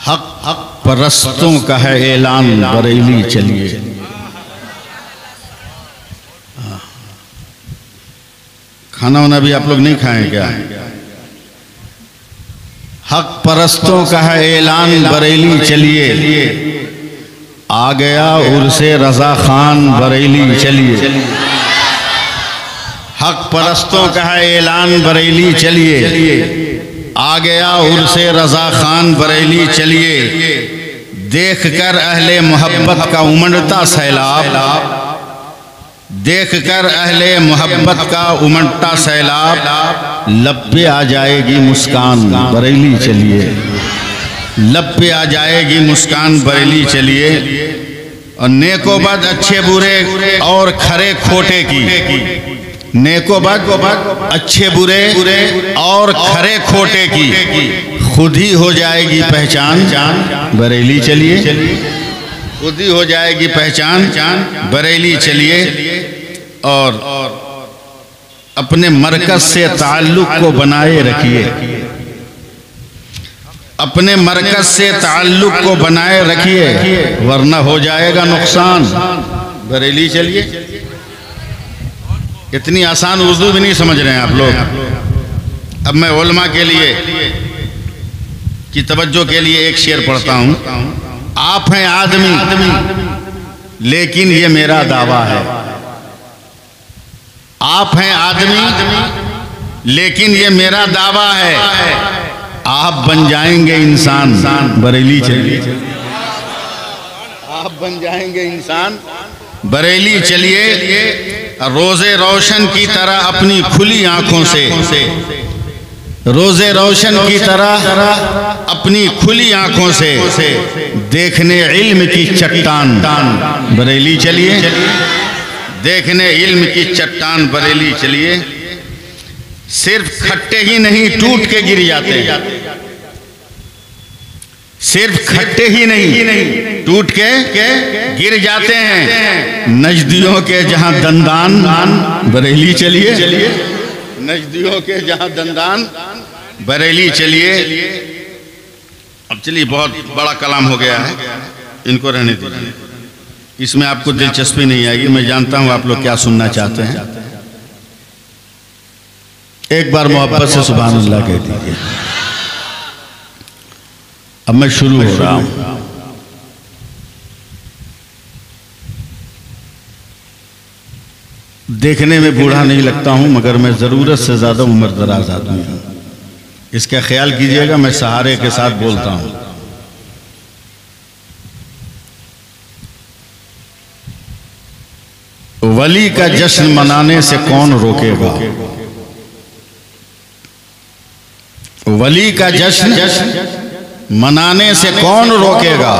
हक परस्तों का है ऐलान, बरेली चलिए। खाना वाना भी आप लोग नहीं खाएं क्या? हक परस्तों का है ऐलान, बरेली चलिए। आ गया उर्से रजा खान, बरेली चलिए। हक परस्तों का है ऐलान, बरेली चलिए। आ गया उर्से रजा खान, बरेली चलिए। देख कर अहले मोहब्बत का उमड़ता सैलाब, देख कर अहले मोहब्बत का उमड़ता सैलाब, लब पे आ जाएगी मुस्कान, बरेली चलिए। लब पे आ जाएगी मुस्कान, बरेली चलिए। और नेकोबद अच्छे बुरे और खरे खोटे की, नेकोबद अच्छे बुरे और खरे खोटे की खुद ही हो जाएगी पहचान, बरेली चलिए। खुद ही हो जाएगी पहचान, बरेली चलिए। और अपने मरकज से ताल्लुक को बनाए रखिए, अपने मरकज से ताल्लुक को बनाए रखिए, वरना हो जाएगा नुकसान, बरेली चलिए। इतनी आसान उर्दू भी नहीं समझ रहे हैं आप लोग। अब मैं उलमा के लिए की तवज्जो के लिए एक शेर पढ़ता हूँ। आप हैं आदमी लेकिन ये मेरा दावा है, आप हैं आदमी लेकिन ये मेरा दावा है, आप बन जाएंगे इंसान, बरेली चलिए। आप बन जाएंगे इंसान, बरेली चलिए। रोज़े रोशन की तरह अपनी खुली आंखों से, रोज़े रोशन की तरह अपनी खुली आंखों से देखने इल्म की चट्टान, बरेली चलिए। देखने इल्म की चट्टान, बरेली चलिए। सिर्फ खट्टे ही नहीं टूट के गिर जाते हैं, सिर्फ खट्टे ही नहीं टूट के गिर जाते हैं। नजदियों के जहां दंदान, बरेली चलिए। नजदियों के जहां दंदान, बरेली चलिए। अब चलिए, बहुत बड़ा कलाम हो गया है, इनको रहने दीजिए। इसमें आपको दिलचस्पी नहीं आएगी, मैं जानता हूं आप लोग क्या सुनना चाहते हैं। एक बार मोहब्बत से सुभान अल्लाह कह दीजिए। अब मैं शुरू हो रहा हूं। देखने में बूढ़ा नहीं लगता हूं, मगर मैं जरूरत से ज्यादा उम्र दराज आदमी हूं, इसका ख्याल कीजिएगा। मैं सहारे के साथ बोलता हूं। वली का जश्न मनाने से कौन रोकेगा, वली का जश्न मनाने से कौन रोकेगा,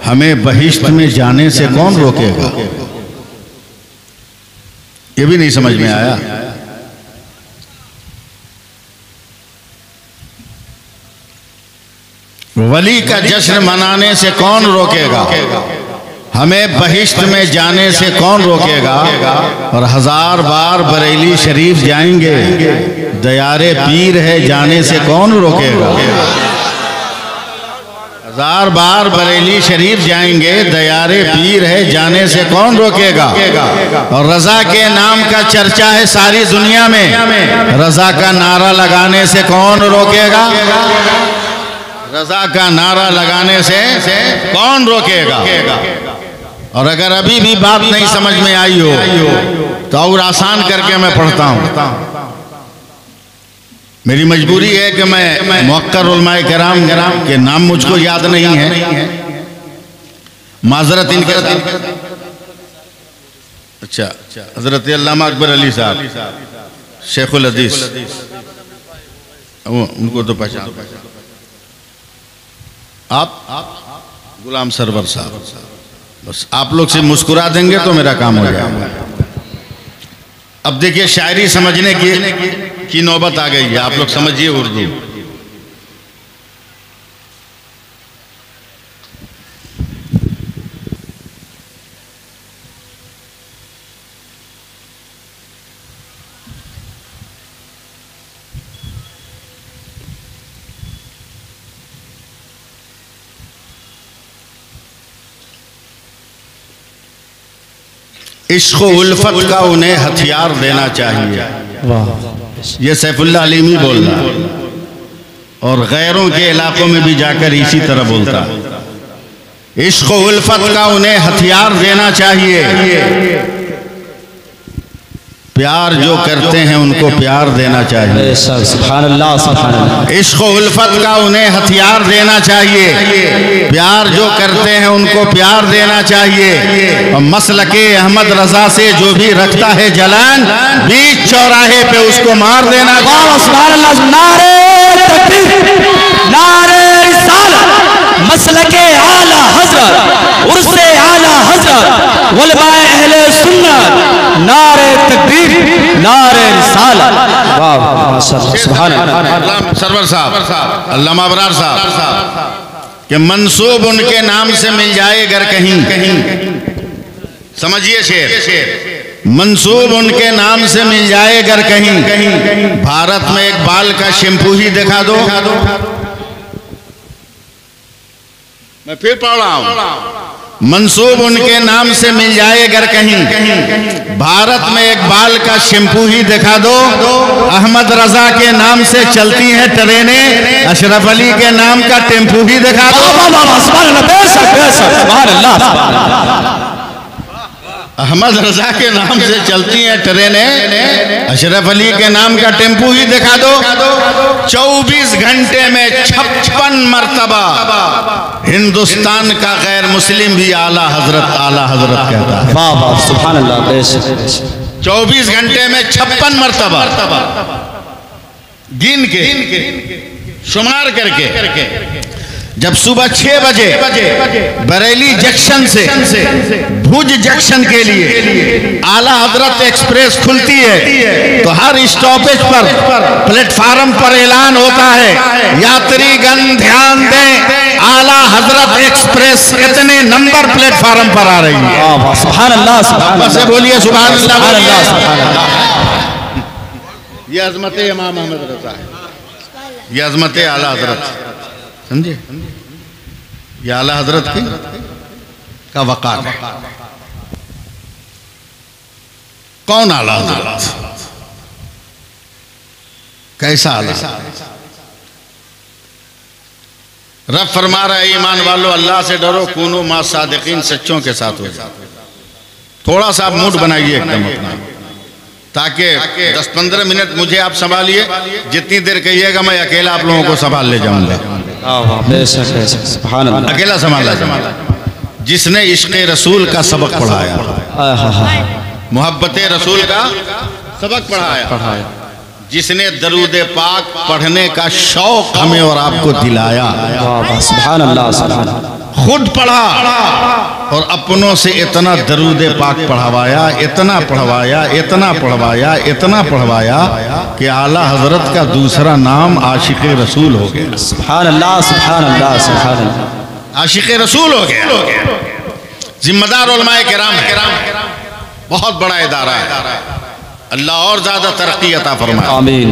हमें बहिश्त में जाने से कौन रोकेगा। ये भी नहीं समझ में आया। वली का जश्न मनाने से कौन रोकेगा, हमें बहिश्त में जाने से कौन रोकेगा। और 1000 बार बरेली शरीफ जाएंगे, दयारे पीर है जाने से कौन रोकेगा। 1000 बार बरेली शरीफ जाएंगे, दयारे पीर है जाने से कौन रोकेगा। और रजा के नाम का चर्चा है सारी दुनिया में, रजा का नारा लगाने से कौन रोकेगा। रजा का नारा लगाने से कौन रोकेगा। और अगर अभी भी बात नहीं समझ में आई हो तो और आसान करके मैं पढ़ता हूं। मेरी मजबूरी है कि मैं मुअक्कर उलमाए किराम के नाम मुझको याद नहीं है, माजरत इनके। अच्छा, हजरत अल्लामा अकबर अली साहब शेखुल हदीस, उनको तो पहचान। आप गुलाम सरवर साहब, बस आप लोग से मुस्कुरा देंगे तो मेरा काम हो जाएगा। अब देखिए, शायरी समझने की नौबत आ गई है। आप लोग समझिए उर्दू। इश्क़ उल्फत का उन्हें हथियार देना चाहिए। ये सैफुल्लाह अलीमी बोल रहा है और गैरों के इलाकों में भी जाकर इसी तरह बोलता। इश्क़ उल्फत का उन्हें हथियार देना चाहिए। प्यार जो करते हैं उनको प्यार देना चाहिए। सुभान अल्लाह, सुभान अल्लाह। इश्क़ उल्फत का उन्हें हथियार देना चाहिए। प्यार जो करते हैं उनको प्यार देना चाहिए। और मसलके अहमद रजा से जो भी रखता है जलान, बीच चौराहे पे उसको मार देना चाहिए। सुभान अल्लाह। नारे तकबीर, नारे रिसालत, मसलके आला हज़रत, उर्से आला हज़रत, उलमाए अहले सुन्नत, नारे तकबीर, नारे रिसालत। वाह माशाअल्लाह, सुभान अल्लाह। सरवर साहब, अल्लामा अबरार साहब कि मंसूब उनके नाम से मिल जाए अगर कहीं, समझिए शेर, मंसूब उनके नाम से मिल जाए अगर कहीं, भारत में एक बाल का शैम्पू ही दिखा दो। मैं फिर पढ़ रहा हूं, मंसूब उनके नाम से मिल जाए अगर कहीं, भारत में एक बाल का शैम्पू ही दिखा दो। अहमद रजा के नाम से चलती हैं ट्रेनें, अशरफ अली के नाम का टेम्पू ही दिखा दो। अहमद रजा के नाम से चलती हैं ट्रेनें, अशरफ अली के नाम का टेम्पू ही दिखा दो। 24 घंटे में 56 मरतबा हिंदुस्तान का गैर मुस्लिम भी आला हजरत कहता है। वाह वाह, सुभान अल्लाह। 24 घंटे में 56 मरतबा गिन के शुमार करके, जब सुबह 6 बजे बरेली जंक्शन से भुज जंक्शन के लिए आला हजरत एक्सप्रेस खुलती है तो हर स्टॉपेज पर प्लेटफार्म पर ऐलान होता है, यात्रीगण ध्यान दें, आला हजरत एक्सप्रेस इतने नंबर प्लेटफार्म पर आ रही है। सुभान अल्लाह, सुभान अल्लाह। बोलिए सुभान अल्लाह, सुभान अल्लाह, सुभान अल्लाह। ये अजमत इमाम अहमद रजा है, ये अजमत आला हजरत, समझे? ये आला हजरत की का वक़ार है। कौन आला हजरत, कैसा आला? रब फरमा रहा है, ईमान वालों अल्लाह से डरो, कूनो मा सादिकीन, सच्चों के साथ हो जाओ। थोड़ा सा आप मूड बनाइए एकदम अपना, ताकि 10-15 मिनट मुझे आप संभालिए। जितनी देर कहिएगा मैं अकेला आप लोगों को संभाल ले जाऊंगा। अकेला संभाला जाऊंगा। जिसने इश्क़ रसूल का सबक पढ़ाया, मोहब्बत रसूल का सबक पढ़ाया, जिसने दरूद पाक पढ़ने का शौक हमें और आपको दिलाया, सुभान अल्लाह, सुभान अल्लाह। खुद पढ़ा और अपनों से इतना दरूद पाक पढ़वाया, इतना पढ़वाया, इतना पढ़वाया, इतना पढ़वाया कि आला हजरत का दूसरा नाम आशिक़ रसूल हो गया। सुभान अल्लाह, सुभान अल्लाह, सुभान अल्लाह। आशिक़ रसूल हो गया। जिम्मेदार उलमाए किराम, बहुत बड़ा इदारा है। अल्लाह और ज्यादा तरक्की अता फरमाए। आमीन।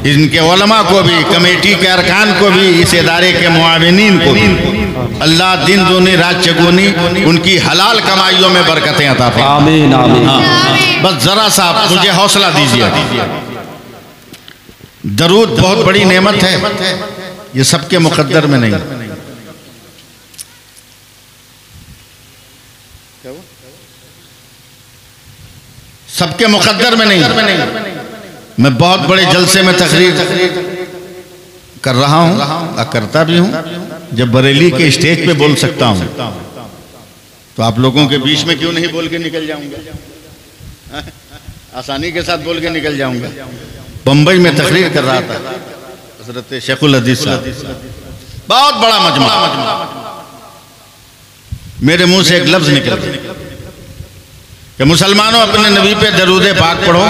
इनके उलमा को भी, कमेटी के अरकान को भी, इस इदारे के मुआविनीन को भी अल्लाह दिन दूनी रात चगुनी उनकी हलाल कमाइयों में बरकतें अता फरमाए। आमीन, आमीन। बस जरा सा मुझे हौसला दीजिए। दरूद बहुत बड़ी नेमत है, ये सबके मुकद्दर में नहीं। सबके मुकद्दर में नहीं। मैं बहुत बड़े जलसे में तकरीर कर रहा हूँ, करता भी हूँ। जब बरेली के स्टेज पे बोल सकता हूँ तो आप लोगों के बीच में क्यों नहीं बोल के निकल जाऊंगा? आसानी के साथ बोल के निकल जाऊंगा। बम्बई में तकरीर कर रहा था हजरत शेखुल हदीस साहब, बहुत बड़ा मजमा। मेरे मुंह से एक लफ्ज निकल कि मुसलमानों अपने नबी पे दरूद पाक पढ़ो।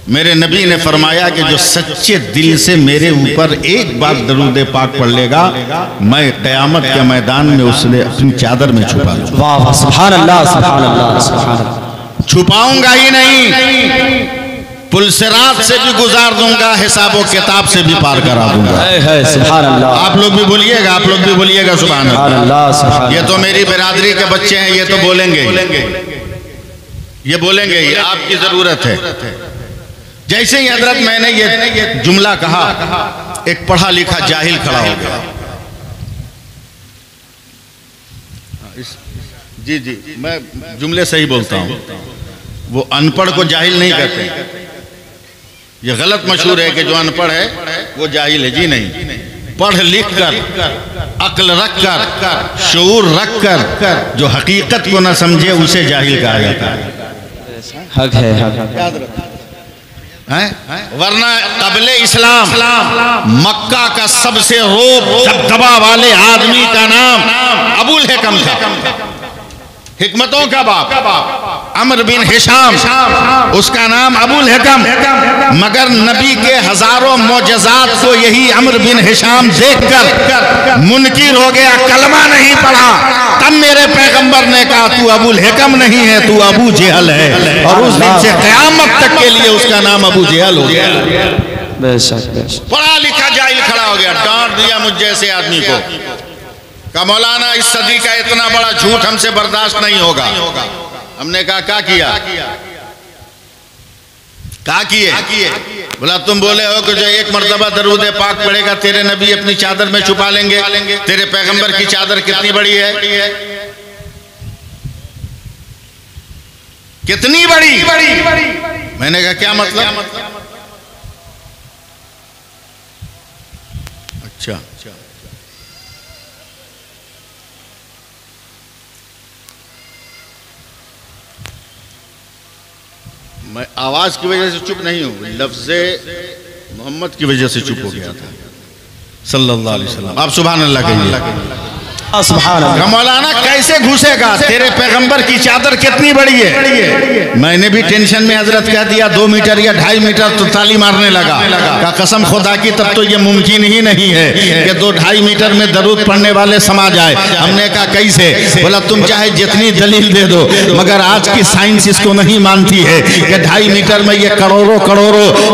मेरे नबी ने फरमाया कि जो सच्चे दिल से मेरे ऊपर एक बार दरूद पाक पढ़ लेगा, मैं क़यामत के मैदान में उसे अपनी चादर में छुपा लूंगा। वाह वाह, सुभान अल्लाह, सुभान अल्लाह, सुभान अल्लाह। छुपाऊंगा ही नहीं, पुलसिरात से भी गुजार दूंगा, हिसाबो किताब से भी पार करा दूंगा। सुभान अल्लाह। आप लोग भी बोलिएगा, आप लोग भी बोलिएगा सुभान अल्लाह। सुभान अल्लाह। ये तो मेरी बिरादरी के बच्चे हैं, ये तो बोलेंगे। ये बोलेंगे ये आपकी जरूरत है। जैसे ही हजरत मैंने ये जुमला कहा, एक पढ़ा लिखा जाहिल खड़ा हो गया। जी जी, मैं जुमले सही बोलता हूँ, वो अनपढ़ को जाहिल नहीं कहते। ये गलत मशहूर है कि जो अनपढ़ है वो जाहिल है। जी नहीं, पढ़ लिख कर, अक्ल रख कर, शऊर रख कर जो हकीकत को न समझे उसे जाहिल कहा जाता है। हक है, हक याद रखो हैं। वरना कबले इस्लाम मक्का का सबसे रोब दबदबा वाले आदमी का नाम अबुल हिकम था, हिकमतों का बाप अम्र बिन हिशाम, उसका नाम अबुल हिकम। मगर नबी के हजारों मोजज़ात को यही अम्र बिन हिशाम देखकर मुनकिर हो गया, कलमा नहीं पढ़ा। तब मेरे पैगंबर ने कहा तू अबुल हिकम नहीं है, तू अबू जेहल है। और उस दिन से क़यामत तक के लिए उसका नाम अबू जेहल हो गया। बेशक बेशक। पढ़ा लिखा जाहिल खड़ा हो गया, डांट दिया मुझ जैसे आदमी को। का मौलाना इस सदी का इतना बड़ा झूठ हमसे बर्दाश्त नहीं होगा। हमने कहा क्या किया? क्या किए? बोला तुम बोले हो कि जो एक मर्तबा दरूद पाक पढ़ेगा तेरे नबी अपनी चादर में छुपा लेंगे। तेरे पैगंबर की चादर कितनी बड़ी है? कितनी बड़ी? मैंने कहा क्या मतलब? अच्छा, मैं आवाज की वजह से चुप नहीं हूं, लफ्ज़े मोहम्मद की वजह से चुप हो गया था सल्लल्लाहु अलैहि वसल्लम। आप सुभान अल्लाह कहिए। मौलाना कैसे घुसेगा? तेरे पैगंबर की चादर कितनी बड़ी है? मैंने भी टेंशन में हजरत कह दिया 2 मीटर या 2.5 मीटर, तो ताली मारने लगा। का कसम खुदा की तब तो ये मुमकिन ही नहीं है कि 2-2.5 मीटर में दरूद पढ़ने वाले समा जाए। हमने कहा कैसे? बोला तुम चाहे जितनी दलील दे दो, मगर आज की साइंस इसको नहीं मानती है कि 2.5 मीटर में ये करोड़ों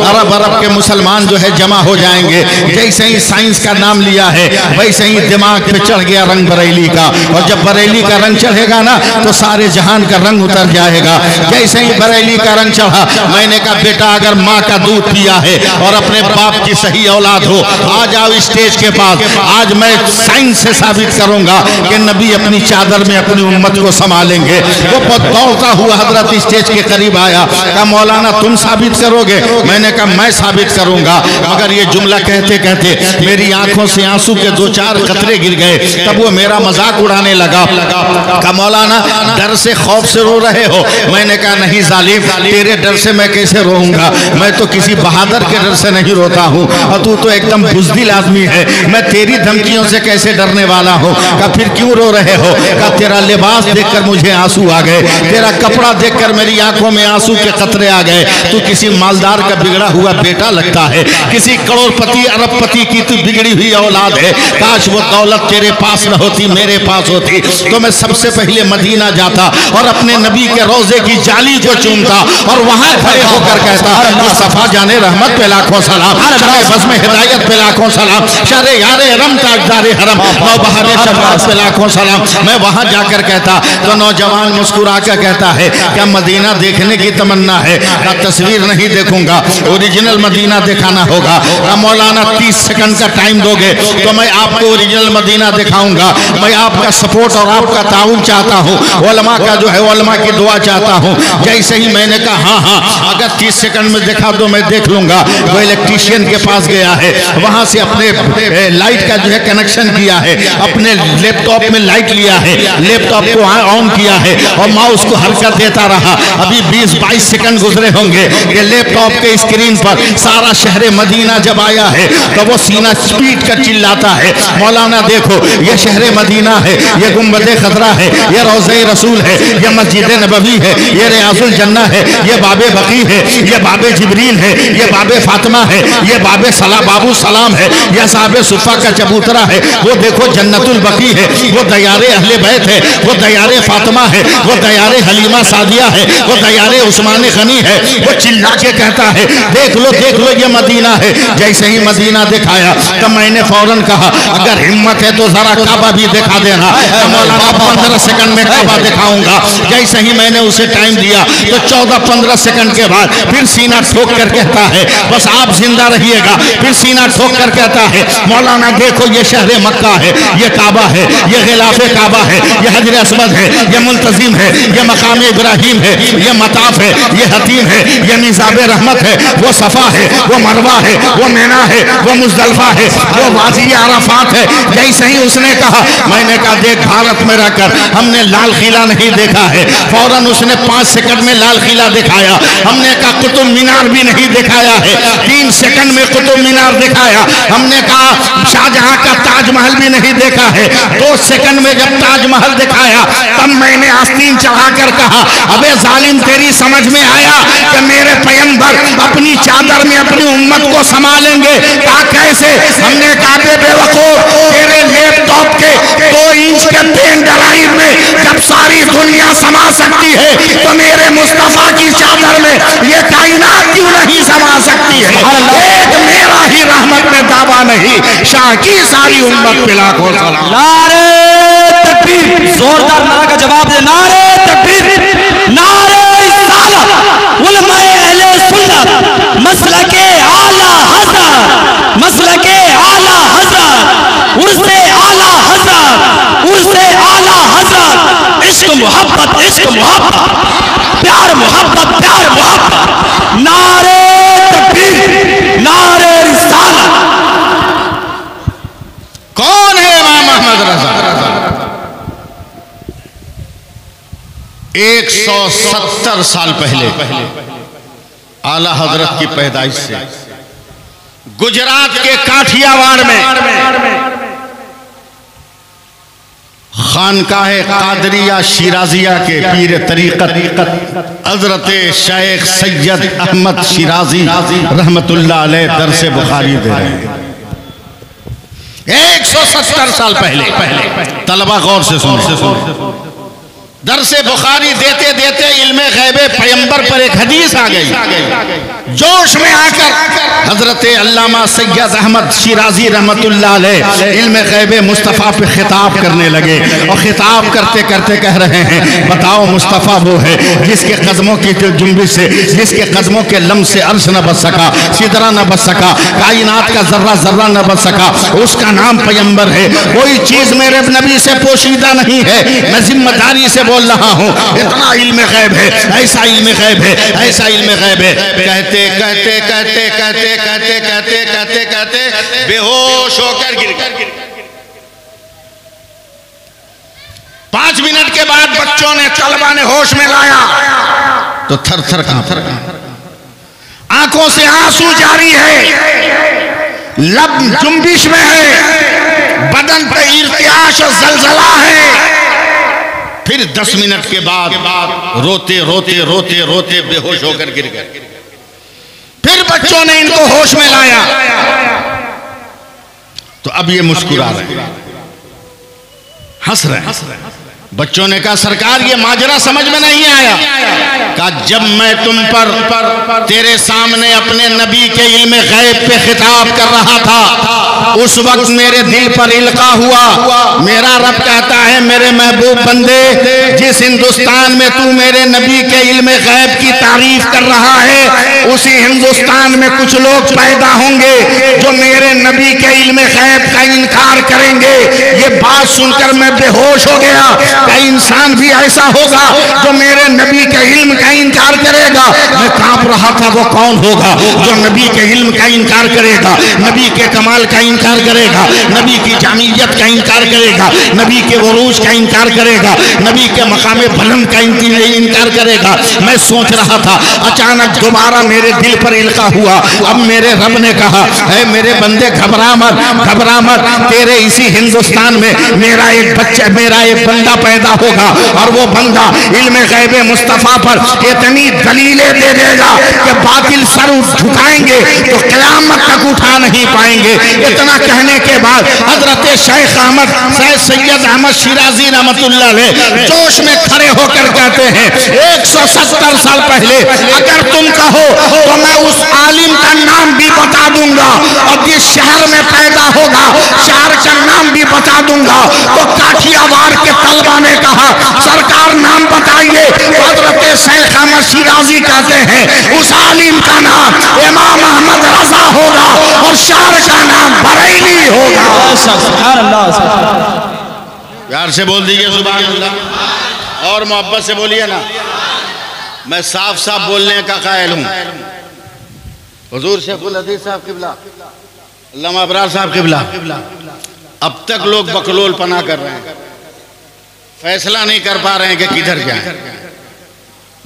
अरब के मुसलमान जो है जमा हो जाएंगे। जैसे ही साइंस का नाम लिया है वैसे ही दिमाग पे चढ़ गया रंग बरेली का, और जब बरेली का रंग चढ़ेगा ना तो सारे जहान का रंग उतर जाएगा। जैसे ही बरेली का रंग चढ़ा, मैंने कहा बेटा अगर माँ का दूध पिया है और अपने बाप की सही औलाद हो, आ जाओ स्टेज के पास। आज मैं साइंस से साबित करूंगा कि नबी अपनी चादर में अपनी उम्मत को संभालेंगे। वो दौड़ता हुआ हजरत स्टेज के करीब आया। कहा मौलाना तुम साबित करोगे? मैंने कहा मैं साबित करूंगा। मगर ये जुमला कहते कहते मेरी आंखों से आंसू के 2-4 कतरे गिर गए। तब वो मेरा मजाक उड़ाने लगा। कहा मौलाना डर से खौफ से रो रहे हो? मैंने कहा नहीं जालिम, तेरे डर से मैं कैसे रोऊंगा? मैं तो किसी बहादुर के डर से नहीं रोता हूँ, और तू तो एकदम बुज़दिल आदमी है, मैं तेरी धमकियों से कैसे डरने वाला हूँ? कहा फिर क्यों रो रहे हो? कहा तेरा लिबास देखकर मुझे आंसू आ गए, तेरा कपड़ा देखकर मेरी आंखों में आंसू के कतरे आ गए। तू किसी मालदार का बिगड़ा हुआ बेटा लगता है, किसी करोड़पति अरबपति की तू बिगड़ी हुई औलाद है। काश वो दौलत तेरे पास न होती, मेरे पास होती, तो मैं सबसे पहले मदीना जाता और अपने नबी के रोजे की जाली को चूमता और वहां खड़े होकर कहता मुस्तफा जाने रहमत पे लाखों सलाम, शरे बज़्म हिदायत पे लाखों सलाम, शरे यारे हरम ताजदारे हरम, नौबहारे शफाअत पे लाखों सलाम। मैं वहां जाकर कहता तो नौजवान मुस्कुरा कर कहता है क्या मदीना देखने की तमन्ना है? क्या तस्वीर नहीं देखूंगा, ओरिजिनल मदीना दिखाना होगा। क्या मौलाना 30 सेकंड का टाइम दोगे तो मैं आपको ओरिजिनल मदीना दिखाऊंगा। मैं आपका सपोर्ट और आपका ताउन चाहता हूँ, उलमा का जो है उलमा की दुआ चाहता हूँ। जैसे ही मैंने कहा हाँ अगर 30 सेकंड में दिखा दो मैं देख लूंगा। वो इलेक्ट्रीशियन के पास गया है, वहां से अपने लाइट का जो है कनेक्शन किया है, अपने लैपटॉप में लाइट लिया है, लैपटॉप को ऑन किया है और माउस को हरकत देता रहा। अभी 20-22 सेकंड गुजरे होंगे कि लैपटॉप के स्क्रीन पर सारा शहर मदीना जब आया है तो वो सीना स्पीड कर चिल्लाता है मौलाना देखो ये शहर मदीना है, ये गुंबदे खतरा है, ये रोज़े रसूल है, ये मस्जिद नबवी है, ये रियाजुल जन्ना है, ये बाबे बकी है, ये बाबे जिब्रील है, ये बाबे फातिमा है, ये बाबे बाबू सलाम है, ये साहबे सुफ़ा का चबूतरा है, वो देखो जन्नतुल बकी है, वो दयारे अहले बैत है, वो दयारे फातिमा है, वो दयारे हलीमा सादिया है, वो दयारे उस्मान गनी है। वो चिल्ला के कहता है देख लो ये मदीना है। जैसे ही मदीना दिखाया तब मैंने फौरन कहा अगर हिम्मत है तो जरा काबा भी दिखा देना। मौलाना 15 सेकंड में काबा दिखाऊंगा। जैसे ही मैंने उसे टाइम दिया तो 14-15 सेकंड के बाद फिर सीना ठोक कर कहता है बस आप जिंदा रहिएगा। फिर सीना ठोक कर कहता है मौलाना देखो ये शहर मक्का है, ये काबा है, ये गिलाफे काबा है, ये हजर अस्वद है, ये मुंतजिम है, ये मकाम इब्राहिम है, ये मताफ है, ये हतीम है, ये मिज़ाब रहमत है, वो सफा है, वो मरवा है, वो मीना है, वो मुजदलफा है, वो वादी अराफात है। जैसे ही उसने कहा मैंने कहा देख भारत में रहकर हमने लाल किला नहीं देखा है। फौरन उसने 5 सेकंड में लाल किला दिखाया। हमने कहा कुतुब मीनार भी नहीं दिखाया है। 3 सेकंड में कुतुब मीनार दिखाया। हमने कहा शाहजहां का ताजमहल भी नहीं देखा है। 2 सेकंड में जब ताजमहल दिखाया तब मैंने आस्तीन चढ़ाकर कहा अबे जालिम तेरी समझ में आया कि मेरे पैगंबर अपनी चादर में अपनी उम्मत को संभालेंगे? कहा कैसे? हमने कहा बेवकूफ तेरे लैपटॉप के 2 इंच के पेन ड्राइव में जब सारी दुनिया समा सकती है तो मेरे मुस्तफा की चादर में ये कायनात क्यों नहीं समा सकती है? एक मेरा ही रहमत में दावा नहीं, शाह की सारी उम्मत पे लाखों सलाम। नारे तकबीर, जोरदार नारा का जवाब दे। नारे तकबीर, नारे रिसालत, उलमाए अहले सुन्नत, मसलके आला हज़रत, मसलके आला हज़रत, उर्से आला हज़रत, उर्से आला हज़रत, इश्क मोहब्बत, इश्क मोहब्बत, प्यार मोहब्बत, प्यार मोहब्बत। नारे तकबीर, नारे रिसालत। कौन है इमाम अहमद रज़ा? 170 साल पहले आला हजरत की पैदाइश से गुजरात के काठियावाड़ में खानकाह कादरिया शिराजिया के पीर तरीक़त हजरत शेख सैयद अहमद शिराजी रहमतुल्लाह अलैह दरसे बुखारी दे रहे हैं। 170 साल पहले तलबा गौर से सुनो। दरसे बुखारी देते देते इल्मे गैबे पैगंबर पर एक हदीस आ गई। जोश में आकर हजरत अल्लामा सैयद अहमद शिराजी रहमतुल्लाह अलैह इल्मे गैबे मुस्तफ़ा पे खिताब करने लगे और खिताब करते करते कह रहे हैं बताओ मुस्तफ़ा वो है जिसके कदमों की जुम्बिश से, जिसके कदमों के लम्स से अर्श न बच सका, सिदरा न बच सका, कायनात का जर्रा जर्रा न बच सका, उसका नाम पैगंबर है। कोई चीज मेरे नबी से पोशीदा नहीं है, मैं जिम्मेदारी से बोल रहा हूँ। इतना इल्म गैब है, ऐसा इल्म गैब है, ऐसा इल्म गैब है। कहते कहते कहते कहते कहते कहते कहते कहते बेहोश होकर गिर गए। 5 मिनट के बाद बच्चों ने तलबा ने होश में लाया तो थर थर कांप, आंखों से आंसू जारी है, लब जुम्बिश में है, बदन पे इर्तियाश और जलजला है। फिर 10 मिनट के बाद रोते रोते रोते रोते बेहोश होकर गिर गए। फिर बच्चों ने इनको होश में लाया तो अब ये मुस्कुरा रहे, हंस रहे। बच्चों ने कहा सरकार ये माजरा समझ में नहीं आया। कहा जब मैं तुम पर तेरे सामने अपने नबी के इल्म गैब पे खिताब कर रहा था उस वक्त मेरे दिल पर इल्का हुआ। मेरा रब कहता है मेरे महबूब बंदे जिस हिंदुस्तान में तू मेरे नबी के इल्म गैब की तारीफ कर रहा है उसी हिंदुस्तान में कुछ लोग पैदा होंगे जो मेरे नबी के इल्म गैब का इनकार करेंगे। ये बात सुनकर मैं बेहोश हो गया। कई इंसान भी ऐसा होगा जो मेरे नबी के इल्म का इनकार करेगा। मैं कांप रहा था वो कौन होगा जो नबी के इल्म का इनकार करेगा, नबी के कमाल का इनकार करेगा, नबी की जामियत का इनकार करेगा, नबी के उरूज का इनकार करेगा, नबी के मकाम बुलंद का इनकार करेगा। मैं सोच रहा था, अचानक दोबारा मेरे दिल पर इल्का हुआ। अब मेरे रब ने कहा है मेरे बंदे घबरा मत, घबरा मत, तेरे इसी हिंदुस्तान में मेरा एक बच्चा, मेरा एक बंदा पैदा होगा और वो बंदा इल्म गैब मुस्तफ़ा पर इतनी दलीलें दे देगा कि बातिल सर झुकाएंगे तो क़यामत तक उठा नहीं पाएंगे। इतना कहने के बाद हजरत शेख अहमद सैयद अहमद शिराजी रहमतुल्लाह अलैह जोश में खड़े होकर कहते हैं 170 साल पहले अगर तुम कहो तो मैं उस आलिम का नाम भी बता दूंगा, और जिस शहर में पैदा होगा शहर का नाम भी बता दूंगा। तो काठियावाड़ के तलबा ने कहा सरकार नाम बताइए। हजरत शेख अहमद शिराजी कहते हैं उस आलिम का नाम इमाम अहमद रजा होगा और शहर का नाम बरेली होगा। सुभान अल्लाह। प्यार से बोल दीजिए सुभान अल्लाह, और मोहब्बत से बोलिए ना। मैं साफ साफ बोलने का कायल हूँ। हुजूर शेखुल हदीस साहब किबला, अल्लामा अबरार साहब किबला, अब तक लोग बकलोल पना कर रहे हैं, फैसला नहीं कर पा रहे हैं कि किधर जाएं,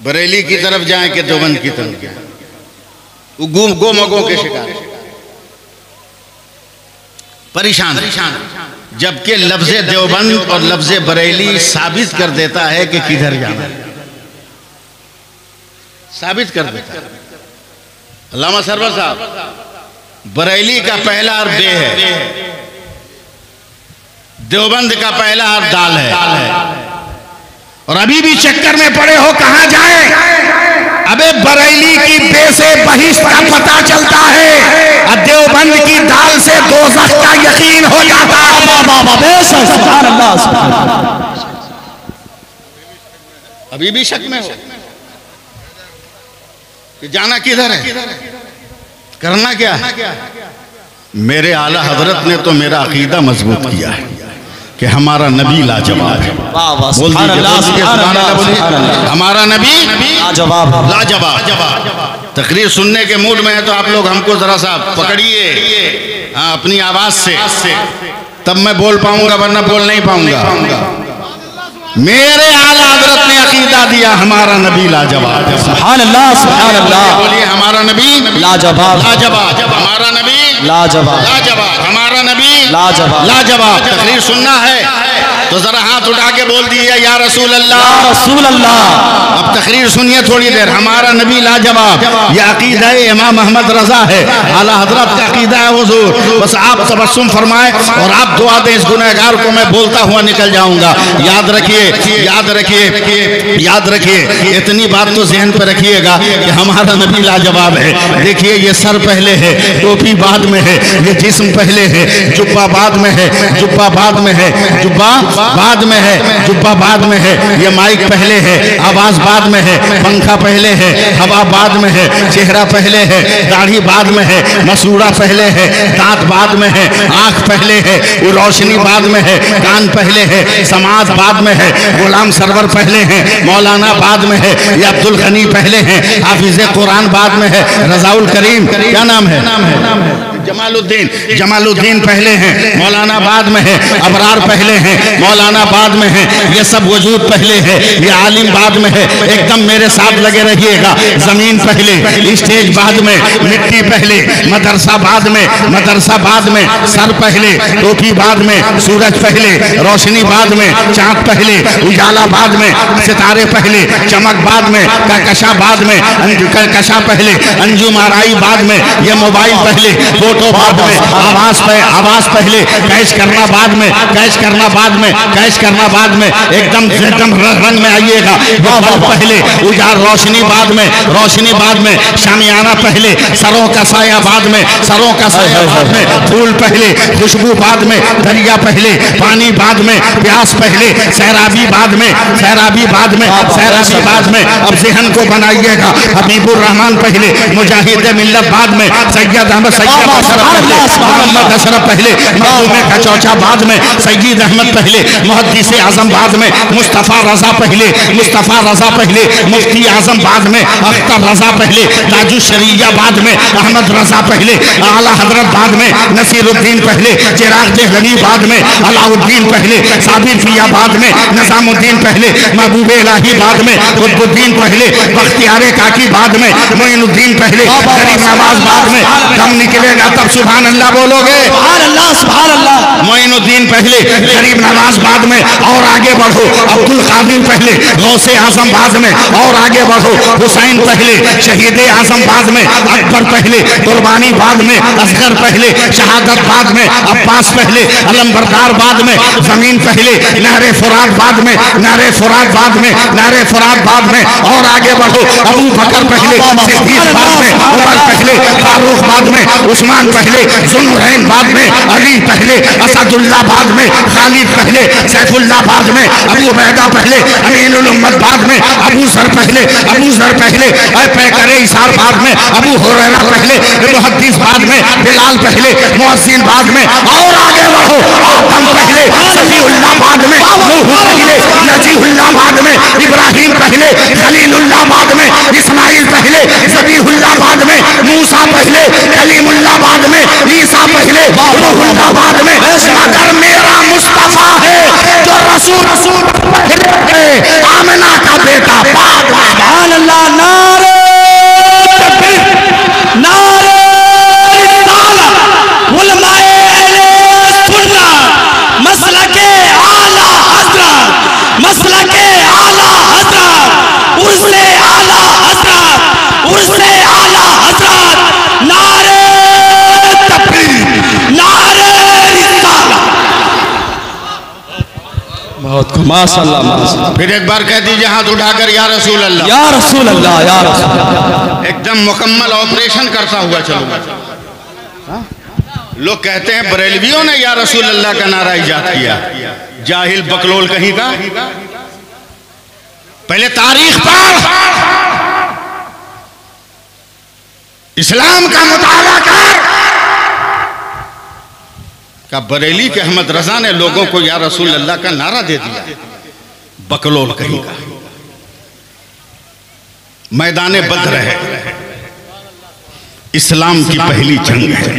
बरेली की तरफ जाएं कि देवबंद की तरफ जाएं। वो गोमगों के शिकार, परेशान। जबकि लफ्ज देवबंद और लफ्ज बरेली साबित कर देता है कि किधर जाना है, साबित कर देता है। अल्लामा सरवर साहब, बरेली का पहला हर्फ बे है, देवबंद का पहला हर्फ दाल है, और अभी भी चक्कर में पड़े हो कहां जाए। अबे बरेली की बे से बहिश्त का पता चलता है और देवबंद की दाल से दोज़ख का यकीन हो जाता है। अभी भी शक में हो कि जाना किधर है, करना क्या है। मेरे आला हजरत ने तो मेरा अकीदा मजबूत किया है कि हमारा नबी लाजवाब है। बोल दीजिए हमारा नबी लाजवाब। तकरीर सुनने के मूड में है तो आप लोग हमको जरा सा पकड़िए अपनी आवाज से, तब मैं बोल पाऊंगा, वरना बोल नहीं पाऊंगा। मेरे आला हजरत ने अकीदा दिया हमारा नबी लाजवाब है। सुभान अल्लाह, सुभान अल्लाह। बोलिए हमारा नबी लाजवाब, लाजवाब, हमारा नबी लाजवाब, लाजवाब, हमारा नबी लाजवाब, लाजवाब। तकरीर सुनना है तो जरा हाथ उठा के बोल दीजिए या रसूल अल्लाह, या रसूल अल्लाह। अब तकरीर सुनिए थोड़ी देर। हमारा नबी लाजवाब, यह अकीदा इमाम अहमद रजा है, आला हजरत का अकीदा है हुजूर। बस आप तबस्सुम फरमाए और आप दुआ दें, इस गुनहगार को मैं बोलता हुआ निकल जाऊंगा। याद रखिए, याद रखिए, याद रखिए, इतनी बात तो जहन पे रखिएगा कि हमारा नबी लाजवाब है। देखिए ये सर पहले है, टोपी बाद में है, ये जिस्म पहले है, जुब्बा बाद में है, जुब्बा बाद में है, जुब्बा बाद में है, जुब्बा बाद में है, ये माइक पहले है, आवाज बाद में है, पंखा पहले है, हवा बाद में है, चेहरा पहले है, दाढ़ी बाद में है, मसूड़ा पहले है, दांत बाद में है, आंख पहले है, वो रोशनी बाद में है, कान पहले है, समाज बाद में है, गुलाम सरवर पहले हैं, मौलाना बाद में है, ये अब्दुल गनी पहले हैं, हाफिज कुरान बाद में है, रजाउल करीम क्या नाम है, जमालुद्दीन, जमालुद्दीन पहले हैं, मौलाना बाद में है, अबरार पहले हैं, मौलाना बाद में है, ये सब वजूद पहले है, ये आलिम बाद में है। एकदम मेरे साथ लगे रहिएगा। जमीन पहले, स्टेज बाद में, मिट्टी पहले, मदरसा बाद में, मदरसा बाद में, सर पहले, टोपी बाद में, सूरज पहले, रोशनी बाद में, चांद पहले, उजाला बाद में, सितारे पहले, चमक बाद में, कहकशा बाद में, कहकशा पहले, अंजुम आराई बाद में, ये मोबाइल पहले, फोटो बाद में, आवाज पहले, कैश करना बाद में, कैश करना बाद में, कैश करना बाद में। एकदम रंग में आइएगा। पहले उजाड़, रोशनी बाद में, रोशनी बाद में, शामियाना पहले, सरों का साया बाद में, सरों का साया बाद में, फूल पहले, खुशबू बाद में, दरिया पहले, पानी बाद में, प्यास पहले, सैराबी बाद में, सैराबी बाद में, सैराबी बाद में। अब जहन को बनाइएगा। हबीबुर रहमान पहले, मुजाहिद मिल्लत बाद में, सैयद अहमद सैयद मोहम्मद अशरफ पहले, मखदूम खचौचा बाद में, सैयद अहमद पहले, मुहद्दिस आजम बाद में, मुस्तफ़ा रजा पहले, मुस्तफ़ा रजा पहले, मुफ्ती आजम बाद में, अख्तर रजा पहले, ताजुश शरिया बाद में, अहमद रजा पहले, आला हजरत बाद में, नसीरुद्दीन पहले, चिराग देहलवी बाद में, अलाउद्दीन पहले, साबिर फिया बाद में, निजामुद्दीन पहले, महबूब इलाही बाद में, कुतुबुद्दीन पहले, बख्तियार काकी बाद में, मोइनुद्दीन पहले, गरीब नवाज बाद में। दम निकलेगा तब सुभान अल्लाह बोलोगे। सुभान अल्लाह, सुभान अल्लाह। मोइनुद्दीन पहले, गरीब नवाज नवाज बाद में और आगे बढ़ो, अब्दुल कादिर पहले, गौसे आजम बाद में और आगे बढ़ो, हुसैन पहले, शहीद आजम बाद में, अकबर पहले, कुर्बानी बाद में, असगर पहले, शहादत बाद में, अब्बास पहले, अलमबरदार बाद में, जमीन पहले, नारे फुरात बाद में, नारे फुरात बाद में, नारे फुरात बाद में और आगे बढ़ो, अबू बकर पहले, सिद्दीक बाद में, उमर पहले, फारूक बाद में, उस्मान पहले, जुल्नुरैन बाद में, अली पहले, असदुल्लाह बाद में, खालिद पहले, सैफुल्लाह बाद में, अबू उबैदा पहले, अमीनुल उम्मत बाद में, अबू जर पहले, पैकरे इसार बाद में, अबू हुरैरा पहले, मुहद्दिस बाद में, बिलाल पहले, मुअज्जिन बाद में और आगे बढ़ो, आदम पहले, सफीउल्लाह बाद में, नूह पहले, नजीहुल्लाह बाद में, इब्राहिम पहले, खलीलुल्लाह बाद में, इस्माइल पहले, ज़बीहुल्लाह बाद में, मूसा पहले, कलीमुल्लाह बाद में, ईसा पहले, रूहुल्लाह बाद में। मगर मेरा मुस्तफा है जो रसूल पहले है, आमिना का बेटा बाद में। सुभान अल्लाह, नारे तकबीर, नारे रिसालत, उलमाए अहले सुन्नत, मसलके आला हज़रत, मसलके आला हज़रत, उर्से आला हज़रत, उर्से आला हज़रत, नारे तकबीर, नारे रिसालत। बहुत माशाअल्लाह, माशाअल्लाह। फिर एक बार कह दीजिए हाथ उठाकर, या रसूल अल्लाह, या रसूल अल्लाह, या रसूल अल्लाह। एकदम मुकम्मल ऑपरेशन करता हुआ चलूंगा। लोग कहते हैं बरेलवियों ने या रसूल अल्लाह का नारा इजाद किया। जाहिल बकलोल कहीं का। पहले तारीख पढ़, इस्लाम का मुताला कर। का बरेली के अहमद रजा ने लोगों को या रसूल अल्लाह का नारा दे दिया। बकलोल कहीं का। मैदान बद्र है, इस्लाम की पहली जंग है।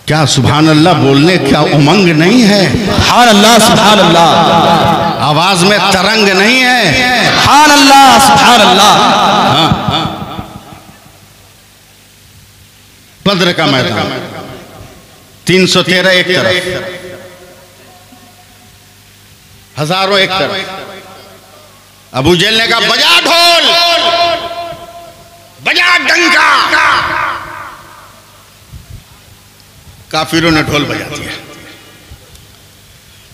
क्या सुभान अल्लाह बोलने क्या उमंग नहीं है? सुभान अल्लाह, सुभान अल्लाह। आवाज में तरंग नहीं है? सुभान अल्लाह, सुभान अल्लाह। हाँ। बद्र का मैदान 313 एक तरफ, हजारों एक तरफ। अबू जहल ने कहा बजा ढोल, बजा डंका। काफिरों ने ढोल बजा दिया।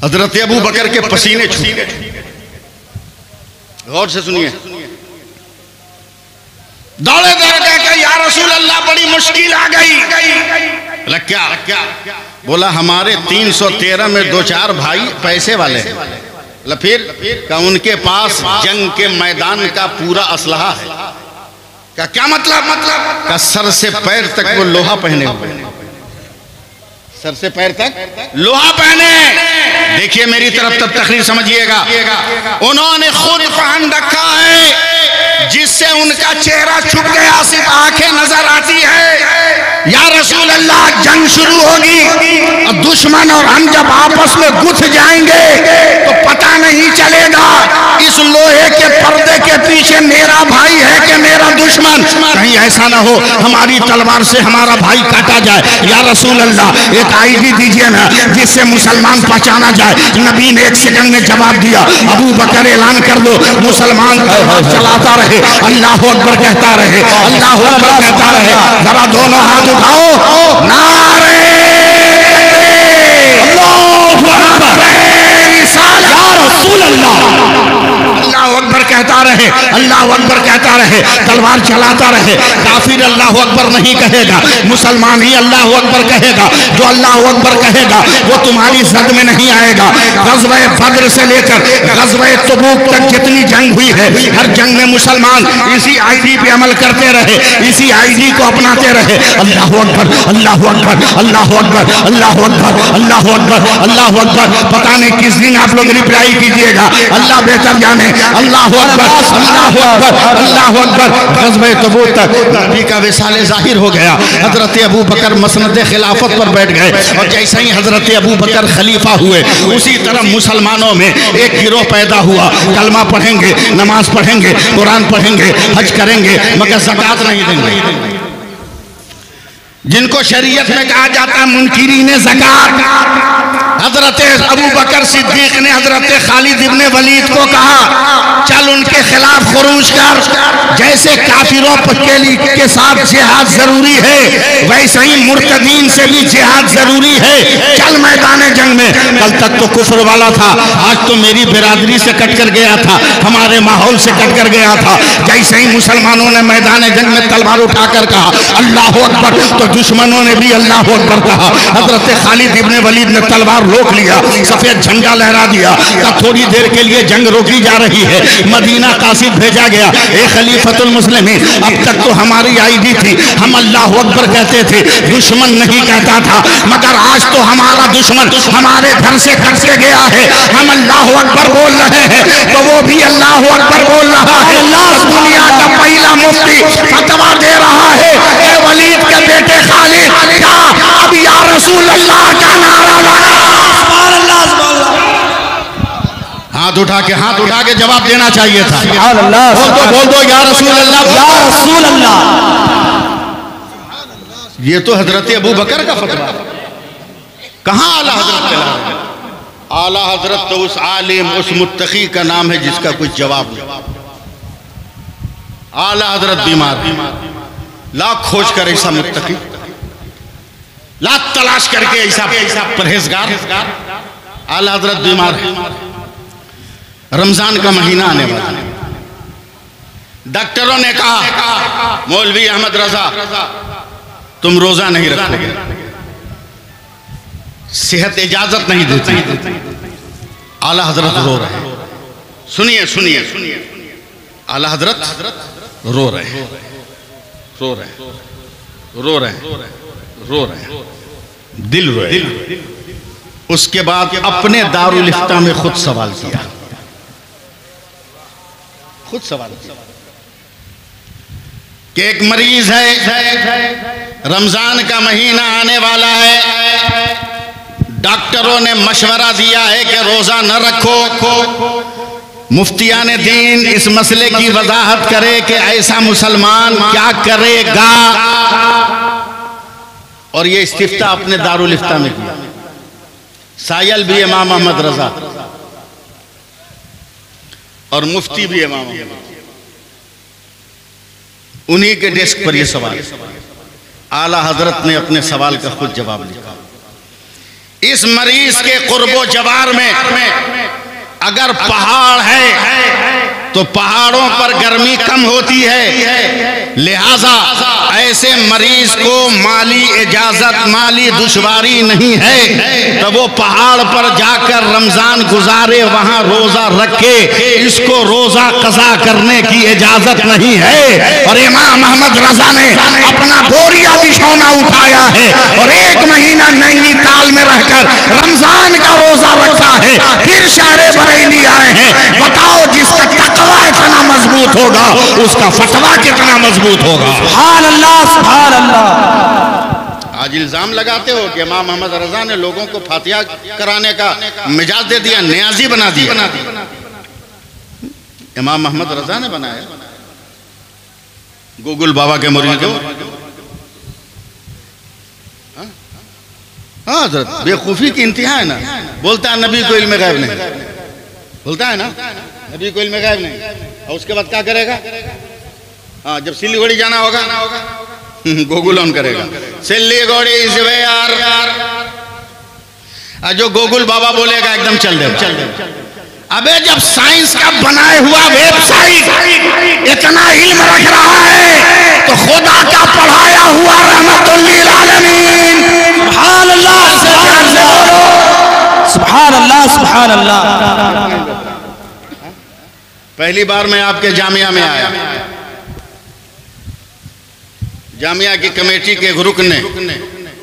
हजरत अबू बकर के पसीने छूट गए। गौर से सुनिए। दौड़े दौड़े के या रसूल अल्लाह बड़ी मुश्किल आ गई। बोला क्या? बोला हमारे 313 में 2-4 भाई पैसे वाले हैं। बोला फिर? का उनके पास जंग के मैदान का पूरा असलहा है। क्या मतलब? का सर से पैर तक वो लोहा पहने हुए, सर से पैर तक लोहा पहने। देखिए मेरी तरफ तब तकरीर समझिएगा। उन्होंने खुद पहन रखा है जिससे उनका चेहरा छुप गया, सिर्फ आंखें नजर आती है। या रसूल अल्लाह जंग शुरू होगी और दुश्मन और हम जब आपस में गुथ जाएंगे तो पता नहीं चलेगा इस लोहे के पर्दे के पीछे मेरा भाई है कि मेरा दुश्मन। कहीं ऐसा ना हो हमारी तलवार से हमारा भाई काटा जाए। या रसूल अल्लाह एक आईडी दीजिए ना जिससे मुसलमान पहचाना जाए। नबी ने 1 सेकंड में जवाब दिया। अबू बकर ऐलान कर दो, मुसलमान चलाता रहे, अल्लाह अकबर कहता रहे, अल्लाह अकबर कहता रहे। जरा दोनों हाथ उठाओ, नारे अल्लाह अकबर कहता रहे, अल्लाह अकबर कहता रहे, तलवार चलाता रहे। काफिर अल्लाह अकबर नहीं कहेगा, मुसलमान ही अल्लाह अकबर कहेगा। जो अल्लाह अकबर कहेगा वो तुम्हारी जद में नहीं आएगा। ग़ज़वा बद्र से लेकर ग़ज़वा तबूक तक जितनी जंग हुई है, हर जंग में मुसलमान इसी आईडी पे अमल करते रहे, इसी आईडी को अपनाते रहे। अल्लाह अकबर, अल्लाह अकबर, अल्लाह अकबर, अल्लाह अकबर, अल्लाह अकबर, अल्लाह अकबर। पता नहीं किस दिन आप लोग रिप्लाई कीजिएगा, अल्लाह बेहतर जाने। अल्लाह अकबर, अल्लाह अकबर, अल्लाह अकबर। ग़ज़वा तबूक तक नबी का विसाले जाहिर हो गया। हजरत अबू बकर मसनद खिलाफत पर बैठ गए और जैसे ही हजरत अबू बकर खलीफा हुए उसी तरह मुसलमानों में एक गिरोह पैदा हुआ। कलमा पढ़ेंगे, नमाज पढ़ेंगे, कुरान पढ़ेंगे, हज करेंगे, मगर ज़कात नहीं देंगे। जिनको शरीयत में कहा जाता है मुनकिरीन ज़कात, हजरत अबू बकर सिद्दीक ने हजरत खालिद इब्ने वलीद को कहा, चल उनके खिलाफ खुरूज कर। जैसे काफिरों के साथ जिहाद जरूरी है, वैसे ही मुर्तदीन से भी जिहाद जरूरी है। चल मैदान जंग में। कल तक तो कुफ्र वाला था, आज तो मेरी बिरादरी से कट कर गया था, हमारे माहौल से कट कर गया था। जैसे ही मुसलमानों ने मैदान जंग में तलवार उठाकर कहा अल्लाह अकबर, तो दुश्मनों ने भी अल्लाह अकबर कहा। हजरत खालिद इब्ने वलीद ने तलवार रोक लिया, सफेद झंडा लहरा दिया। तब थोड़ी देर के लिए जंग रोकी जा रही है। मदीना कासिद भेजा गया, ए खलीफतुल मुस्लिमीन, अब तक तो हमारी आईडी थी, हम अल्लाह अकबर कहते थे, दुश्मन नहीं कहता था। मगर आज तो हमारा दुश्मन हमारे घर से कट के गया है, हम अल्लाह अकबर बोल रहे हैं तो वो भी अल्लाह अकबर बोल रहा है। दुनिया का पहला मुफ्ती फतवा दे रहा है, ए वलीद के बेटे खालिद, क्या अब या रसूल अल्लाह का नारा लगा? हाथ उठा के जवाब देना चाहिए था। बोल दो या रसूल अल्लाह, या रसूल अल्लाह। ये तो हजरत अबू बकर का फतवा, कहां आला हजरत का? आला हजरत तो उस आलिम, उस मुत्तकी का नाम है जिसका कोई जवाब नहीं। आला हजरत बीमार, लाख खोज कर ऐसा मुत्तकी, लाख तलाश करके ऐसा परहेजगार। आला हजरत बीमार है, रमजान का महीना आने वाला है। डॉक्टरों ने कहा मौलवी अहमद रजा तुम रोजा नहीं रखोगे, सेहत इजाजत नहीं देती। आला हजरत रो रहे हैं, सुनिए सुनिए सुनिए, आला हजरत रो रहे हैं, रो रहे हैं, रो रहे हैं, रो रहे हैं, दिल रोए। उसके बाद अपने दारुल इफ्ता में खुद सवाल किया, खुद सवाल किया कि एक मरीज है, रमजान का महीना आने वाला है, डॉक्टरों ने मशवरा दिया है कि रोजा न रखो। मुफ्तियान दीन इस मसले की वजाहत करे कि ऐसा मुसलमान क्या करेगा। और ये इस्तिफ्ता अपने दारुल इफ्ता में किया। सायल भी इमाम अहमद रजा और मुफ्ती भी इमाम अहमद, उन्हीं के डेस्क पर यह सवाल। आला हजरत ने अपने सवाल का खुद जवाब लिखा। इस मरीज के कुर्बो जवार में अगर पहाड़ है तो पहाड़ों पर गर्मी कम होती है, लिहाजा ऐसे मरीज को माली इजाजत, माली दुश्वारी नहीं है तो वो पहाड़ पर जाकर रमजान गुजारे, वहां रोजा रखे। इसको रोजा कज़ा करने की इजाजत नहीं है। और इमाम अहमद रजा ने अपना बोरिया बिछौना उठाया है और 1 महीना नैनीताल में रहकर रमजान का रोजा रखा है। फिर शहरे बरेली आए हैं, बताओ जिसका तकवा इतना मजबूत होगा उसका फतवा कितना मजबूत होगा। सुभान अल्लाह, सुभान अल्लाह। आज इल्जाम लगाते हो कि इमाम अहमद रजा ने लोगों को फातिहा कराने का मिजाज दे दिया, नियाजी बना दिया। इमाम अहमद रजा ने बनाया, गोकुल बाबा के मुरीद हो। हाँ हजरत, बेवकूफी की इंतहा है ना। बोलता है नबी को इल्म गैब नहीं, बोलता है ना नबी को इल्म गैब नहीं, और उसके बाद क्या करेगा? हाँ, जब सिलीगुड़ी जाना होगा गोकुल ऑन करेगा, सिलीगुड़ी से यार, जो गोकुल बाबा बोलेगा एकदम चल दे। अबे जब साइंस का बनाए हुआ वेबसाइट इतना इल्म रख रहा है तो खुदा का पढ़ाया हुआ रहमतुल लिल आलमीन, सुभान अल्लाह, सुभान अल्लाह, सुभान अल्लाह। पहली बार मैं आपके जामिया में आया, जामिया की कमेटी के रुकन ने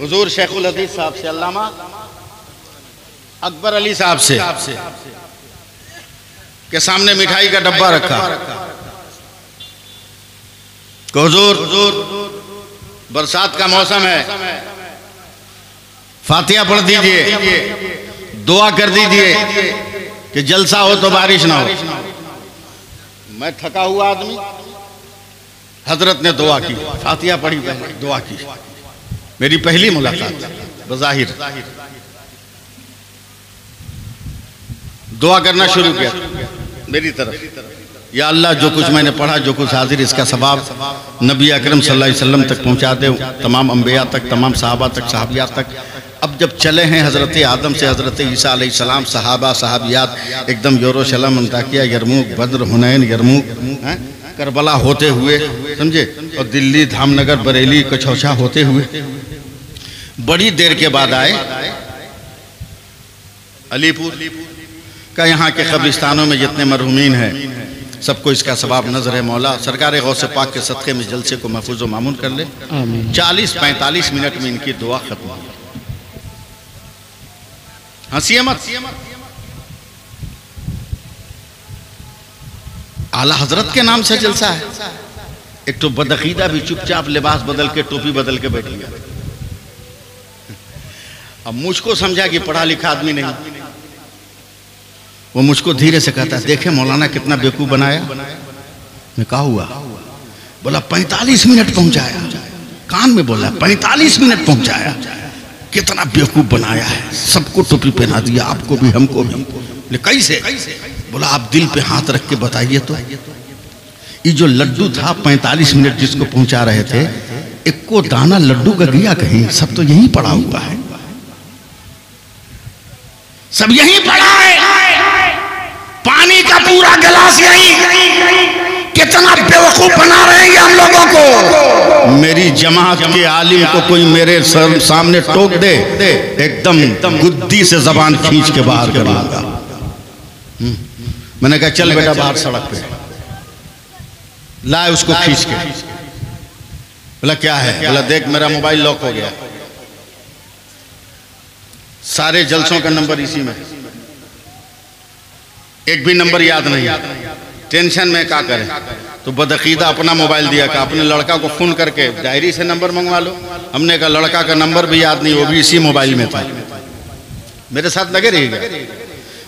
हुजूर शेखुल हदीस साहब से, अल्लामा अकबर अली साहब से के सामने मिठाई का डब्बा रखा। हुजूर बरसात का मौसम है, फातिहा पढ़ दीजिए, दुआ कर दीजिए कि जलसा हो तो बारिश ना हो। मैं थका हुआ आदमी, हजरत ने दुआ की, फातिहा पढ़ी, पहले दुआ की। मेरी पहली मुलाकात बज़ाहिर। दुआ करना शुरू किया मेरी तरफ, या अल्लाह जो कुछ मैंने पढ़ा, जो कुछ हाजिर, इसका सवाब नबी अकरम सल्लल्लाहु अलैहि वसल्लम तक पहुँचा दे, तमाम अम्बिया तक, तमाम सहाबा तक, सहाबियात तक। अब जब चले हैं हज़रत आदम से हज़रत ईसा अलैहिस्सलाम, सहाबा सहाबियात एकदम यरूशलेम, अंताकिया, यरमूक, बद्र, हुनैन, यरमूक, करबला होते हुए, समझे, और दिल्ली, धामनगर, बरेली, कछौछा होते हुए बड़ी देर के बाद आए अलीपुर का। यहाँ के कब्रिस्तानों में जितने मरहूमीन हैं सबको इसका सवाब नजर है मौला सरकार गौसे पाक के सदक़े में जलसे को महफूज व मामून कर ले। 40-45 मिनट में इनकी दुआ खत्म हुई। हंसिए मत। आला हजरत के नाम से जलसा है। एक तो बदअकीदा भी चुपचाप लिबास बदल के, टोपी बदल के बैठ गया। अब मुझको समझा कि पढ़ा लिखा आदमी नहीं, वो मुझको धीरे से कहता है, देखे मौलाना कितना बेवकूफ बनाया। मैं कहा हुआ? बोला 45 मिनट पहुंचाया। कान में बोला 45 मिनट पहुंचाया। कितना बेवकूफ बनाया है, सबको टोपी पहना दिया, आपको भी हमको भी। बोले कैसे? बोला आप दिल पे हाथ रख के बताइए तो। ये जो लड्डू था 45 मिनट जिसको पहुंचा रहे थे, एक को दाना लड्डू का गया कहीं? सब तो यहीं पड़ा हुआ है, सब यहीं पड़ा है। पानी का पूरा गिलास यहीं। कितना बेवकूफ बना रहे हैं हम लोगों को। मेरी जमात के आलिम को कोई मेरे सामने टोक दे, एकदम गुद्दी से जबान खींच के बाहर कर लूंगा। मैंने कहा चल बेटा बाहर सड़क पे, लाए उसको खींच के। बोला क्या है? बोला देख मेरा मोबाइल लॉक हो गया, सारे जलसों का नंबर इसी में, एक भी नंबर याद नहीं। टेंशन में क्या करें? तो बदअकीदा अपना मोबाइल दिया, का अपने लड़का को फोन करके डायरी से नंबर मंगवा लो। हमने कहा लड़का का नंबर भी याद नहीं, वो भी इसी मोबाइल में था, मेरे साथ लगे रहिएगा।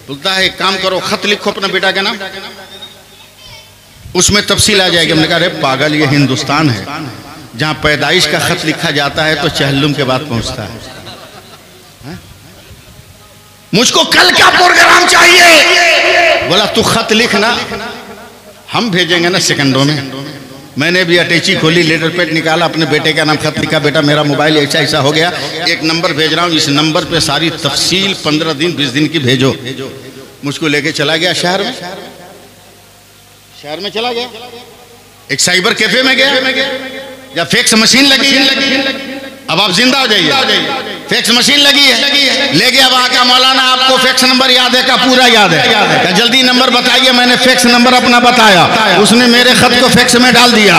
बोलता है एक काम करो, खत लिखो अपना बेटा के नाम, उसमें तफसील आ जाएगी। हमने कहा अरे पागल, ये हिंदुस्तान है जहाँ पैदाइश का खत लिखा जाता है तो चहल्लुम के बाद पहुंचता है। मुझको कल का प्रोग्राम चाहिए। बोला तू खत लिख ना, हम भेजेंगे ना सेकंडों में। मैंने भी अटैची खोली, लेटर पैड निकाला, अपने बेटे का नाम खत लिखा, बेटा मेरा मोबाइल ऐसा ऐसा हो गया, एक नंबर भेज रहा हूँ, इस नंबर पे सारी तफसील 15 दिन 20 दिन की भेजो। मुझको लेके चला गया शहर में चला गया, एक साइबर कैफे में गया, या फैक्स मशीन लगी। अब आप जिंदा हो जाइए, फैक्स मशीन लगी है, ले गया वहां का मौलाना, आपको फैक्स नंबर याद है? का पूरा याद है? क्या जल्दी नंबर बताइए। मैंने फैक्स नंबर अपना बताया, उसने मेरे खत को फैक्स में डाल दिया।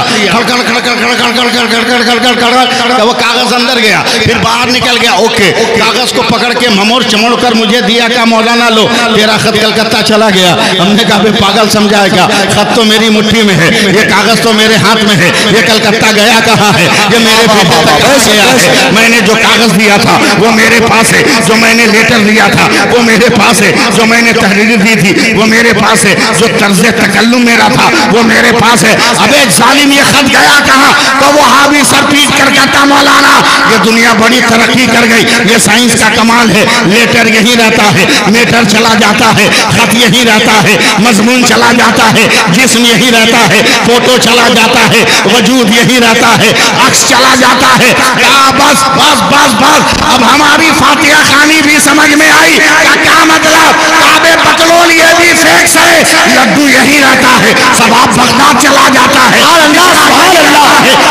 वो कागज अंदर गया, फिर बाहर निकल गया। ओके, कागज को पकड़ के ममोड़ चमोड़ कर मुझे दिया, का मौलाना लो तेरा खत कलकत्ता चला गया। हमने कहा पागल समझा क्या? खत तो मेरी मुट्ठी में है, ये कागज तो मेरे हाथ में है, ये कलकत्ता गया कहाँ है? ये मेरे बेटे तक गया है। मैंने जो कागज दिया था वो मेरे पास है, जो मैंने लेटर दिया था वो मेरे पास है, जो मैंने तहरीर दी थी वो मेरे पास है, जो तर्ज़े तकल्लुम मेरा था वो मेरे पास है। अबे जालिम, ये खत गया कहाँ? तो वो हावी सर पीट कर कहता मौलाना ये दुनिया बड़ी तरक्की कर गई, ये साइंस का कमाल है। लेटर यही रहता है, मेटर चला जाता है, खत यही रहता है, मजमून चला जाता है, जिस्म यही रहता है, फोटो चला जाता है, वजूद यही रहता है, अक्स चला जाता है। बस बस बस बस, अब हमारी फातिहा खानी भी समझ में आई। क्या मतलब? काबे बकलोल ये भी फैक्स है, लड्डू यही रहता है, सवाब बगदाद चला जाता है,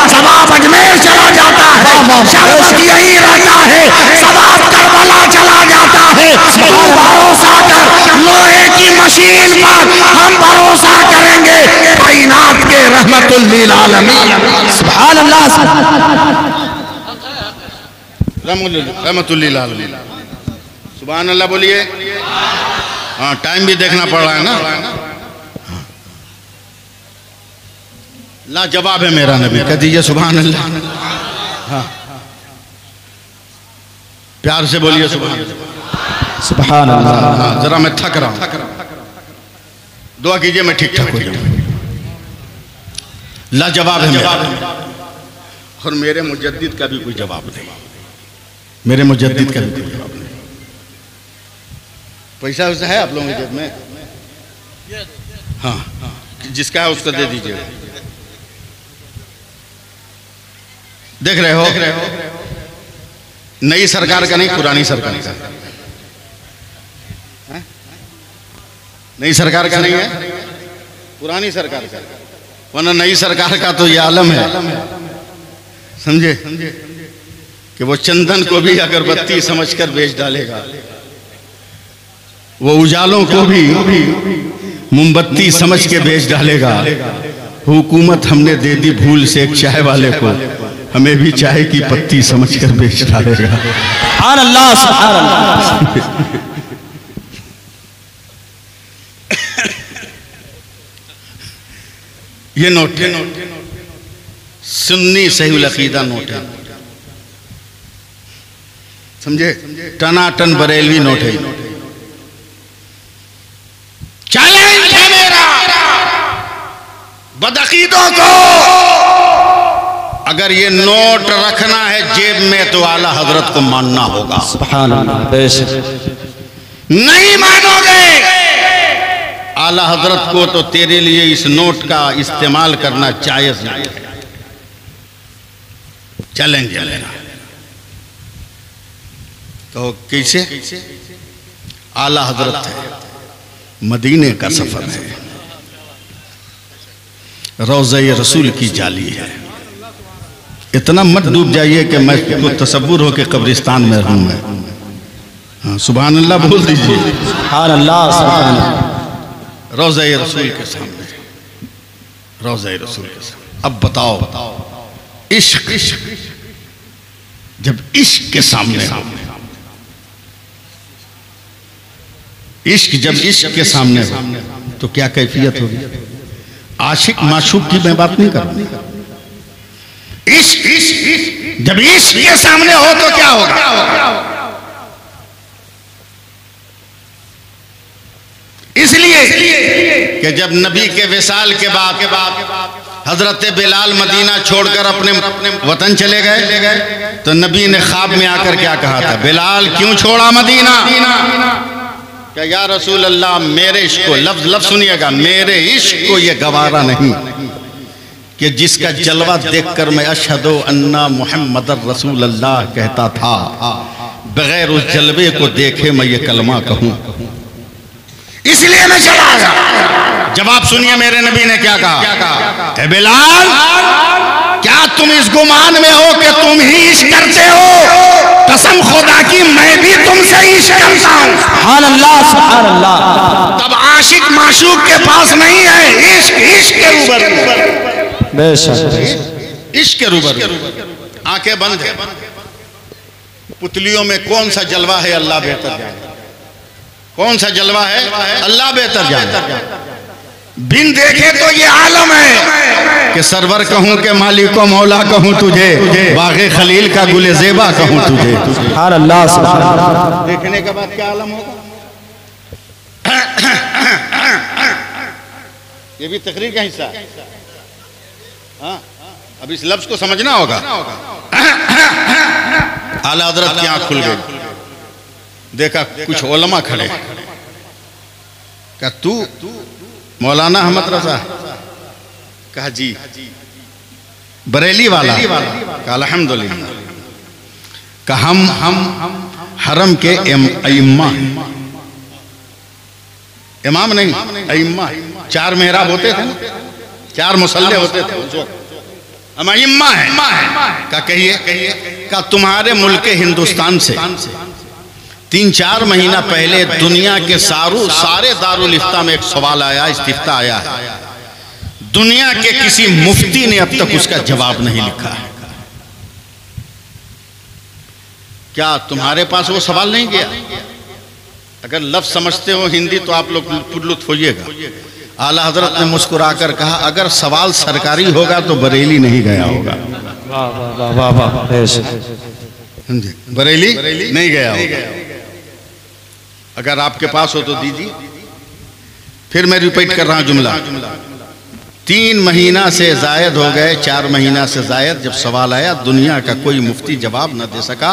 सवाब अजमेर चला जाता है, शरबत यही रहता है, सवाब करबला चला जाता है। भरोसा कर, लोहे की मशीन पर हम भरोसा करेंगे, कायनात के रहमतुल लिल आलमीन। सुभान अल्लाह, रहमतुल्लिल आलमीन। सुभान अल्लाह बोलिए। हाँ, टाइम भी देखना पड़ रहा है ना। लाजवाब है मेरा नबी, कह दीजिए सुभान अल्लाह। हाँ, प्यार से बोलिए सुभान अल्लाह। सुभान अल्लाह। हाँ, जरा मैं थक रहा हूँ, दुआ कीजिए मैं ठीक ठाक हो जाऊँ। लाजवाब है मेरा, और मेरे मुजद्दिद का भी कोई जवाब नहीं, मेरे मुजद्दिद का भी कोई जवाब नहीं। पैसा वैसा है आप लोगों की जेब में? हाँ, जिसका है उसको दे दीजिए। देख रहे हो, नई सरकार का नहीं, पुरानी सरकार का। नई सरकार का नहीं है, पुरानी सरकार का। वरना नई सरकार का तो ये आलम है, समझे, कि वो चंदन को भी अगरबत्ती समझकर बेच डालेगा, वो उजालों को भी मोमबत्ती समझ के बेच डालेगा। हुकूमत हमने दे दी भूल से एक चाय वाले को, हमें भी चाय की पत्ती समझकर बेच डालेगा। सुभान अल्लाह, सुभान अल्लाह। ये नोट है, सुन्नी सहीउल अकीदा नोट है, समझे, टनाटन बरेलवी नोट है। चैलेंज है मेरा बदअकीदों को, अगर ये नोट रखना है जेब में तो आला हजरत को मानना होगा। सुभान अल्लाह, बेशक। नहीं मानोगे आला हजरत को तो तेरे लिए इस नोट का इस्तेमाल करना जायज नहीं है। चैलेंज है मेरा। तो कैसे? आला हजरत है, मदीने का सफर है, रोज़े रसूल की जाली है। इतना मत डूब जाइए कि मैं को तसव्वुर हो के कब्रिस्तान में रहूं मैं। हाँ, सुभान अल्लाह बोल दीजिए। सुभान अल्लाह, सुभान अल्लाह। रोज़े रसूल के सामने, रोज़े रसूल के सामने। अब बताओ, इश्क जब इश्क के सामने हो, इश्क जब इश्क के सामने हो तो क्या कैफियत होगी? आशिक माशूक की मैं बात नहीं कर रहा। इश्क जब इश्क के सामने हो तो क्या होगा? इसलिए कि जब नबी के विसाल के बाद हजरत बिलाल मदीना छोड़कर अपने वतन चले गए तो नबी ने ख्वाब में आकर क्या कहा था? बिलाल क्यों छोड़ा मदीना? क्या या रसूल अल्लाह, मेरे इश्क को, लफ्ज सुनिएगा, मेरे इश्क को ये गवारा नहीं कि जिसका जलवा देखकर मैं अशहदु अन्ना मुहम्मदर रसूल अल्लाह कहता था, बगैर उस जलवे को देखे मैं ये कलमा कहूं। इसलिए मैं चला आया। जवाब सुनिए, मेरे नबी ने क्या कहा? ए बिलाल, क्या तुम इस गुमान में हो कि तुम ही इश्क करते हो? कसम खुदा की मैं भी तुमसे इश्क करता हूं। सुभान अल्लाह, सुभान अल्लाह। तब आशिक माशूक के पास नहीं है, इश्क के रूबरू। बेशक, इश्क के रूबरू। आंखें बंद है, पुतलियों में कौन सा जलवा है अल्लाह बेहतर जाने। कौन सा जलवा है अल्लाह बेहतर जाने। बिन देखे तो ये आलम है कि सरवर कहूं के मालिक को मौला कहूं तुझे, बाग़े खलील का गुले ज़ेबा कहूं तुझे। सुभान अल्लाह, सुभान अल्लाह। देखने के बाद क्या आलम होगा? ये भी तकरीर का हिस्सा है। हाँ, अब इस लफ्ज को समझना होगा। आला हज़रत की आंख खुल गई, देखा कुछ उलमा खड़े, क्या तू मौलाना अहमद रजा? कहा जी। बरेली वाला? कहा अल्हम्दुलिल्लाह। कहा हम हरम के इमाम, इमाम नहीं इम्मा, 4 मेहराब होते थे, 4 मुसल्ले होते थे उस वक्त, हम इम्मा है। का कहिए, का तुम्हारे मुल्क हिंदुस्तान से 3-4 महीना पहले दुनिया के सारे दारुल इफ्ता में एक सवाल आया, इस्तिफ्ता आया है, दुनिया के किसी मुफ्ती ने अब तक उसका जवाब नहीं लिखा है। क्या तुम्हारे पास वो सवाल नहीं गया? अगर लफ्ज समझते हो हिंदी तो आप लोग पुरलुत्फ होइएगा। आला हजरत ने मुस्कुराकर कहा, अगर सवाल सरकारी होगा तो बरेली नहीं गया होगा। वाह वाह वाह वाह, बरेली नहीं गया होगा। अगर आपके पास हो तो दीजिए। फिर मैं रिपीट कर रहा हूं जुमला। 3 महीना से जायद हो गए, 4 महीना से जायद, जब सवाल आया दुनिया का कोई मुफ्ती जवाब न दे सका।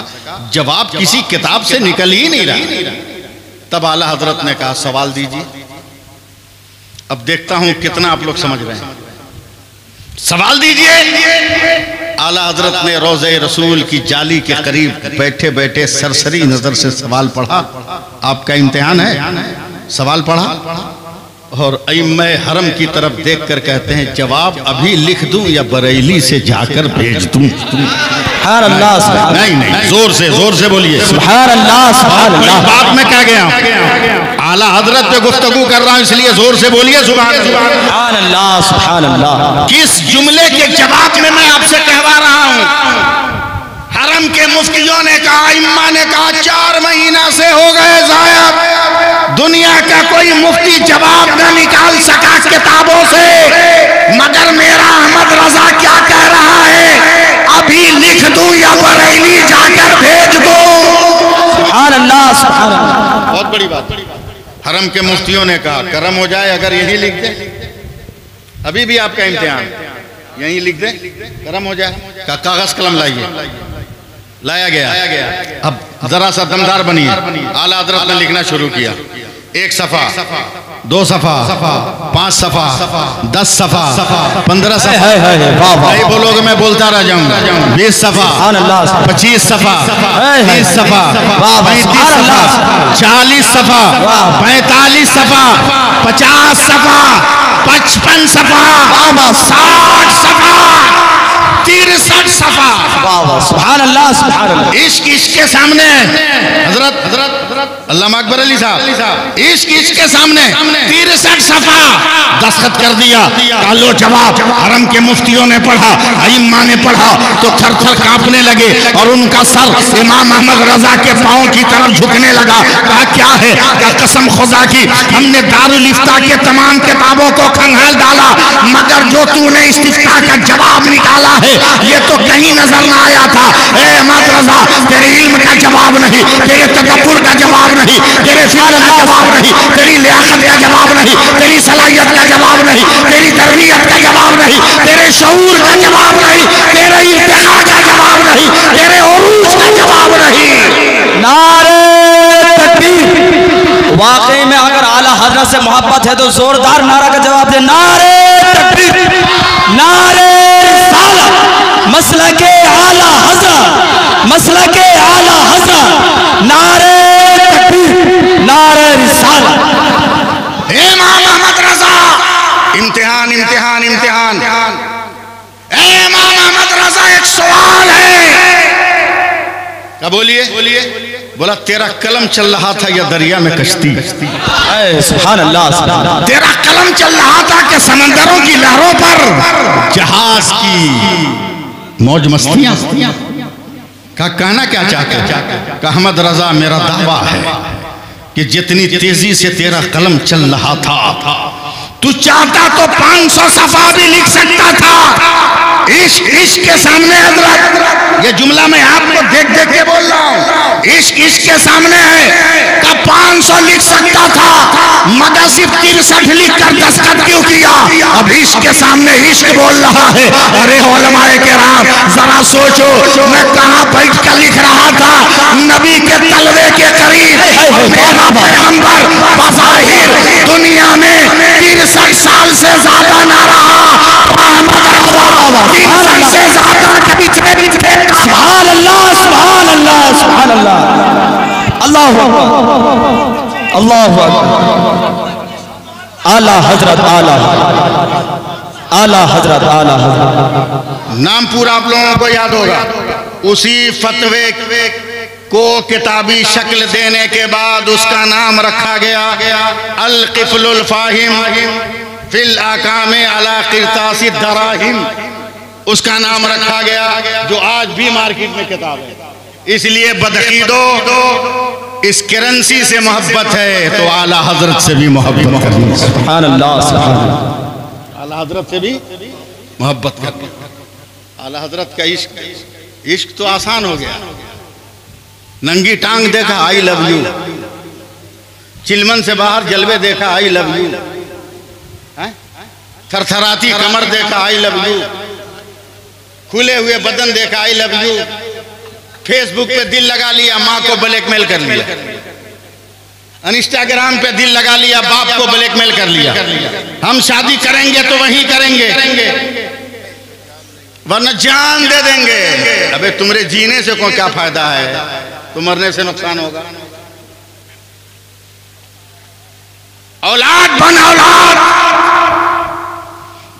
जवाब किसी किताब से निकल ही नहीं रहा। तब आला हजरत ने कहा सवाल दीजिए। अब देखता हूं कितना आप लोग समझ रहे हैं। सवाल दीजिए। आला हजरत ने रोज़े रसूल की जाली के करीब बैठे बैठे सरसरी नजर से सवाल पढ़ा। आपका इम्तिहान है। सवाल पढ़ा और अइम्मे हरम की तरफ देखकर कहते हैं जवाब अभी लिख दूं या बरेली से जाकर भेज दूं? सुभान अल्लाह। नहीं, जोर से बोलिए सुभान अल्लाह, सुभान अल्लाह। बात में क्या गया? आला हजरत पे गुफ्तगू कर रहा हूं, इसलिए जोर से बोलिए सुभान अल्लाह, सुभान अल्लाह। किस जुमले के जवाब में मैं आपसे कहवा रहा हूं? हरम के मुफ्तियों ने कहा, इम्मा ने कहा 4 महीना से हो गए जाया, दुनिया का कोई मुफ्ती जवाब न निकाल सका किताबों से, मगर मेरा अहमद रजा क्या कह रहा है, अभी लिख दूं या बरेली जाकर भेज दूं? सुभान अल्लाह, सुभान अल्लाह। बहुत बड़ी बात। हरम के मुफ्तियों ने कहा करम हो जाए अगर यही लिख दे, अभी भी आपका इम्तिहान, यही लिख दे करम हो जाए। कागज कलम लाइए। लाया गया। अब जरा सा दमदार बनिए। आला हजरत ने लिखना शुरू किया। 1 सफा, 2 सफा, 5 सफा, 10 सफा, 15 सफा। नहीं बोलोगे मैं बोलता रह जाऊंगा। 20 सफा, 25 सफा, 30 सफा, 35 सफा, 40 सफा, 45 सफा, 50 सफा, 55 सफा, 60 सफा, 63 सफा। सुभान अल्लाह, सुभान अल्लाह। इश्क के सामने हजरत अल्लामा अकबर अली साहब इश्क के सामने 63 सफा दस्तखत कर दिया। लो जवाब। हरम के मुफ्तियों ने पढ़ा, अइम्मा ने पढ़ा तो थर थर कांपने लगे और उनका सर इमाम अहमद रजा के पांव की तरफ झुकने लगा। कहा क्या है? क्या कसम खुदा की हमने दारुल इफ्ता के तमाम किताबों को खंगाल डाला, मगर जो तूने इस्तिफ्ता का जवाब निकाला है ये तो कहीं नजर ना आया था। ए अहमद रजा, तेरे इल्म का जवाब नहीं, तेरे तकब्बुर का जवाब नहीं, तेरे फिक्र का जवाब नहीं, तेरी लियाकत का जवाब नहीं, तेरी सलाहियत का जवाब नहीं, तेरी तरबियत का जवाब नहीं, तेरे शऊर का जवाब नहीं, तेरे इर्तिका का जवाब नहीं, तेरे उरूज का जवाब नहीं। नारे तकबीर। वाकई में अगर आला हजरत से मोहब्बत है तो जोरदार नारा का जवाब दे। नारे तकबीर, नारे रिसालत, मसला के आला हजरत, मसला के आला हजरत, नारे तकबीर, नारे रिसालत। इमाम अहमद रजा, इम्तिहान इम्तिहान इम्तिहान। इमाम अहमद रजा, एक सवाल है। क्या बोलिए? बोला तेरा कलम चल रहा था या दरिया में कश्ती? सुभान अल्लाह, सुभान अल्लाह। तेरा कलम चल रहा था कि समंदरों की लहरों पर जहाज की मौज मस्तियां? का कहना क्या चाहते हैं? का अहमद रजा मेरा दावा है कि जितनी तेजी से तेरा कलम चल रहा था, तू चाहता तो 500 सफा भी लिख सकता था। इश्क के सामने हजरत, ये जुमला मैं आपको देख देख के बोल रहा हूँ। इश्क के सामने है का 500 लिख सकता था, मगर सिर्फ 63 लिख कर दस्तखत क्यों किया? अब इश्क के सामने इश्क बोल रहा है। अरे उलमाए किराम, जरा सोचो, मैं कहाँ बैठ कर लिख रहा था? नबी के तलवे के करीब। मेरा पैगंबर बज़ाहिर दुनिया में 63 साल से ज्यादा ना रहा। से ज्यादा कभी सुभान अल्लाह, सुभान अल्लाह, सुभान अल्लाह। अल्लाहु अकबर, अल्लाहु अकबर। आला हजरत, आला आला हजरत, आला हजरत। नाम पूरा आप लोगों को याद होगा। उसी फतवे को किताबी शक्ल देने के बाद उसका नाम रखा गया अल क़िफ़्लुल फ़ाहिम फिल अहकाम अला क़िरतासी दराहिम। उसका नाम रखा गया, जो आज भी मार्केट में किताब है। इसलिए बदकीदो इस करेंसी से मोहब्बत है तो आला हजरत से भी मोहब्बत करनी। सुभान अल्लाह, सुभान अल्लाह। आला हजरत से भी मोहब्बत करनी। आला हजरत का इश्क तो आसान हो गया। नंगी टांग देखा आई लव यू, चिलमन से बाहर जलवे देखा आई लव यू, थरथराती कमर देखा आई लव यू, खुले हुए बदन देखा आई लव यू, फेसबुक पे दिल लगा लिया, माँ को ब्लैकमेल कर लिया। इंस्टाग्राम पे दिल लगा लिया, बाप को ब्लैकमेल कर लिया, हम शादी करेंगे तो वहीं करेंगे वरना जान दे देंगे। अबे तुम्हारे जीने से कोई क्या फायदा है, तो मरने से नुकसान होगा। औलाद बन औलाद,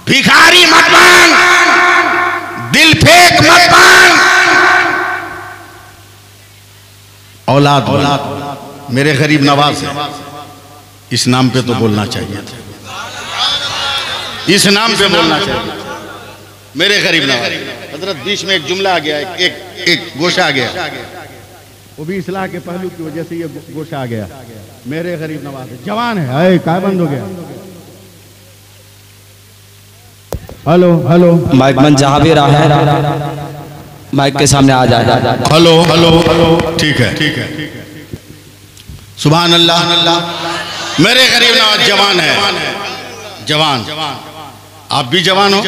भिखारी मत बन, दिल फेंक मत बन। औलाद मेरे गरीब नवाज है, इस नाम पे तो बोलना चाहिए था, इस नाम पे बोलना चाहिए। मेरे गरीब नवाज हजरत, बीच में एक जुमला आ गया, एक गोशा आ गया, वो भी इस्लाह के पहलू की वजह से ये गोशा आ गया। मेरे गरीब नवाज जवान है, काय बंद हो गया। हेलो हेलो, माइक मन जहाँ भी रहा है माइक के सामने आ जाए। हेलो हेलो हेलो, ठीक है। सुभान अल्लाह। मेरे गरीब नवाज जवान है, जवान। आप भी जवान हो,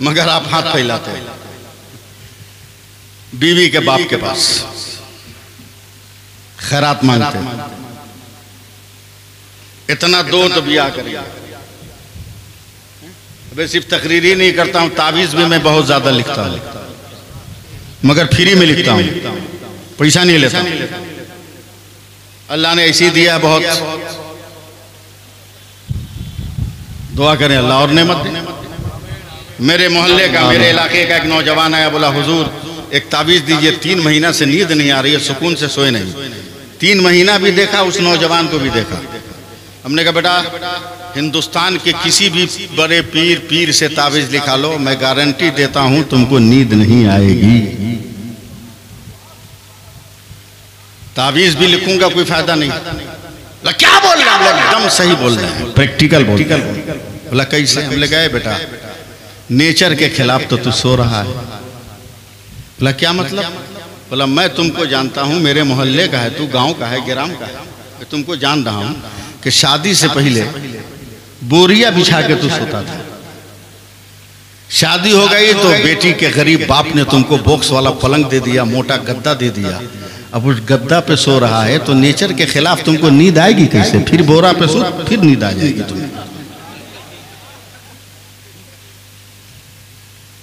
मगर आप हाथ फैलाते हैं बीवी के बाप के पास, खैरात मांगते हैं। इतना दो तो ब्याह करिए। मैं सिर्फ तकरीर ही नहीं करता हूँ, तावीज़ भी मैं बहुत ज़्यादा लिखता हूँ, मगर फ्री में लिखता हूँ, पैसा नहीं लेता। अल्लाह ने ऐसी दिया है, बहुत दुआ करें अल्लाह और नेमत दे। मेरे मोहल्ले का, मेरे इलाके का एक नौजवान आया, बोला हुजूर एक तावीज़ दीजिए, 3 महीना से नींद नहीं आ रही है, सुकून से सोए नहीं। 3 महीना भी देखा, उस नौजवान को भी देखा। हमने कहा बेटा हिंदुस्तान के किसी भी बड़े पीर से तावीज़ लिखा लो, मैं गारंटी देता हूं तुमको नींद नहीं आएगी। तावीज़ भी लिखूंगा कोई फायदा नहीं। क्या बोल रहे हैं? एकदम सही बोल रहे हैं, प्रैक्टिकल बोल रहे हैं। बोला कैसे? हमने कहा बेटा नेचर के खिलाफ तो तू सो रहा है। बोला क्या मतलब? बोला मैं तुमको जानता हूं, मेरे मोहल्ले का है, तू गांव का है, ग्राम का है, मैं तुमको जान रहा हूं कि शादी से पहले बोरिया बिछा के तू सोता था। शादी हो गई तो बेटी के गरीब बाप ने तुमको बॉक्स वाला पलंग दे दिया, मोटा गद्दा दे दिया, अब उस गद्दा पे सो रहा है, तो नेचर के खिलाफ तुमको नींद आएगी कैसे? फिर बोरा पे सो, फिर नींद आ जाएगी तुम्हें।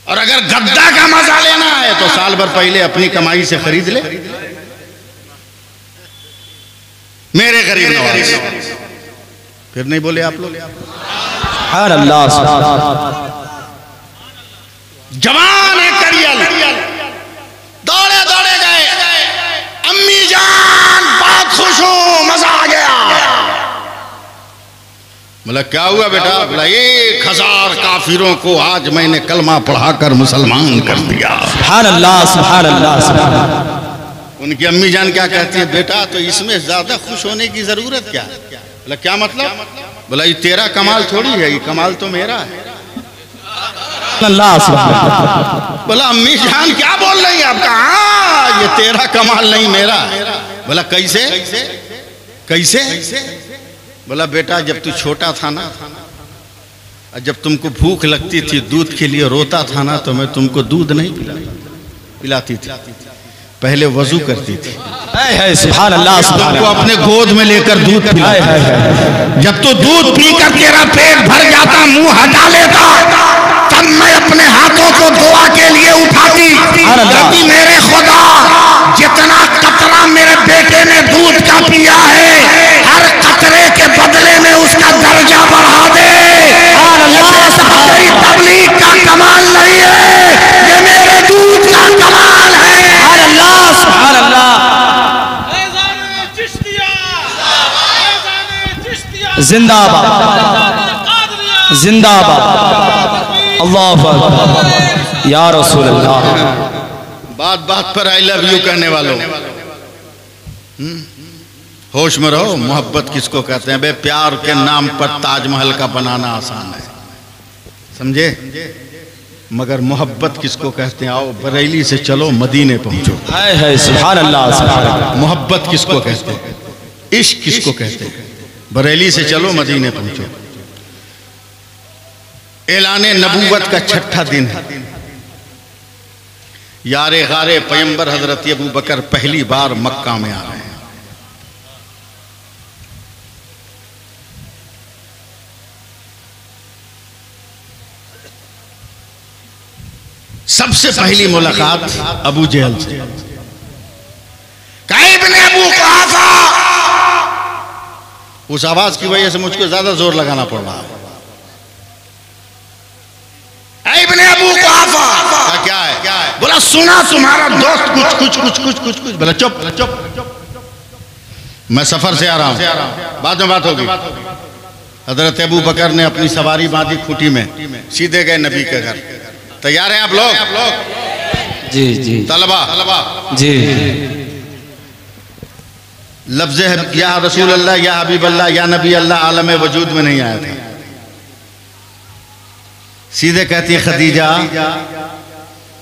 और अगर गद्दा का मजा लेना है तो साल भर पहले अपनी कमाई से खरीद ले। मेरे गरीब नवाज फिर नहीं बोले आप लोग? जवान है करियल, दौड़े दौड़े गए, अम्मी जान बहुत खुश हूं, मजा आ गया। बोला क्या हुआ बेटा? बोला 1000 काफिरों को आज मैंने कलमा पढ़ाकर मुसलमान कर दिया। सुभान अल्लाह, सुभान अल्लाह, सुभान अल्लाह। उनकी अम्मी जान क्या कहती है? बेटा तो इसमें ज्यादा खुश होने की जरूरत क्या? बोला क्या मतलब? बोला ये तेरा कमाल थोड़ी है, ये कमाल तो मेरा है। बोला अम्मी जान क्या बोल रही है आपका? हाँ ये तेरा कमाल नहीं मेरा। बोला कैसे कैसे? बोला बेटा जब तू छोटा था ना, जब तुमको भूख लगती थी, दूध के लिए रोता था ना, तो मैं तुमको दूध नहीं पिलाती थी, पहले वजू करती थी, सुभान अल्लाह, तुमको अपने गोद में लेकर दूध पिलाती। जब तू दूध पीकर तेरा पेट भर जाता, मुंह हटा लेता, तब मैं अपने हाथों को दुआ के लिए उठाती। यदि मेरे खुदा जितना कतरा मेरे बेटे ने दूध का पिया है, हर कतरे के बदले में उसका दर्जा बढ़ा दे। तेरी तबलीग का कमाल नहीं है, ये मेरे दूध का कमाल है। सुभान अल्लाह। जिंदाबाद, जिंदाबाद, अल्लाह या रसूल अल्लाह। बात बात पर आई लव यू कहने वालों, होश में रहो। मोहब्बत किसको कहते हैं? बे प्यार के नाम पर ताजमहल का बनाना आसान है, समझे, मगर मोहब्बत किसको कहते हैं? आओ बरेली से चलो मदीने पहुंचो। सुभान अल्लाह। मोहब्बत किसको कहते हैं? इश्क किसको कहते हैं? बरेली से चलो मदीने पहुंचो। ऐलाने नबूवत का 6ठा दिन है। यारे गारे पैगंबर हजरत अबू बकर पहली बार मक्का में आ रहे हैं। सबसे पहली मुलाकात अबू जहल से। इब्ने अबू कुहाफा, उस आवाज की वजह से मुझको ज्यादा जोर लगाना पड़ रहा है। इब्ने अबू कुहाफा क्या है? बोला सुना तुम्हारा दोस्त कुछ बोला चुप चुप, मैं सफर से आ रहा हूं, बाद में बात होगी। हजरत अबू बकर ने अपनी सवारी बांधी खूंटी में, सीधे गए नबी के घर। तैयार हैं आप लोग? जी जी तलबा जी। लफ्ज़ या रसूल अल्लाह, या हबीब अल्लाह, या नबी अल्लाह आलम वजूद में नहीं आया था। सीधे कहती है खदीजा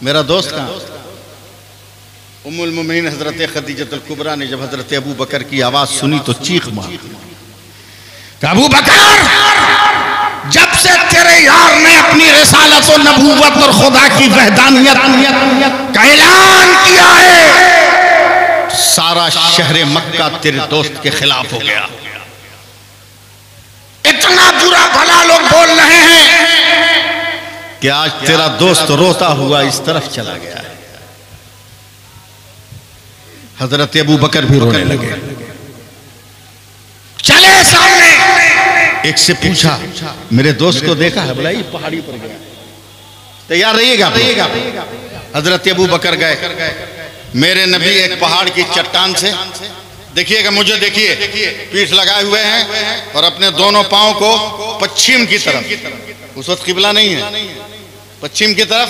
मेरा दोस्त कहाँ? उम्मुल मोमिनीन हजरत खदीजतुल कुबरा ने जब हजरत अबू बकर की आवाज सुनी तो चीख मार। अबू बकर, जब से तेरे यार ने अपनी रिसालत और नबूवत और खुदा की वहदानियत का ऐलान किया है, सारा शहर मक्का तेरे दोस्त के खिलाफ हो गया। इतना बुरा भला लोग बोल रहे हैं कि आज तेरा दोस्त रोता हुआ इस तरफ चला गया है। हजरत अबू बकर भी रोने लगे। चले सामने, एक से पूछा मेरे दोस्त को देखा है? बोला ये पहाड़ी पर गया। तैयार रहिएगा। हजरत अबू बकर गए, मेरे नबी एक पहाड़ की चट्टान से, देखिएगा मुझे, देखिए पीठ लगाए हुए हैं और अपने दोनों पांव को पश्चिम की तरफ, उस वक्त किबला नहीं है, पश्चिम की तरफ,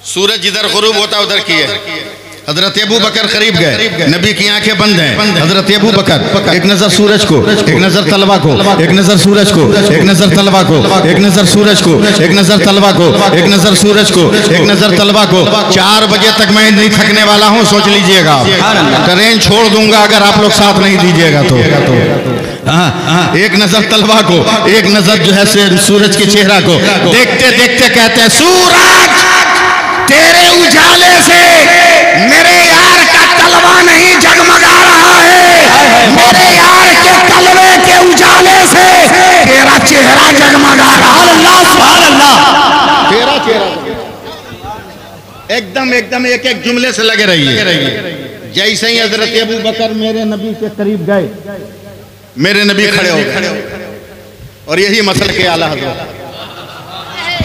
सूरज जिधर गुरूब होता उधर किए। हजरत अबू बकर करीब गए, नबी की आंखें बंद हैं। हजरत अबू बकर एक नजर सूरज को, एक नजर तलवा को, एक नजर सूरज को, एक नजर तलवा को, एक नजर सूरज को, एक नजर तलवा को, एक नजर सूरज को, एक नजर तलवा को। 4 बजे तक मैं नहीं थकने वाला हूं, सोच लीजिएगा। ट्रेन छोड़ दूंगा अगर आप लोग साथ नहीं दीजिएगा तो। एक नजर तलवा को, एक नजर जो है सूरज के चेहरा को। देखते देखते कहते हैं सूरज तेरे उजाले से मेरे यार का तलवा नहीं जगमगा रहा है, मेरे यार के तलवे के उजाले से तेरा चेहरा जगमगा रहा है। सुभान अल्लाह। तेरा चेहरा एकदम एक एक जुमले से लगे रहिए। जैसे ही हजरत अबू बकर मेरे नबी के करीब गए, मेरे नबी खड़े हो गए और यही मसल के आला हजरत।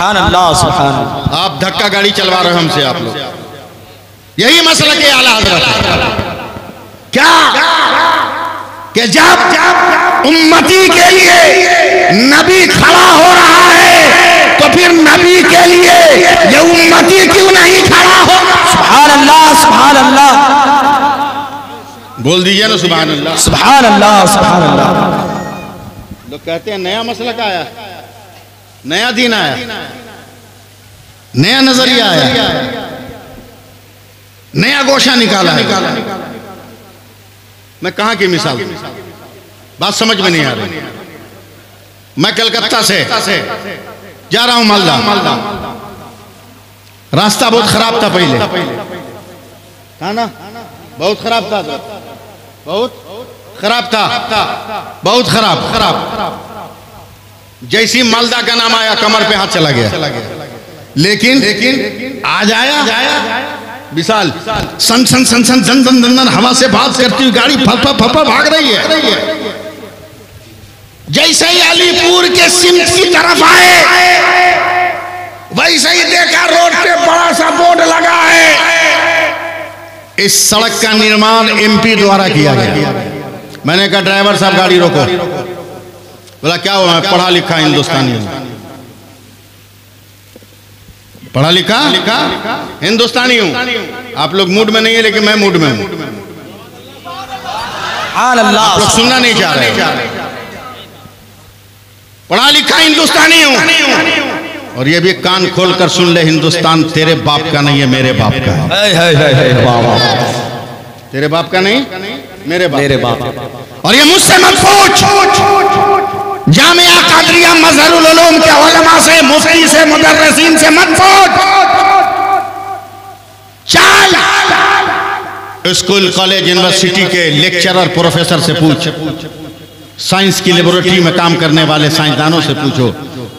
आप धक्का गाड़ी चलवा रहे हो हमसे आप लोग, यही मसला के आला हजरत। क्या कि जब उम्मती के लिए नबी खड़ा हो रहा है तो फिर नबी के लिए ये उम्मती क्यों नहीं खड़ा होगा? सुभान अल्लाह, सुभान अल्लाह। बोल दीजिए ना सुभान अल्लाह, सुभान अल्लाह, सुभान अल्लाह। लोग कहते हैं नया मसला का आया, नया दीन आया, नया नजरिया आया, नया गोशा निकाला है। मैं कहां की मिसाल, बात समझ में नहीं आ रही। मैं कलकत्ता से जा रहा हूं मालदा। रास्ता बहुत खराब था पहले, था ना? बहुत खराब था, बहुत खराब था, बहुत खराब। जैसी मालदा का नाम आया कमर पे हाथ चला गया। लेकिन आज आया विशाल, सन सन सन सन दन दन दन दन हवा से बात करती हुई गाड़ी फपा फपा भाग रही है। जैसे ही अलीपुर के सिमत की तरफ आए, वैसे ही देखा रोड पे बड़ा सा बोर्ड लगा है, इस सड़क का निर्माण एमपी द्वारा किया गया। मैंने कहा ड्राइवर साहब गाड़ी रोको। बोला क्या हुआ? मैं पढ़ा लिखा हिंदुस्तानी हूं। पढ़ा लिखा हिंदुस्तानी हूं। आप लोग मूड में नहीं है लेकिन मैं मूड में हूं। आप लोग सुनना नहीं चाह रहे। पढ़ा लिखा हिंदुस्तानी हूं। और ये भी कान खोल कर सुन ले, हिंदुस्तान तेरे बाप का नहीं है, मेरे बाप का है। तेरे बाप का नहीं, मेरे बाप। और ये मुझसे मत पूछ, जामिया कादरिया मजहरुल उलूम के उलमा से, मुफ्ती से, मुदर्रिसीन से मत पूछ। चल स्कूल, कॉलेज, यूनिवर्सिटी के लेक्चरर, प्रोफेसर से पूछ, साइंस की लेबोरेटरी में काम करने वाले साइंसदानों से पूछो,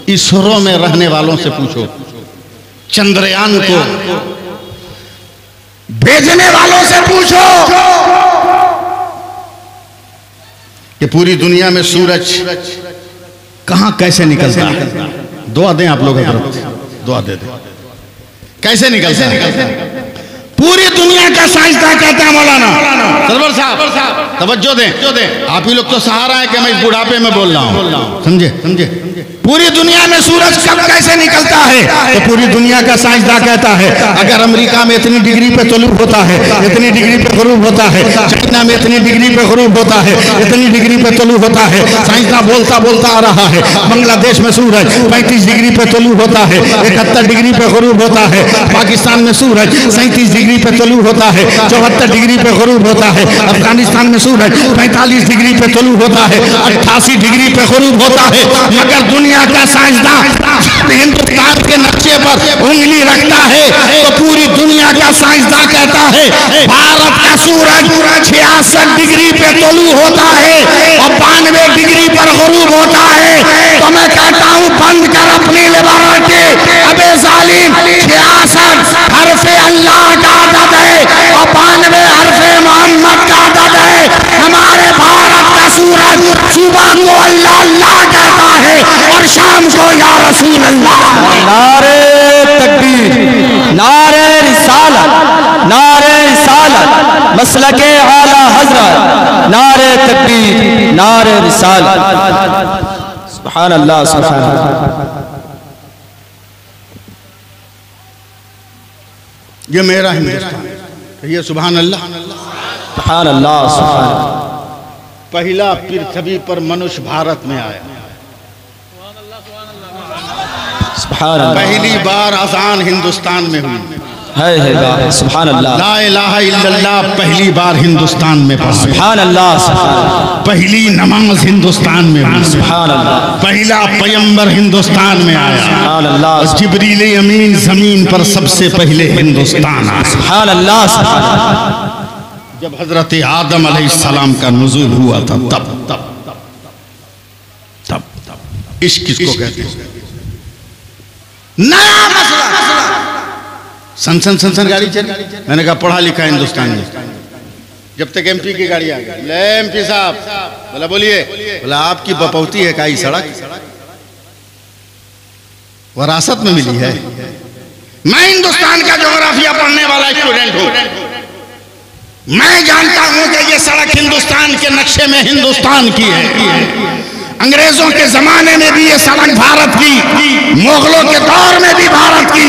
इसरो में रहने वालों से पूछो, चंद्रयान को भेजने वालों से पूछो कि पूरी दुनिया में सूरज कहां कैसे निकलता है। दुआ दें आप लोगों की, दुआ दे दें, कैसे निकलता है। पूरी दुनिया का साइंसदान कहता है मौलाना सरवर साहब तवज्जो दें, आप ही लोग तो सहारा है कि मैं इस बुढ़ापे में बोल रहा हूँ, समझे। पूरी दुनिया में सूरज कब कैसे निकलता है तो पूरी दुनिया का साइंसदान कहता है अगर अमेरिका में इतनी डिग्री पे तलूब होता है, इतनी डिग्री पे गरूब होता है, चाइना में इतनी डिग्री पे गरूब होता है, इतनी डिग्री पे तलूब होता है, साइंसदान बोलता आ रहा है बांग्लादेश में सूरज 35 डिग्री पे तलूब होता है, 71 डिग्री पे गरूब होता है, पाकिस्तान में सूरज 37 डिग्री पे तलूब होता है, 74 डिग्री पे गरूब होता है, अफगानिस्तान में सूरज 45 डिग्री पे तलूब होता है, 88 डिग्री पे गरूब होता है। मगर दुनिया का साइंसदान हिंदुस्तान के नक्शे पर उंगली रखता है तो पूरी दुनिया का साइंसदान कहता है भारत का सूरज 66 डिग्री पे तलू होता है और 92 डिग्री पर गरूब होता है। तो मैं कहता हूँ बंद कर अपनी लेबोरेटरी, अबे जालिम 66 हरफे अल्लाह का आदत है और 92 हरफे मोहम्मद का आदत है। हमारे भारत का सूरज सुबह को अल्लाह अल्लाह कहता है और शाम को या रसूल अल्लाह। नारे तकबीर, नारे रिसालत, नारे रिसालत, मसलके आला हजरत, नारे तकबीर, नारे रिसालत। सुभान अल्लाह, सुभान अल्लाह। ये मेरा हिंदुस्तान, ये सुभान अल्लाह, सुभान अल्लाह, सुभान अल्लाह। पहला पृथ्वी पर मनुष्य भारत में आया, सुभान अल्लाह। पहली बार अज़ान हिंदुस्तान में हुई, है सुभान अल्लाह। ला इलाहा इल्लल्लाह पहली बार हिंदुस्तान में पढ़ा, सुभान अल्लाह, सुभान अल्लाह। पहली नमाज हिंदुस्तान में हुई, सुभान अल्लाह। पहला पैगंबर हिंदुस्तान में आया, सुभान अल्लाह। जिब्रील अमीन जमीन पर सबसे पहले हिंदुस्तान आया, सुभान अल्लाह, सुभान अल्लाह। जब हजरत आदम अलैहिस्सलाम का नुज़ूल हुआ था तब इश्क किसको कहते हैं। नया मसला, सन गाड़ी चली, मैंने कहा पढ़ा लिखा हिंदुस्तान में, जब तक एमपी की गाड़ी आ गई, ले एमपी साहब, बोला बोलिए, बोला आपकी बपौती है काई सड़क वरासत में मिली है। मैं हिंदुस्तान का ज्योग्राफिया पढ़ने वाला स्टूडेंट हूं, मैं जानता हूं कि ये सड़क हिंदुस्तान के नक्शे में हिंदुस्तान की है। अंग्रेजों के जमाने में भी ये सड़क भारत की, मुगलों के दौर में भी भारत की,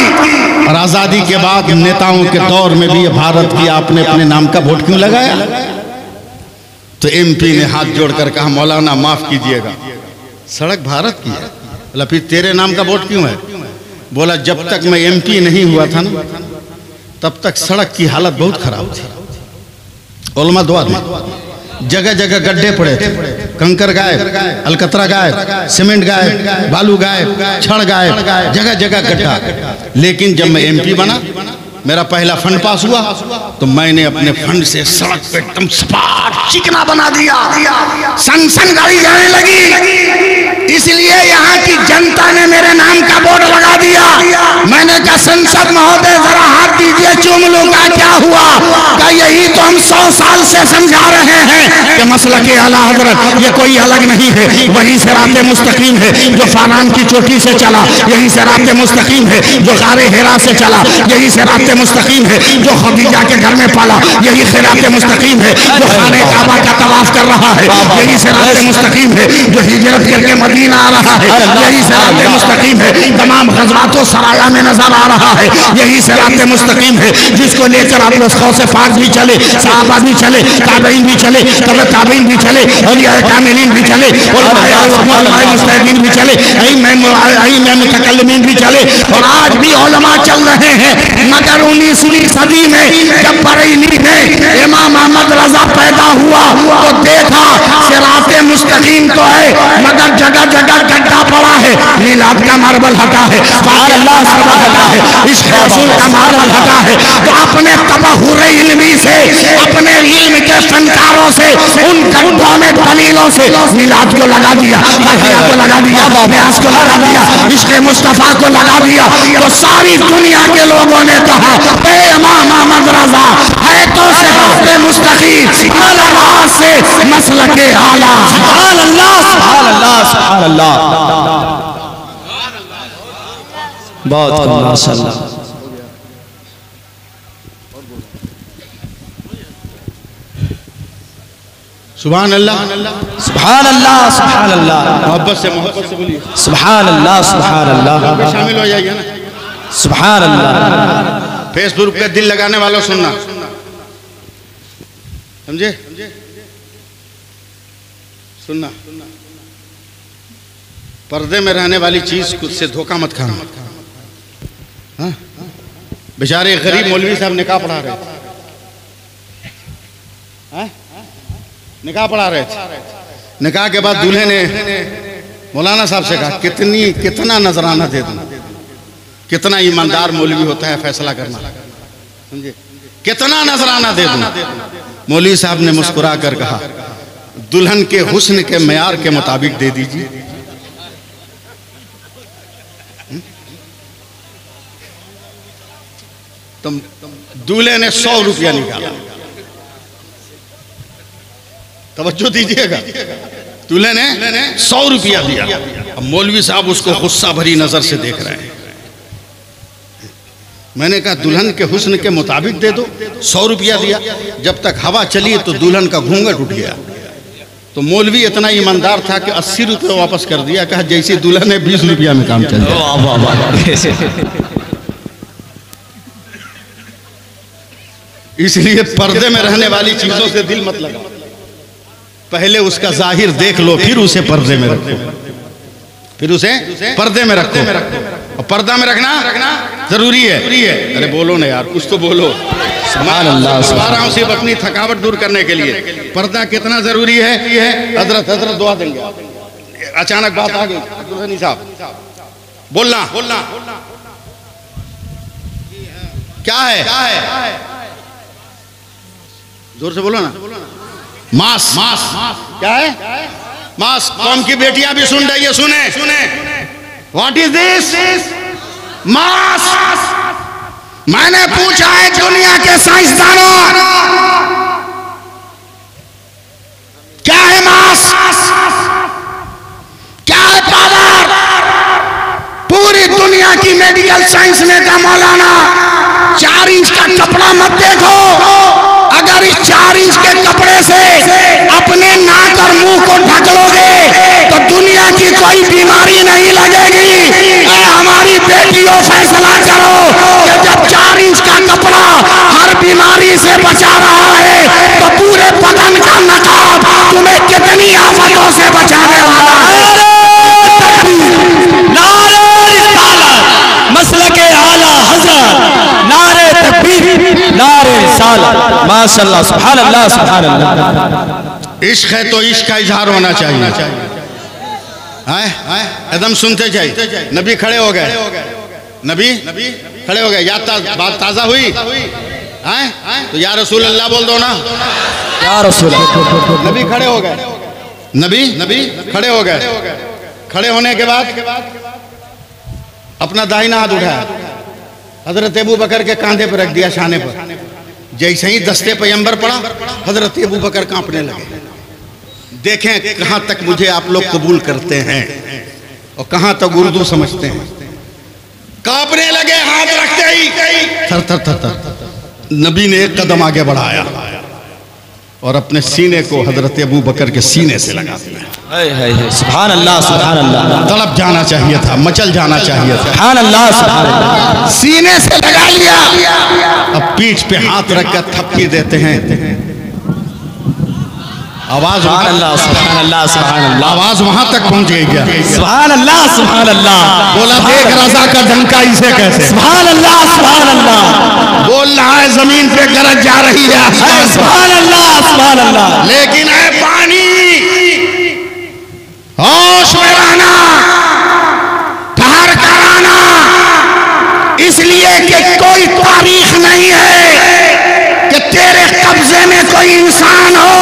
और आजादी के बाद नेताओं के दौर में भी ये भारत की। आपने अपने नाम का वोट क्यों लगाया? तो एमपी ने हाथ जोड़कर कहा मौलाना माफ कीजिएगा, सड़क भारत की है। बोला फिर तेरे नाम का वोट क्यों है? बोला जब तक मैं एमपी नहीं हुआ था ना, तब तक सड़क की हालत बहुत खराब थी। उलमा दुआ दी, जगह जगह गड्ढे पड़े थे, कंकर गायब, अलकतरा गायब, सीमेंट गायब, बालू गायब, छड़ गायब, जगह जगह गड्ढा। लेकिन जब मैं एमपी बना, मेरा पहला फंड पास हुआ, तो मैंने अपने फंड से सड़क पे एकदम सपाट चिकना बना दिया, सन गाड़ी जाने लगी। इसलिए यहाँ की जनता ने मेरे नाम का बोर्ड लगा दिया। मैंने कहा संसद महोदय जरा हाथ दीजिए, चूम लूंगा, क्या हुआ? क्या यही तो हम 100 साल से समझा रहे हैं कि मसलके आला हजरत ये कोई अलग नहीं है, वही सिराते मुस्तकीम है जो फारान की चोटी से चला, यही सिराते मुस्तकीम है जो गारे हेरा से चला, यही सिराते मुस्तकीम है जो खदीजा के घर में पाला, यही सिराते मुस्तकीम है जो खाने काबा का तवाफ कर रहा है, यही सिराते मुस्तकीम है जो हिजरत करके मदीना आ रहा है, यही सिराते मुस्तकीम है तमाम गज़वातो सराया में नजर आ रहा है, यही सिराते मुस्तकीम है जिसको लेकर आप लोग से पाक भी चले, सहाबा भी चले, ताबईन भी चले, तबे ताबईन भी चले, औलिया कामिलीन भी चले, और मुस्तहीदीन भी चले, मुतकल्लिमीन भी चले, और आज भी उलमा चल रहे हैं। मगर 19वीं सदी में जब बरेली में इमाम अहमद रजा पैदा हुआ तो देखा सिराते मुस्तकीम तो है, मगर जगह जगह गड्ढा पड़ा है। मीलाद का मार्बल हटा है, हटा है, इस रसूल का मार्बल हटा है। तो अपने तबहुरे इल्मी से, अपने इल्म के फनकारों से, उन गड्ढों में दलीलों से मीलाद को लगा दिया, हदिया को लगा दिया, ब्यास को लगा दिया, इश्क़ मुस्तफा को लगा दिया। तो सारी दुनिया के लोगों ने कहा इमाम अहमद रजा है तो सिराते मुस्तकीम से मसलके आला। सुभान अल्लाह, सुभान अल्लाह, सुभान अल्लाह। बहुत माशाअल्लाह। सुभान अल्लाह, सुभान अल्लाह, सुभान अल्लाह। मोहब्बत से बोलिए सुभान अल्लाह, सुभान अल्लाह। शामिल हो जाइए ना। सुभान अल्लाह। फेसबुक पे दिल लगाने वालों सुनना, समझे? सुनना, पर्दे में रहने वाली चीज से धोखा मत खाना। हाँ? बेचारे गरीब मौलवी साहब निकाह पढ़ा रहे थे, निकाह पढ़ा रहे थे। निकाह के बाद दूल्हे ने मौलाना साहब से कहा कितना नजराना दे दूं? कितना ईमानदार मौलवी होता है फैसला करना, समझे? कितना नजराना दे दूं? मौलवी साहब ने मुस्कुरा कर कहा दुल्हन के हुस्न के मयार के मुताबिक दे दीजिए। तुम दूल्हे ने 100 रुपया निकाला, तवज्जो दीजिएगा, दूल्हे ने 100 रुपया दिया। अब मौलवी साहब उसको गुस्सा भरी नजर से देख रहे हैं। मैंने कहा दुल्हन के हुस्न के मुताबिक दे दो, 100 रुपया दिया। जब तक हवा चली तो दुल्हन का घूंघट उठ गया। तो मौलवी इतना ईमानदार था कि 80 रुपये वापस कर दिया। कहा जैसे दुल्हन है 20 रुपया में काम चल जाए। इसलिए पर्दे में रहने वाली चीजों से दिल मत लगा, पहले उसका जाहिर देख लो, फिर उसे पर्दे में रखो, फिर उसे पर्दे में रखो। और पर्दा में रखना जरूरी है। अरे बोलो ना यार, कुछ तो बोलो। सुभान अल्लाह। सिर्फ अपनी थकावट दूर करने के लिए पर्दा कितना जरूरी है। हजरत दुआ देंगे। अचानक बात आ गई, दुल्हनी साहब बोलना क्या है? जोर से बोलो ना। मास क्या है? मास। कौम की बेटियां भी सुन रही है, सुने। What is this? मास। मैंने पूछा है दुनिया के साइंसदानों, क्या है मास? क्या है पावर? पूरी दुनिया की मेडिकल साइंस ने कहा मौलाना 4 इंच का कपड़ा मत देखो। अगर इस 4 इंच के कपड़े से अपने नाक और मुंह को ढक लोगे तो दुनिया की कोई बीमारी नहीं लगेगी। हमारी बेटियों फैसला करो कि जब 4 इंच का कपड़ा हर बीमारी से बचा रहा है तो पूरे बदन का नकाब तुम्हें कितनी आफतों से बचाने वाला है। मसलके आला हज़रत, नारे तकबीर, नारे रिसालत। माशाअल्लाह, सुभान अल्लाह, सुभान अल्लाह। इश्क है तो इश्क का इजहार होना चाहिए। एकदम सुनते चाहिए। नबी खड़े हो गए, नबी खड़े हो गए। बात ताजा हुई तो या रसूल अल्लाह बोल दो ना। या रसूल। नबी खड़े हो गए, नबी खड़े हो गए। खड़े होने के बाद अपना दाहिना हाथ उठाया, हजरत अबू बकर के कांधे पर रख दिया, शाने पर। जैसे ही दस्ते पैगंबर पड़ा, हजरत अबू बकर कांपने लगे। देखें कहां तक मुझे आप लोग कबूल करते हैं और कहां तक उर्दू समझते हैं। कांपने लगे, हाथ रखते ही थर थर थर थर। नबी ने एक कदम आगे बढ़ाया और अपने सीने को हजरत अबू बकर के सीने से लगा दिया। सुभान अल्लाह, सुभान अल्लाह। तड़प जाना चाहिए था, मचल जाना चाहिए था। सुभान अल्लाह, सुभान अल्लाह। सीने से लगा लिया। अब पीठ पे हाथ रखकर थपकी देते हैं। आवाज सुभान अल्लाह, सुभान अल्लाह, सुभान अल्लाह। आवाज वहां तक पहुंच गई क्या? सुभान अल्लाह, सुभान अल्लाह। बोला देख रजा का डंका इसे कैसे। सुभान अल्लाह, सुभान अल्लाह। बोल रहा है जमीन पे गरज जा रही है। सुभान अल्लाह, सुभान अल्लाह। लेकिन है पानी कोई इंसान हो,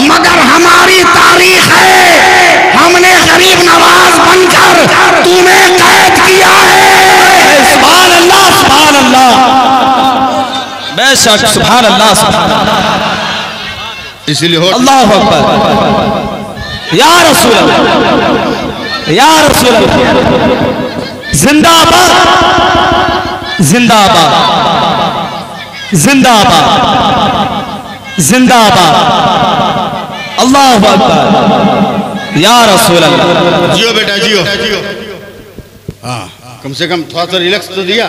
मगर हमारी तारीख है हमने गरीब नवाज बनकर तुम्हें कैद किया है। सुभान अल्लाह, सुभान अल्लाह, बेशक सुभान अल्लाह, सुभान अल्लाह। इसलिए हो अल्लाहु अकबर, या रसूल अल्लाह, या रसूल अल्लाह, जिंदाबाद, जिंदाबाद, जिंदाबाद, जिंदाबाद, अल्लाहु अकबर, या रसूल अल्लाह। जियो बेटा जियो। हाँ, कम से कम थोड़ा सा रिलैक्स तो दिया।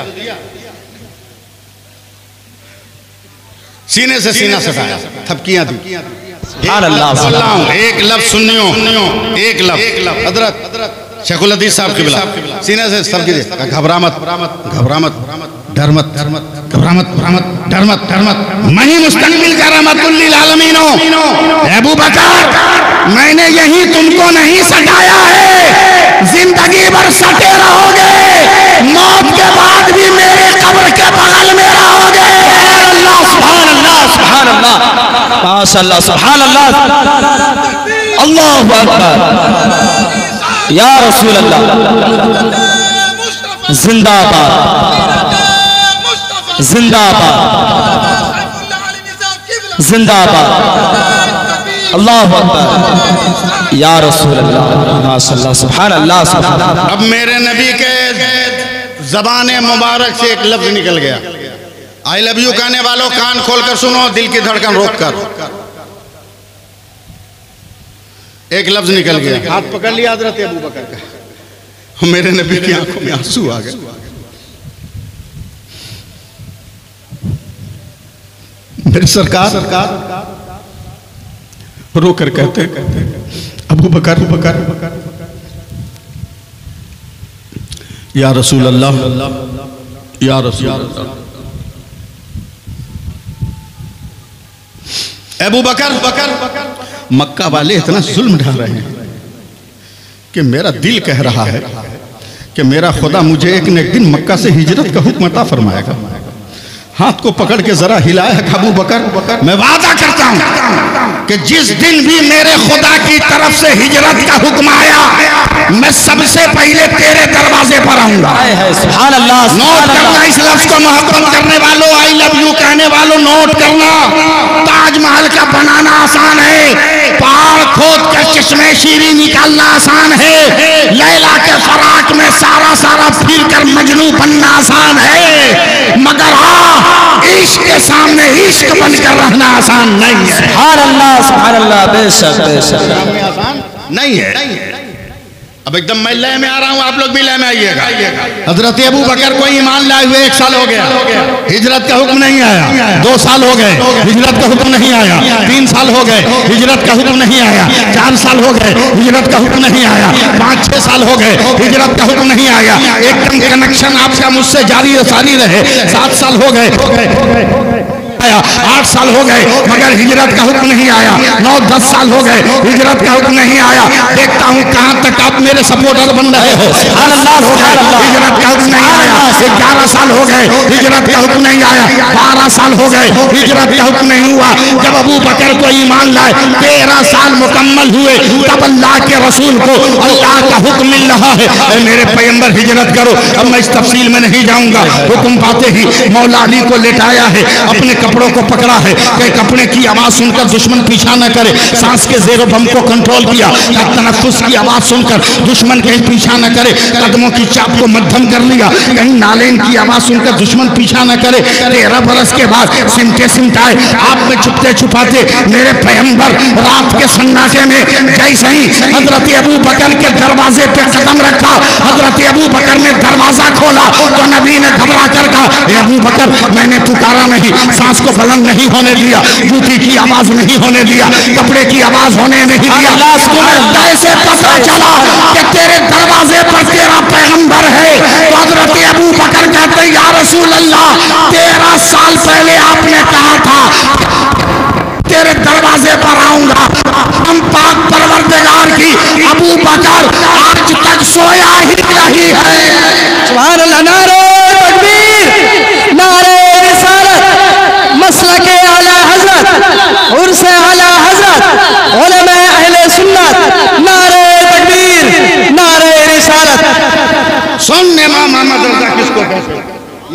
सीने से सीना सटाया, थपकियां दी। सुभान अल्लाह। एक लफ्ज सुनियो, एक लफ्ज हजरत शेखुल हदीस साहब किबला सीने से सबकी दे। घबरा मत, घबरा मत, डर मत, घबरा मत, डर मत, डर मत। मैं ही मुस्तकबिल का रहमतुल लिल आलमीन हूं। अबू बकर, मैंने यही तुमको नहीं सटाया है, जिंदगी भर सटे रहोगे, मौत के बाद भी मेरे कब्र के बगल में रहोगे। सुभान अल्लाह, सुभान अल्लाह, माशाअल्लाह, सुभान अल्लाह, अल्लाहु अकबर, या रसूल अल्लाह, जिंदाबाद, जिंदाबाद, जिंदाबाद, अल्लाहु अकबर, या रसूल अल्लाह, माशाअल्लाह, सुभान अल्लाह, सुभान अल्लाह। अब मेरे नबी के ज़बान मुबारक से एक लफ्ज निकल गया। आई लव यू कहने वालों कान खोलकर सुनो, दिल की धड़कन रोक कर। एक लफ्ज निकल गया, हाथ पकड़ लिया हजरत अबू बकर का। मेरे नबी की आंखों में आंसू आ गए। मेरे सरकार रो कर कहते अबू बकर, या रसूल अल्लाह, या रसूल अल्लाह। अबू बकर, मक्का वाले इतना जुल्म ढा रहे हैं कि मेरा दिल कह रहा है कि मेरा खुदा मुझे एक न एक दिन मक्का से हिजरत का हुक्म अता फरमाएगा। हाथ को पकड़ के जरा हिलाया अबू बकर, मैं वादा करता हूं कि जिस दिन भी मेरे खुदा की तरफ से हिजरत का हुक्म आया, मैं सबसे पहले तेरे दरवाजे पर आऊंगा। सुभान अल्लाह, नोट करना इस लफ्ज को, मोहब्बत करने वालों, आई लव यू कहने वालों, नोट करना। ताजमहल का बनाना आसान है, पहाड़ खोद कर चश्मे शीरी निकालना आसान है, लैला के फराक में सारा सारा फिर कर मजनू बनना आसान है, मगर इश्क के सामने इश्क बनकर रहना आसान नहीं है। सुभान अल्लाह, सुभान अल्लाह, बेशक, बेशक, आसान नहीं है। अब एकदम मैं लय में आ रहा हूँ, आप लोग भी लय में आइएगा। हजरत अबू बकर को ईमान लाए हुए 1 साल हो गया, हिजरत का हुक्म नहीं आया। 2 साल हो गए, हिजरत का हुक्म नहीं आया। 3 साल हो गए, हिजरत का हुक्म नहीं आया। 4 साल हो गए, हिजरत का हुक्म नहीं आया। 5-6 साल हो गए, हिजरत का हुक्म नहीं आया। एकदम कनेक्शन आपका मुझसे जारी सारी रहे। 7 साल हो गए, 8 साल हो गए, मगर हिजरत का हुक्म नहीं आया। 9-10 साल हो गए, हिजरत का हुक्म नहीं आया। देखता हूँ कहाँ तक आप मेरे सपोर्टर बन रहे हो। 11 साल हो गए, हिजरत का हुक्म नहीं आया। 11 साल हो गए, हिजरत का हुक्म नहीं आया। 12 साल हो गए, हिजरत का हुक्म नहीं हुआ। जब अबू बकर को ईमान लाए 13 साल मुकम्मल हुए, तब अल्लाह के रसूल को अल्लाह का हुक्म मिल रहा है, मेरे पैगंबर हिजरत करो। अब मैं इस तफसील में नहीं जाऊंगा। हुक्म पाते ही मौला अली को लेटाया है, अपने कपड़ों को पकड़ा है कि कपड़े की आवाज सुनकर दुश्मन पीछा न करे। सांस के जेरो बम को कंट्रोल किया, तनफ्फुस की आवाज सुनकर दुश्मन कहीं पीछा न करे। कदमों की चाप को मध्यम कर लिया, कहीं नालेन की आवाज सुनकर दुश्मन पीछा न करे। 13 बरस के बाद सिमटे सिमटाए आप में छुपते छुपाते मेरे पैगंबर रात के सन्नाटे में जैसे ही हजरत अबू बकर के दरवाजे पे कदम रखा, हजरत अबू बकर ने दरवाजा खोला तो नबी ने घबरा कर कहा, अबू बकर मैंने पुकारा नहीं, सांस को बुलंद नहीं होने दिया, जूती की आवाज नहीं होने दिया, कपड़े की आवाज होने नहीं दिया। कैसे पता चला कि तेरे दरवाजे पर तेरा पैगंबर है? तो हजरत अबू बकर कहते या रसूल अल्लाह, 13 साल पहले आपने कहा था तेरे दरवाजे पर आऊंगा। हम पाक परवरदिगार की अबू बकर आज तक सोया ही नहीं है। सुभान अल्लाह, नारे तकबीर, नारे रिसालत, मसलके आला हज़रत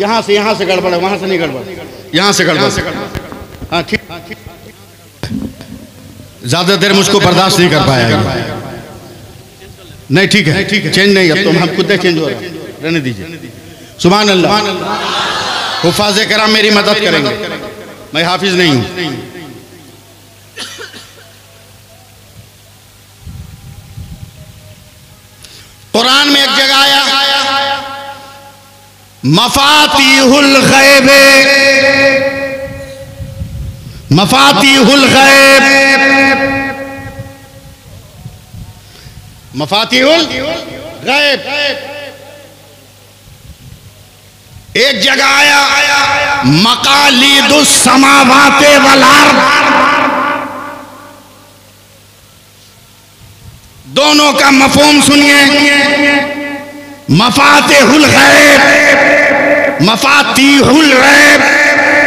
यहाँ से गड़बड़ है, वहां से नहीं गड़बड़, यहाँ से गड़बड़। हाँ ठीक, ज्यादा देर मुझको बर्दाश्त नहीं कर पाया। नहीं ठीक है, चेंज नहीं, अब तो हम खुद चेंज हो रहा है, रहने दीजिए। सुभान अल्लाह। हुफाज़े कराम मेरी मदद करेंगे, मैं हाफिज नहीं हूं। कुरान में एक जगह आया मफातीहुल गैब, मफातीहुल गैब, मफातीहुल गैब। एक जगह आया मकालीदुस समावाते वल अर्द। दोनों का मफहूम सुनिए। मफातिहुल गैब, मफातीहुल गैब,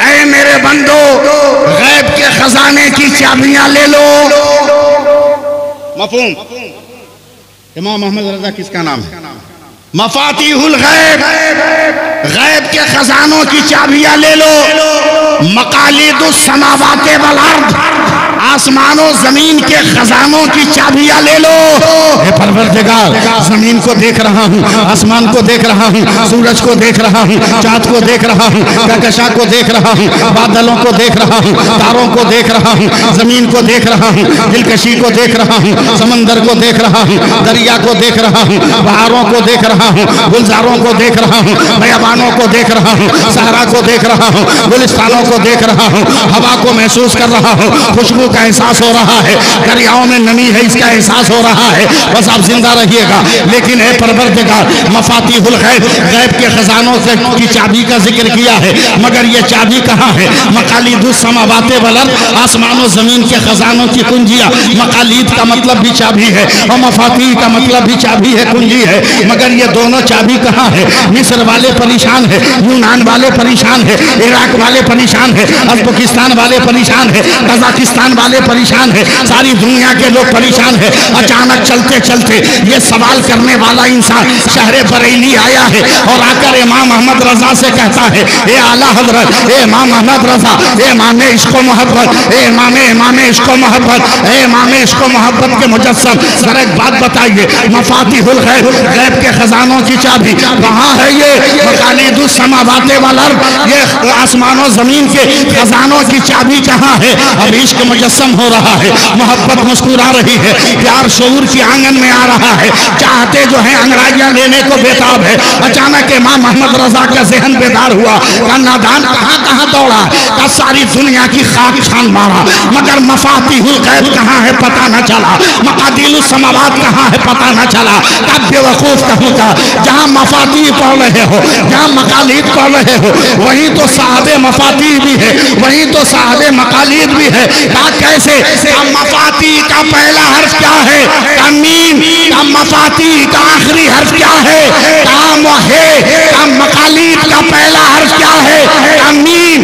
ऐ मेरे बंदो गैब के खजाने की चाबियां ले लो। मफहूम। इमाम मोहम्मद रजा किसका नाम है? मफातीहुल गैब, गैब के खजानों की चाबियां ले लो। मकालीदुस समावाते वल अर्द, आसमानों जमीन के खजानों की चाबियां ले लो। हे परवरदिगार, जमीन को देख रहा हूँ, आसमान को देख रहा हूँ, सूरज को देख रहा हूँ, चाँद को देख रहा हूँ, कहकशां को देख रहा हूँ, बादलों को देख रहा हूँ, तारों को देख रहा हूँ, जमीन को देख रहा हूँ, दिलकशी को देख रहा हूँ, समंदर को देख रहा हूँ, दरिया को देख रहा हूँ, बहारों को देख रहा हूँ, गुलजारों को देख रहा हूँ, बयाबानों को देख रहा हूँ, सहरा को देख रहा हूँ, गुलिस्तानों को देख रहा हूँ, हवा को महसूस कर रहा हूँ, खुशबू का एहसास हो रहा है, दरियाओं में नमी है इसका एहसास हो रहा है। बस आप जिंदा रहिएगा। लेकिन है परवरदिगार, मफातीहुल गैब, गैब के खजानों से की चाबी का जिक्र किया है, मगर ये चाबी कहाँ है? मकालीदुस समावाते वल अर्द, आसमानों जमीन के खजानों की कुंजियां। मकालीद का मतलब भी चाबी है और मफाती का मतलब भी चाबी है, कुंजी है, मगर ये दोनों चाबी कहाँ है? मिस्र वाले परेशान है, यूनान वाले परेशान है, इराक वाले परेशान है, अजबकिस्तान वाले परेशान है, कजाकिस्तान वाले परेशान है, सारी दुनिया के लोग परेशाान है। अचानक चलते चलते ये सवाल करने वाला इंसान शहरे बरेली आया है और आकर इमाम अहमद रजा से कहता है, ए आला हजरत, ए इमाम अहमद रजा, ए इमामे इश्क़ो मोहब्बत, ए इमामे इश्क़ो मोहब्बत, ए इमामे इश्क़ो मोहब्बत के मुजस्सम, सर एक बात बताइए, मफातीहुल गैब, गैब के खजानों की चाबी कहाँ है? ये मकालीदुस समावाते वल अर्द, ये आसमानों जमीन के खजानों की चाबी कहाँ है? अब इश्क मुजस्सम हो रहा है, मोहब्बत मुस्कुरा रही है, प्यार शऊर की आंगन में आ रहा है, चाहते जो है अंग्रेजियां लेने को बेताब है। अचानक इमाम मोहम्मद रजा का ज़हन बेदार हुआ, का नादान कहाँ कहाँ दौड़ा, का सारी दुनिया की खाक छान मारा, मगर मफातीहुल गैब कहाँ है पता न चला, मकादीलुस समावात कहाँ है पता न चला। का बेवकूफ कहूँ का, जहाँ मफाती पढ़ रहे हो, जहाँ मकालीद पढ़ रहे हो, वहीं तो साहबे मफाती भी है, वहीं तो साहबे मकालीद भी है। का कैसे? का मफाती का पहला हर्फ क्या है? का मीम। का मफाती का आखिरी हर्फ क्या है? काम है। का मकालीद का पहला हर्फ क्या है? का मीम।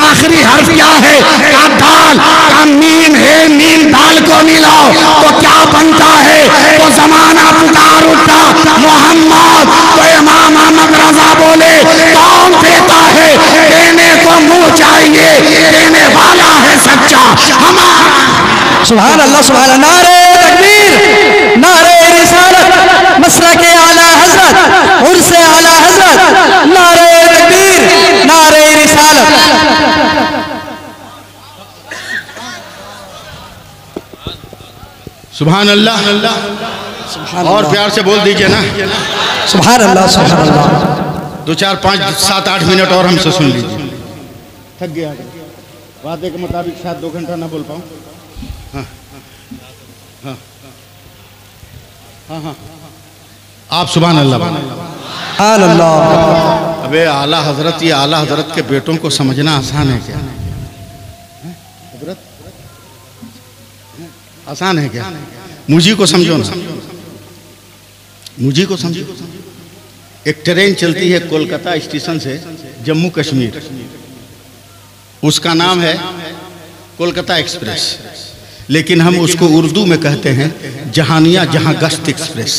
आखिरी हर्फ क्या है? का दाल। का मीम है, मीम दाल को मिलाओ तो क्या बनता है? तो जमाना पुकार उठा मोहम्मद, तो इमाम अहमद रजा बोले, कौन देता है? देने को मुंह चाहिए, देने वाला है सच्चा हमारा। सुभान अल्लाह, सुभान अल्लाह। नारे तकबीर, नारे रिसालत, मसलके आला हजरत, उर्से आला हजरत, नारे तकबीर, नारे रिसालत। सुभान अल्लाह। और प्यार से बोल दीजिए ना, सुभान अल्लाह, सुभान अल्लाह। 2 4 5 7 8 मिनट और हमसे सुन लीजिए। थक गया, वादे के मुताबिक शायद 2 घंटा ना बोल पाऊँ। हाँ हाँ हाँ हाँ, आप सुभान अल्लाह। सुभान अल्लाह। अबे आला हजरत, ये आला हजरत के बेटों को समझना आसान है क्या? हजरत आसान है क्या? मुझी को समझो ना, मुझी को समझो। एक ट्रेन चलती है कोलकाता स्टेशन से जम्मू कश्मीर, उसका नाम है कोलकाता एक्सप्रेस, लेकिन हम उसको उर्दू में कहते हैं जहानिया जहां गश्त एक्सप्रेस।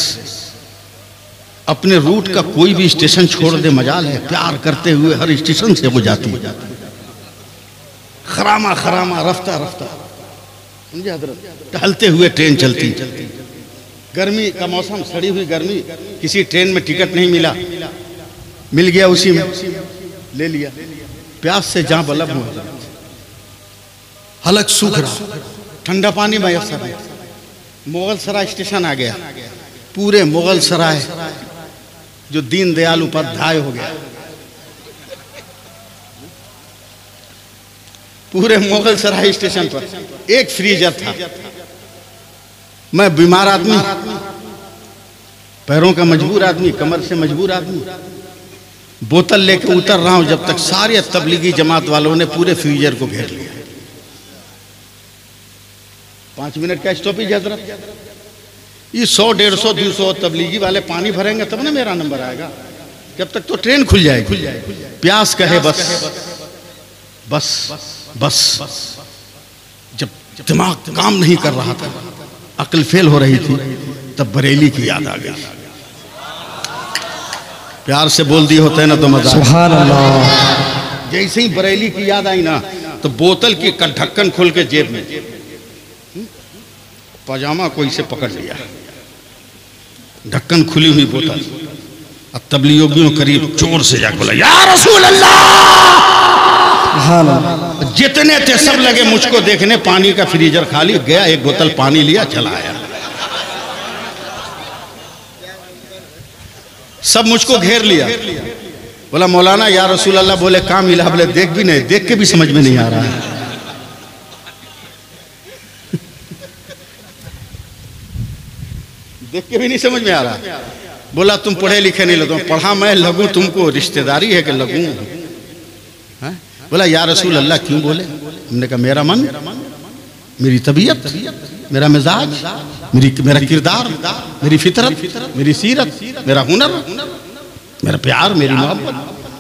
अपने रूट का कोई भी स्टेशन छोड़ दे मजाल है, प्यार करते हुए हर स्टेशन से वो जाती है, खरामा खरामा रफ्ता रफ्ता, समझे हजरत, टहलते हुए ट्रेन चलती। गर्मी का मौसम, सड़ी हुई गर्मी, किसी ट्रेन में टिकट नहीं मिला, मिल गया उसी में, ले लिया। प्यास से जहां बलब हुआ, हलक सूख रहा, ठंडा पानी मैसर है। मुगल सराय स्टेशन आ गया, पूरे मुगल सराय जो दीनदयाल उपाध्याय हो गया, पूरे मुगल सराय स्टेशन पर एक फ्रीजर था। मैं बीमार आदमी, पैरों का मजबूर आदमी, कमर से मजबूर आदमी, बोतल लेके उतर रहा हूं जब तक सारे तबलीगी जमात वालों ने पूरे फ्रीजर को घेर लिया। 5 मिनट का स्टॉपेज हजरत, ये 100, 150, 200 तबलीगी वाले पानी भरेंगे तब ना मेरा नंबर आएगा, जब तक तो ट्रेन खुल जाएगी। प्यास कहे बस बस बस, जब दिमाग काम नहीं कर रहा था, अक्ल फेल हो रही थी, तब बरेली की याद आ गई। प्यार से बोल दिए होते हैं ना तो मजा। सुभान अल्लाह। जैसे ही बरेली की याद आई ना, तो बोतल की ढक्कन खोल के जेब में, पजामा कोई से पकड़ लिया, ढक्कन खुली हुई बोतल, अब तबलीगियों करीब जोर से जाकर बोला, या रसूल अल्लाह। जितने थे सब लगे मुझको देखने, पानी का फ्रीजर खाली, गया एक बोतल पानी लिया, चला आया। सब मुझको घेर लिया, बोला मौलाना या रसूल अल्लाह, बोले काम मिला, बोले देख भी नहीं, देख के भी समझ में नहीं आ रहा है। देख के भी नहीं समझ में आ रहा। बोला तुम पढ़े लिखे नहीं लगो, पढ़ा मैं लगूं तुमको, रिश्तेदारी है कि लगूं? बोला या रसूल अल्लाह क्यों? बोले, हमने कहा मेरा मन, मेरी तबीयत, मेरा मिजाज, मेरा किरदार, मेरी फितरत, मेरी सीरत, मेरा हुनर, मेरा प्यार, मेरी मोहब्बत।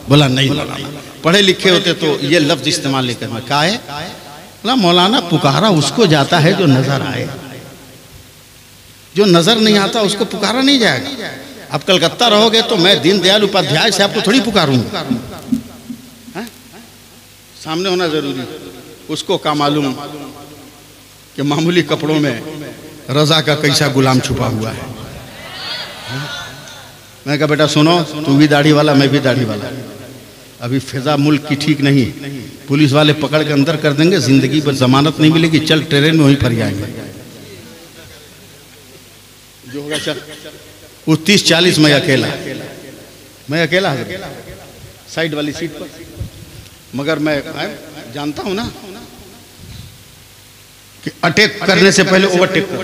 बोला नहीं मौलाना, पढ़े लिखे होते तो ये लफ्ज इस्तेमाल नहीं करना। क्या है? बोला मौलाना पुकारा उसको जाता है जो नजर आए, जो नजर नहीं आता उसको पुकारा नहीं जाएगा। अब कलकत्ता रहोगे तो मैं दीनदयाल उपाध्याय से आपको थोड़ी पुकारूंगा, सामने होना जरूरी। उसको का मालूम कि मामूली कपड़ों में रजा का कैसा गुलाम छुपा हुआ है। मैं कहा बेटा सुनो, तू भी दाढ़ी वाला, मैं भी दाढ़ी वाला, अभी फिजा मुल्क की ठीक नहीं, पुलिस वाले पकड़ के अंदर कर देंगे, जिंदगी पर जमानत नहीं मिलेगी, चल ट्रेन में वहीं पर जाएंगे, जो होगा चल। वो 30-40 मैं अकेला साइड वाली सीट पर, मगर मैं जानता हूं ना कि अटैक करने से पहले ओवरटेक कर,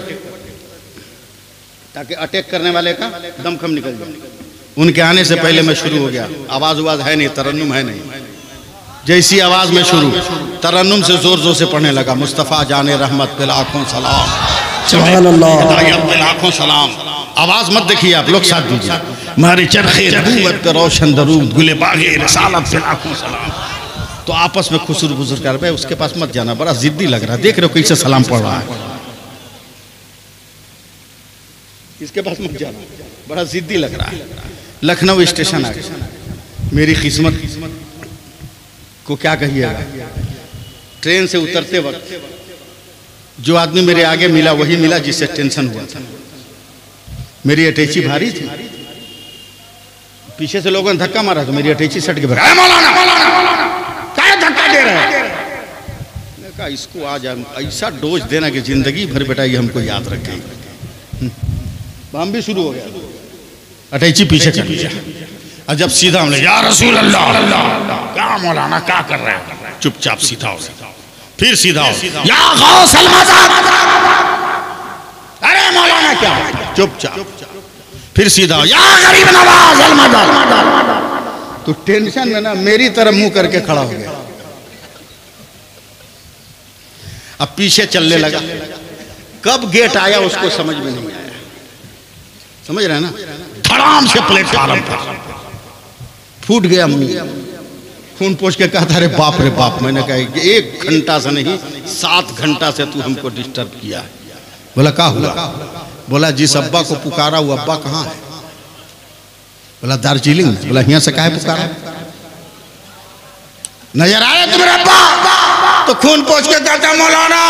ताकि अटैक करने वाले का दमखम निकल जाए। उनके आने से पहले मैं शुरू हो गया, आवाज है नहीं, तरन्नुम है नहीं, जैसी आवाज में शुरू, तरन्नुम से जोर जोर से पढ़ने लगा, मुस्तफ़ा जाने रहमत पे लाखों सलाम, लाखों सलाम। आवाज मत देखिए आप लोग, साथ दीजिए, हमारे चरखे नबूवत पे रोशन दरूद, गुले बागे रिसालत पे लाखों सलाम। तो आपस में खुसर बुजुर कर रहे, उसके पास मत जाना, बड़ा जिद्दी लग रहा है, देख रहे हो कैसे सलाम पढ़ रहा है, इसके पास मत जाना, बड़ा जिद्दी लग रहा है। लखनऊ स्टेशन आ गया, मेरी किस्मत को क्या कहिएगा। ट्रेन से उतरते वक्त जो आदमी मेरे आगे मिला वही मिला जिससे टेंशन हुआ था। मेरी अटैची भारी थी, पीछे से लोगों ने धक्का मारा तो मेरी अटैची सट के भागा, मौलाना क्या धक्का दे रहा है? मैंने कहा इसको आज ऐसा डोज देना कि जिंदगी भर बेटा ये हमको याद रखेगी। हम भी शुरू हो गया, अटैची पीछे कर लिया, और जब सीधा हमने या रसूल अल्लाह, क्या मौलाना क्या कर रहे हैं? चुपचाप सीधा हो, फिर सीधा हो, या गौसल मदद, अरे मौलाना क्या? चुपचाप, फिर सीधा हो, या गरीब नवाज अल मदद। तो टेंशन में ना मेरी तरफ मुंह करके खड़ा हो गया, अब पीछे चलने लगा। कब गेट आया उसको समझ में नहीं आया, समझ रहे हैं ना? धड़ाम से प्लेटफार्म पर फूट गया मुंह, खून पोंछ के कहा था अरे बाप रे बाप। मैंने कहा 1 घंटा से नहीं 7 घंटा से तू हमको डिस्टर्ब किया है। बोला क्या हुआ? बोला जिस अब्बा को पुकारा वो अब्बा कहाँ है? बोला दार्जिलिंग। बोला यहाँ से काहे पुकारा? नजर आ रहा तुम्हारा बाप? तो खून पोंछ के कहता मौलाना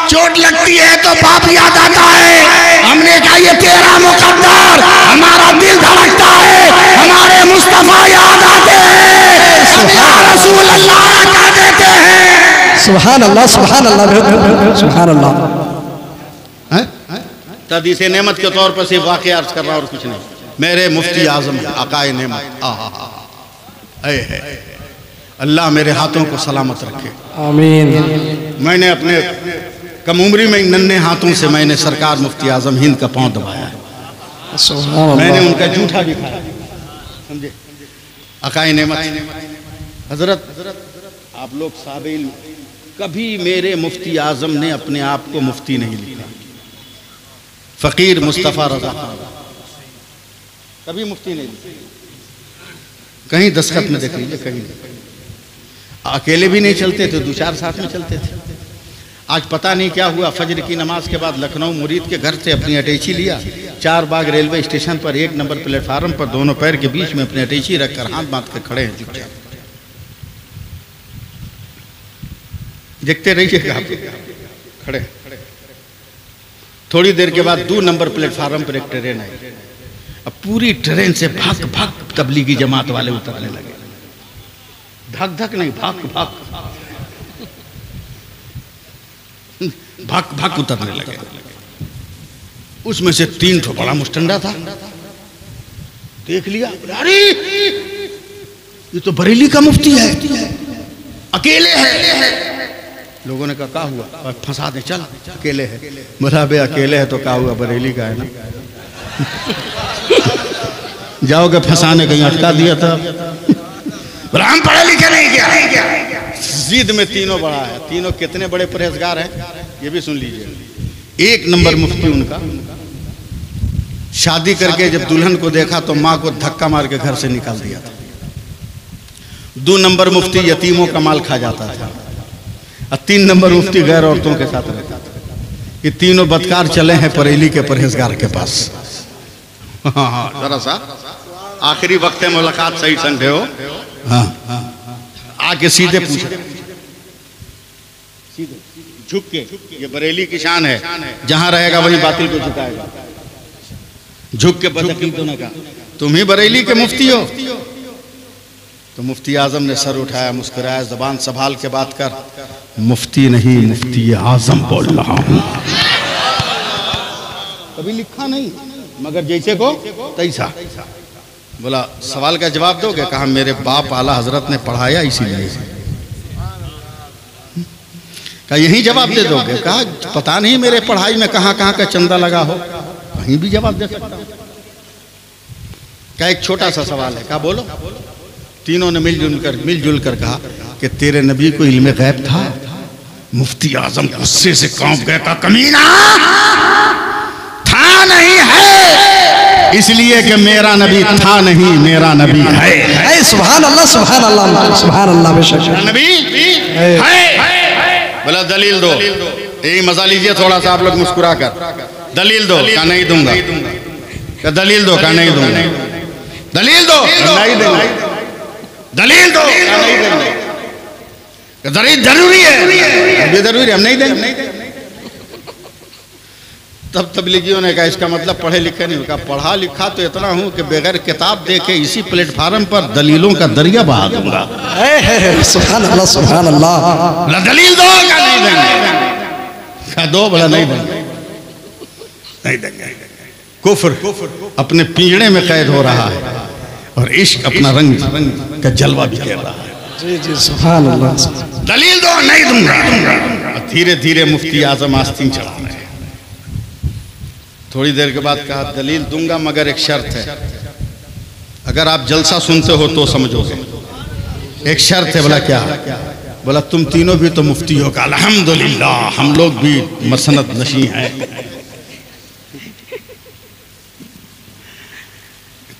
चोट लगती है तो बाप याद आता है। हमने कहा ये तेरा मुकद्दर, हमारा दिल धड़कता है, हमारे मुस्तफा याद आते हैं, या रसूल अल्लाह कह देते हैं। सुभान अल्लाह, सुभान अल्लाह, सुभान अल्लाह। तदीस नेमत के तौर पर सिर्फ वाक़या अर्ज कर रहा और कुछ नहीं। मेरे मुफ्ती आजम अकाए नेमत, अल्लाह मेरे हाथों को सलामत रखे, आमीन। मैंने अपने कम उम्री में नन्हे हाथों से मैंने सरकार मुफ्ती आजम हिंद का पांव दबाया है, मैंने उनका जूठा भी खाया, समझे। अकाए नेमत हजरत, आप लोग साबिल, कभी मेरे मुफ्ती आजम ने अपने आप को मुफ्ती नहीं लिखा। फ़कीर मुस्तफ़ा रज़ा खान कभी मुफ्ती नहीं लिखा, कहीं दस्तखत में देख लीजिए, कहीं अकेले भी नहीं चलते थे, 2-4 साथ में चलते थे। आज पता नहीं क्या हुआ, फजर की नमाज के बाद लखनऊ मुरीद के घर से अपनी अटैची लिया, 4 बाग रेलवे स्टेशन पर 1 नंबर प्लेटफार्म पर दोनों पैर के बीच में अपनी अटैची रखकर हाथ बांध के खड़े हैं चुपचाप। देखते रहिएगा आप खड़े। थोड़ी देर के बाद 2 नंबर प्लेटफार्म पर एक ट्रेन आई। अब पूरी ट्रेन से भाग भाग तबलीगी जमात वाले उतरने लगे, धक धक नहीं, भाग भाग भाग भाग उतरने लगे। उसमें से 3 ठो बड़ा मुस्टंडा था, देख लिया, अरे ये तो बरेली का मुफ्ती है, अकेले है। लोगों ने कहा क्या हुआ? फंसा दे, चल अकेले है। बोला बे अकेले है तो क्या हुआ, बरेली का है ना, जाओगे फंसाने, कहीं अटका दिया था। बोला हम पढ़े लिखे नहीं क्या? जिद में तीनों बड़ा है। तीनों कितने बड़े परहेजगार हैं ये भी सुन लीजिए। 1 नंबर मुफ्ती उनका, शादी करके जब दुल्हन को देखा तो माँ को धक्का मार के घर से निकाल दिया था। 2 नंबर मुफ्ती यतीमों का माल खा जाता था, और 3 नंबर मुफ्ती गैर औरतों के साथ रहता था। ये तीनों बदकार चले हैं बरेली के परहेजगार के पास। हाँ, जरा सा आखिरी वक्त में मुलाकात सही समझे हो। हाँ, आके सीधे पूछे, झुक के, ये बरेली की शान है, जहां रहेगा वही बातिल को झुकाएगा। झुक के बदकीदों ने कहा तुम ही बरेली के मुफ्ती हो? तो मुफ्ती आजम ने सर उठाया, मुस्कुराया, जबान संभाल के बात कर, मुफ्ती नहीं मुफ्ती आजम बोल रहा हूं। कभी लिखा नहीं, मगर जैसे को तैसा। बोला सवाल का जवाब दोगे? कहा मेरे बाप आला हजरत ने पढ़ाया इसीलिए। कहा यही जवाब दे दोगे? कहा पता नहीं मेरे पढ़ाई में कहाँ कहाँ का चंदा लगा हो, कहीं भी जवाब दे सकता हूं। क्या एक छोटा सा सवाल है? कहा बोलो। तीनों ने मिलजुल कर कहा कि तेरे नबी को इल्म गैब था। मुफ्ती आजम गुस्से से कांप गया, कहा कमीना, था नहीं है, इसलिए कि मेरा नबी था नहीं, मेरा नबी है। सुभान अल्लाह, सुभान अल्लाह, सुभान अल्लाह। बेशक नबी है। बोला दलील दो। यही मजा लीजिए थोड़ा सा आप लोग मुस्कुरा कर। दलील दो। का नहीं दूंगा। का दलील दो? का नहीं दूंगा। दलील दो? नहीं दूंगा। दलील दो? नहीं देंगे। जरूरी है, जरूरी, हम नहीं देंगे। तब तबलीगियों ने कहा इसका मतलब पढ़े लिखे नहीं। कहा पढ़ा लिखा तो इतना हूं कि बगैर किताब देखे इसी प्लेटफार्म पर दलीलों का दरिया बहा दूंगा। सुभान अल्लाह, सुभान अल्लाह। दलील दो? का नहीं देंगे। का दो? बोला नहीं देंगे, नहीं देंगे। कुफ्र अपने पिंजड़े में कैद हो रहा है और इश्क अपना रंग का जलवा भी कर रहा है। जी जी, सुभान अल्लाह। दलील दो? नहीं दूंगा। धीरे धीरे मुफ्ती आजम आस्तीन चढ़ा रहे हैं। थोड़ी देर के बाद कहा दलील दूंगा मगर एक शर्त है, अगर आप जलसा सुनते हो तो समझोगे। एक शर्त है। बोला क्या? बोला तुम तीनों भी तो मुफ्ती हो। कहा अल्हम्दुलिल्लाह, हम लोग भी मसनद नशी हैं।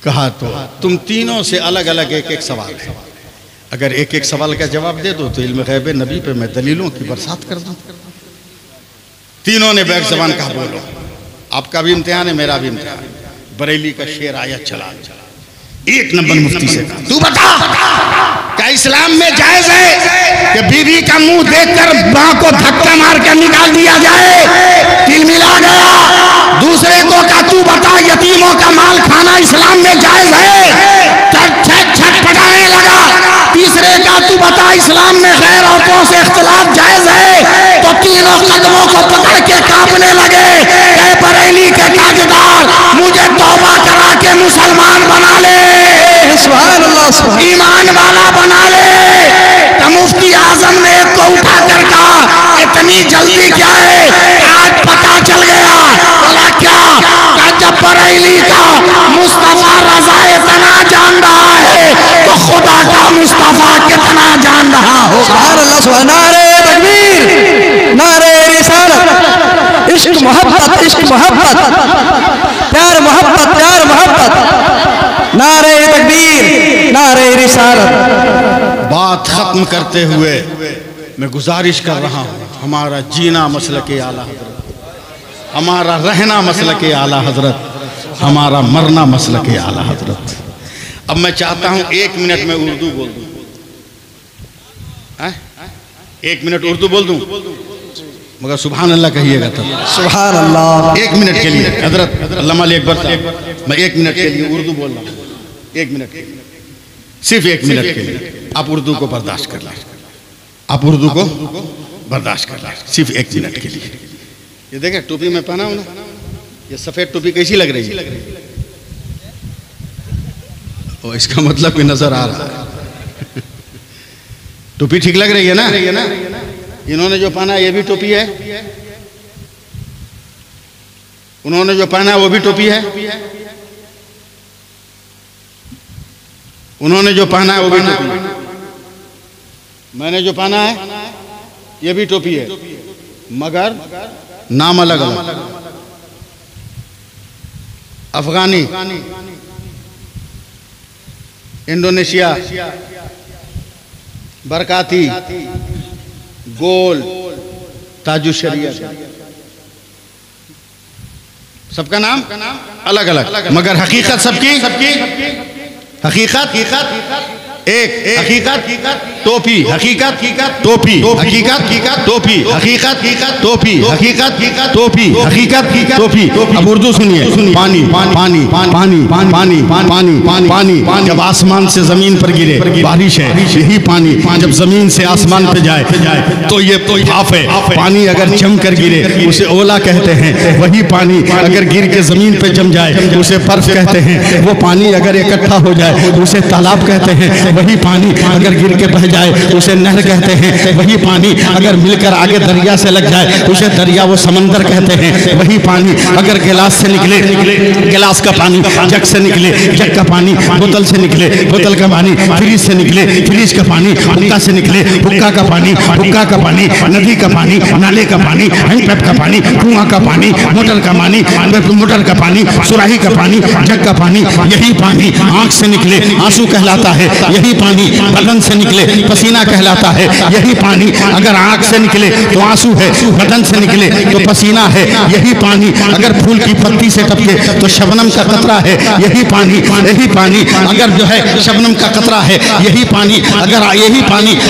कहा तो तुम तीनों से अलग अलग एक एक सवाल है, अगर एक एक सवाल का जवाब दे दो तो इल्म गैब नबी पे मैं दलीलों की बरसात कर दूं। तीनों ने बैक जबान कहा बोलो। आपका भी इम्तिहान है, मेरा भी इम्तिहान है। बरेली का शेर आया चला। एक नंबर मुफ्ती से कहा, तू बता क्या इस्लाम में जायज है कि बीवी का मुंह देखकर मां को धक्का मार कर निकाल दिया जाए? तिल मिला गया। दूसरे को का तू बता यतीमों का माल खाना इस्लाम में जायज है? छटपटाने लगा। तीसरे का तू बता इस्लाम में गैर औरतों से इख्तिलाफ जायज है? तो तीनों कदमों को पकड़ के कांपने लगे। बरेली के ताजदार मुझे तौबा करा के मुसलमान बना ले, सुभान अल्लाह, ईमान वाला बना ले। तो मुफ्ती आजम ने एक को उठा कर कहा इतनी जल्दी क्या है? आज पता चल गया। बोला क्या? जब बरेली का मुस्तफा रजा इतना जान रहा है तो खुदा का मुस्तफा कितना जान रहा होगा। सुभान अल्लाह, सुभान। नारे तकबीर, नारे रिसालत, इश्क मोहब्बत, इश्क मोहब्बत, प्यार मोहब्बत, प्यार मोहब्बत, नारे तकबीर, नारे रिसालत। बात खत्म करते हुए मैं गुजारिश कर रहा हूँ, हमारा जीना मसलके आला हजरत, हमारा रहना मसलके आला हजरत, हमारा मरना मसलके आला हजरत। अब मैं चाहता हूँ 1 मिनट में उर्दू बोल दूँ। 1 मिनट उर्दू बोल दूँ, मगर सुभान अल्लाह कहिएगा तब। सुभान अल्लाह। 1 मिनट के लिए हजरत अल्लामा अली अकबर साहब, मैं 1 मिनट के लिए उर्दू बोल रहा हूँ। 1 मिनट के लिए, सिर्फ 1 मिनट के लिए आप उर्दू को बर्दाश्त कर लें, आप उर्दू को बर्दाश्त कर लें, सिर्फ 1 मिनट के लिए। ये देखें टोपी में पहना हूं ना, ये सफेद टोपी कैसी लग रही है? ओ, इसका मतलब भी नजर आ रहा है। टोपी ठीक लग रही है ना? इन्होंने जो पहना ये भी टोपी है, उन्होंने जो पहना वो भी टोपी है, उन्होंने जो पहना है वो भी टोपी है, मैंने जो पहना है ये भी टोपी है, मगर नाम अलग अलग। अफगानी, इंडोनेशिया, बरकाती, गोल, ताजु शरीयत, सबका नाम अलग अलग, मगर हकीकत सबकी हकीकत एक, हकीकत टोपी, हकीकत टोपी, हकीकत टोपी, हकीकत टोपी, हकीकत टोपी, हकीकत टोपी। अब उर्दू सुनिए। पानी पानी पानी पानी पानी पानी जब आसमान से जमीन पर गिरे बारिश है, यही पानी जब जमीन से आसमान पे जाए तो ये भाप है। पानी अगर जम कर गिरे उसे ओला कहते हैं, वही पानी अगर गिर के जमीन पे जम जाए उसे बर्फ कहते हैं। वो पानी अगर इकट्ठा हो जाए उसे तालाब कहते हैं, वही पानी अगर गिर के बह जाए उसे नहर कहते हैं। वही पानी अगर मिलकर आगे दरिया से लग जाए उसे दरिया वो समंदर कहते हैं। वही पानी अगर गिलास से निकले, गिलास का पानी जग से निकले, जग का पानी बोतल से निकले, बोतल का पानी फ्रिज से निकले, फ्रिज का पानी हुक्का से निकले, हुक्का का पानी, हुक्का का पानी नदी का पानी, नाले का पानी, हैंडपैप का पानी, कुआं का पानी, मोटर का पानी, मोटर का पानी, सुराही का पानी, जग का पानी। यही पानी आंख से निकले आंसू कहलाता है, यही पानी बदन से निकले पसीना कहलाता है। यही पानी अगर आंख से निकले तो आंसू है, बदन से निकले तो पसीना है। यही पानी अगर फूल की पत्ती से टपके तो शबनम का कतरा है। यही पानी अगर जो है शबनम का कतरा है। यही पानी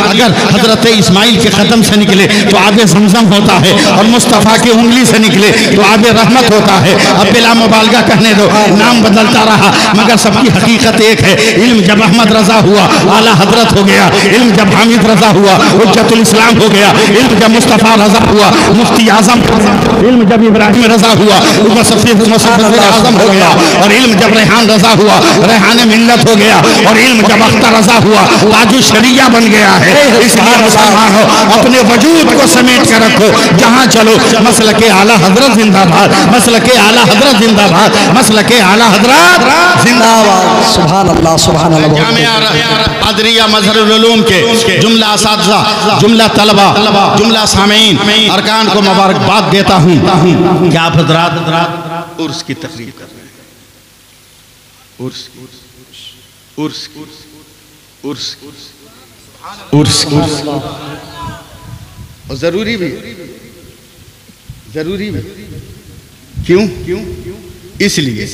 अगर हजरत इस्माइल के कदम से निकले तो आबे ज़मज़म होता है, और मुस्तफ़ा की उंगली से निकले तो आबे रहमत होता है। अब बिला मुबालगा कहने दो, नाम बदलता रहा मगर सबकी हकीकत एक है। इल्म जब अहमद रजा हुआ आला हजरत हो गया, इल्म जब हामिद रजा हुआ हुज्जतुल इस्लाम हो गया, इल्म जब मुस्तफ़ा रजा हुआ मुफ्ती आजम, इल्म जब इब्राहिम रजा हुआ आजम हो गया, और इल्म जब रेहान रजा हुआ रेहान मिल्लत हो गया, और इल्म जब अख्तर रजा हुआ ताजु शरिया बन गया है। इसलिए मुसलमान हो अपने वजूद को समेट कर रखो, जहाँ चलो मसलके आला हजरत जिंदाबाद, मसलके आला हजरत जिंदाबाद, मसलके आला हजरत जिंदाबाद। सुभान अल्लाह, सुभान अल्लाह। जामिया अदरिया मजहरुल उलूम के जुमला असातिज़ा, जुमला तलबा, जुमला सामीन अरकान को मुबारकबाद देता हूँ कि आप हज़रात उर्स की तकरीब कर रहे हैं। उर्स और जरूरी भी क्यों? इसलिए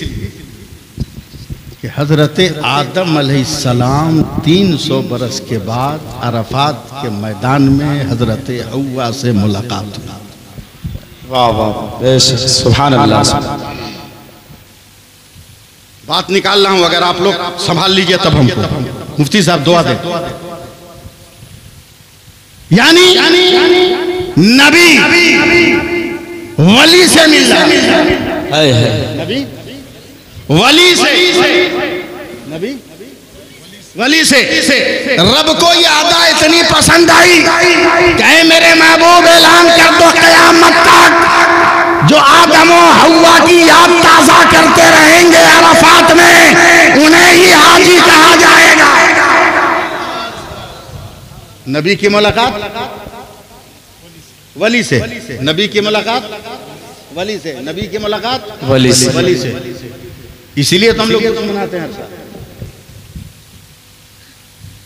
कि हजरत आदम अलैहिस्सलाम 300 बरस के बाद अरफात के मैदान में हजरत हव्वा से मुलाकात हुई। वाह वाह, सुभान अल्लाह। बात निकाल रहा हूं, अगर आप लोग संभाल लीजिए तब हमको। मुफ्ती साहब दुआ दें। यानी नबी वली से मिल रहा है, नबी वली से, नबी वली से रब को ये अदा इतनी पसंद आई कि मेरे महबूब ऐलान कर दो क़यामत तक जो आदम और हव्वा की याद ताजा करते रहेंगे अरफात में, उन्हें ही हाजी कहा जाएगा। नबी की मुलाकात वली से, नबी की मुलाकात वली से, नबी की मुलाकात वली से, वली से। इसीलिए तो हम लोग इसको मनाते हैं,